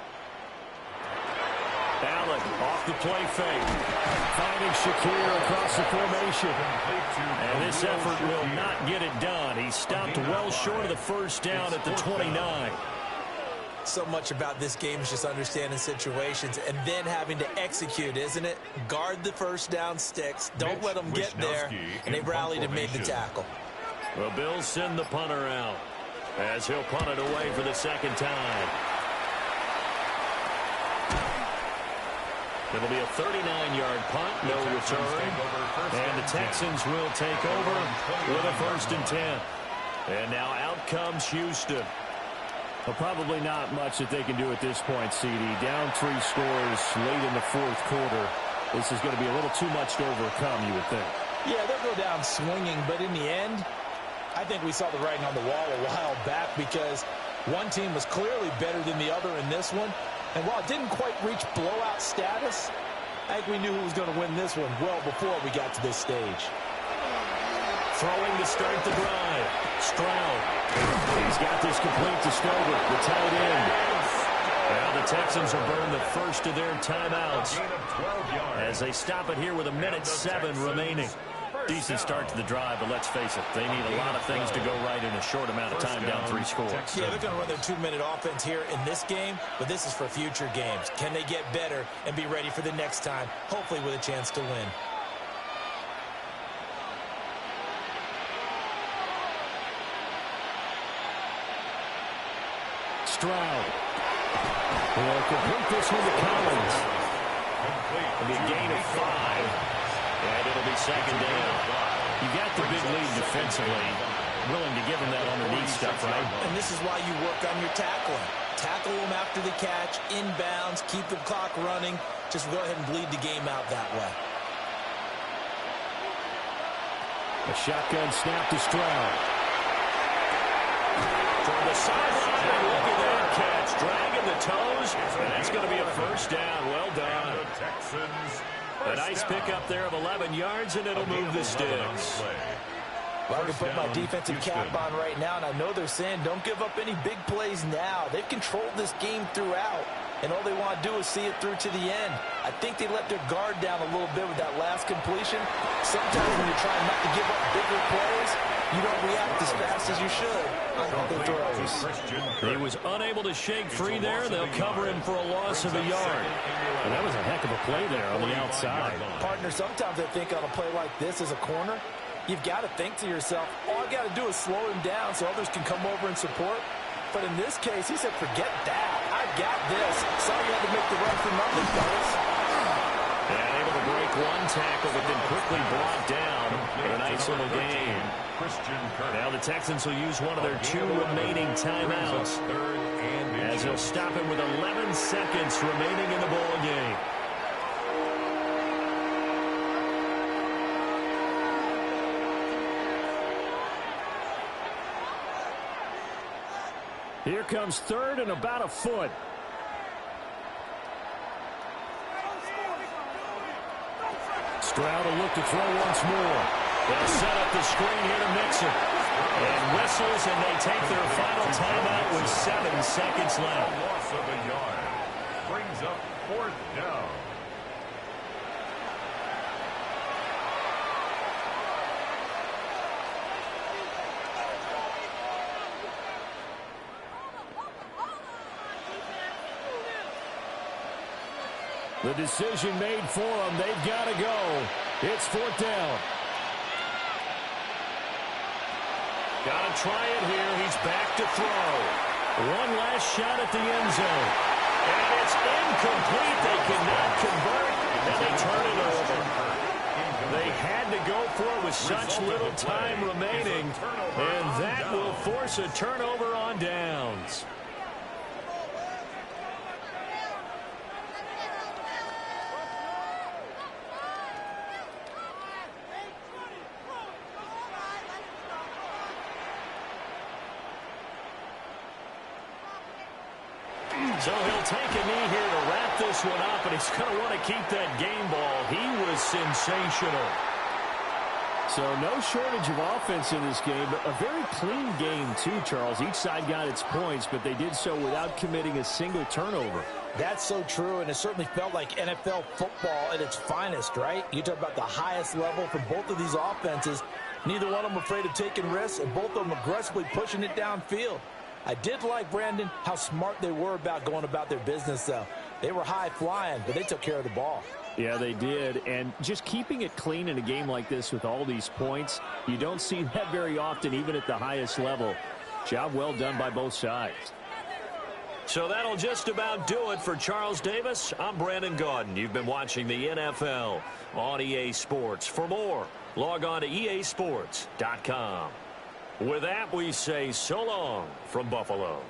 Allen off the play fake. Finding Shakir across the formation. And this effort will not get it done. He stopped well short of the first down at the 29. So much about this game is just understanding situations and then having to execute, isn't it? Guard the first down sticks. Don't let them get there. And they rallied and made the tackle. The Bills send the punter out as he'll punt it away for the 2nd time. It'll be a 39-yard punt, no return. And the Texans will take over with a 1st and 10. And now out comes Houston. Well, probably not much that they can do at this point, CD. Down 3 scores late in the 4th quarter. This is going to be a little too much to overcome, you would think. Yeah, they'll go down swinging, but in the end, I think we saw the writing on the wall a while back because one team was clearly better than the other in this one. And while it didn't quite reach blowout status, I think we knew who was going to win this one well before we got to this stage. Throwing to start the drive. Stroud. He's got this complete to Stover, the tight end. Now the Texans will burn the first of their timeouts as they stop it here with 1:07 remaining. Decent start to the drive, but let's face it, they need a lot of things to go right in a short amount of time, down 3 scores. Yeah, they're going to run their 2-minute offense here in this game, but this is for future games. Can they get better and be ready for the next time, hopefully with a chance to win? Stroud will complete this one to Collins. It'll be a gain of 5, and it'll be second down. You got the big lead defensively, willing to give them that underneath stuff, right? And this is why you work on your tackling. Tackle them after the catch, inbounds, keep the clock running. Just go ahead and bleed the game out that way. A shotgun snap to Stroud. From the sideline, look at that catch, dragging the toes, and that's going to be a first down. Well done. A nice pickup there of 11 yards, and it'll move the sticks. Well, I can put my defensive cap on right now, and I know they're saying don't give up any big plays now. They've controlled this game throughout, and all they want to do is see it through to the end. I think they let their guard down a little bit with that last completion. Sometimes when you're trying not to give up bigger plays, you don't react as fast as you should on other throws. He was unable to shake free there. They'll cover him for a loss of a yard. And that was a heck of a play there on the outside. Partner, sometimes I think on a play like this as a corner, you've got to think to yourself, all I got to do is slow him down so others can come over and support. But in this case, he said, forget that. I got this. Sorry you had to make the run for nothing, fellas. And able to break one tackle, but then quickly brought down in a nice little game. Now the Texans will use one of their 2 remaining timeouts, as they'll stop him with 11 seconds remaining in the ball game. Here comes 3rd and about a foot. Stroud will look to throw once more. They'll set up the screen here to Mixon. And whistles, and they take their final timeout with 7 seconds left. Loss of a yard. Brings up 4th down. The decision made for them. They've got to go. It's 4th down. Got to try it here. He's back to throw. One last shot at the end zone. And it's incomplete. They cannot convert, and they turn it over. They had to go for it with such little time remaining, and that will force a turnover on downs. So he'll take a knee here to wrap this one up, and he's going to want to keep that game ball. He was sensational. So no shortage of offense in this game, but a very clean game too, Charles. Each side got its points, but they did so without committing a single turnover. That's so true, and it certainly felt like NFL football at its finest, right? You talk about the highest level for both of these offenses. Neither one of them afraid of taking risks, and both of them aggressively pushing it downfield. I did like, Brandon, how smart they were about going about their business, though. They were high-flying, but they took care of the ball. Yeah, they did. And just keeping it clean in a game like this with all these points, you don't see that very often, even at the highest level. Job well done by both sides. So that'll just about do it for Charles Davis. I'm Brandon Gaudin. You've been watching the NFL on EA Sports. For more, log on to easports.com. With that, we say so long from Buffalo.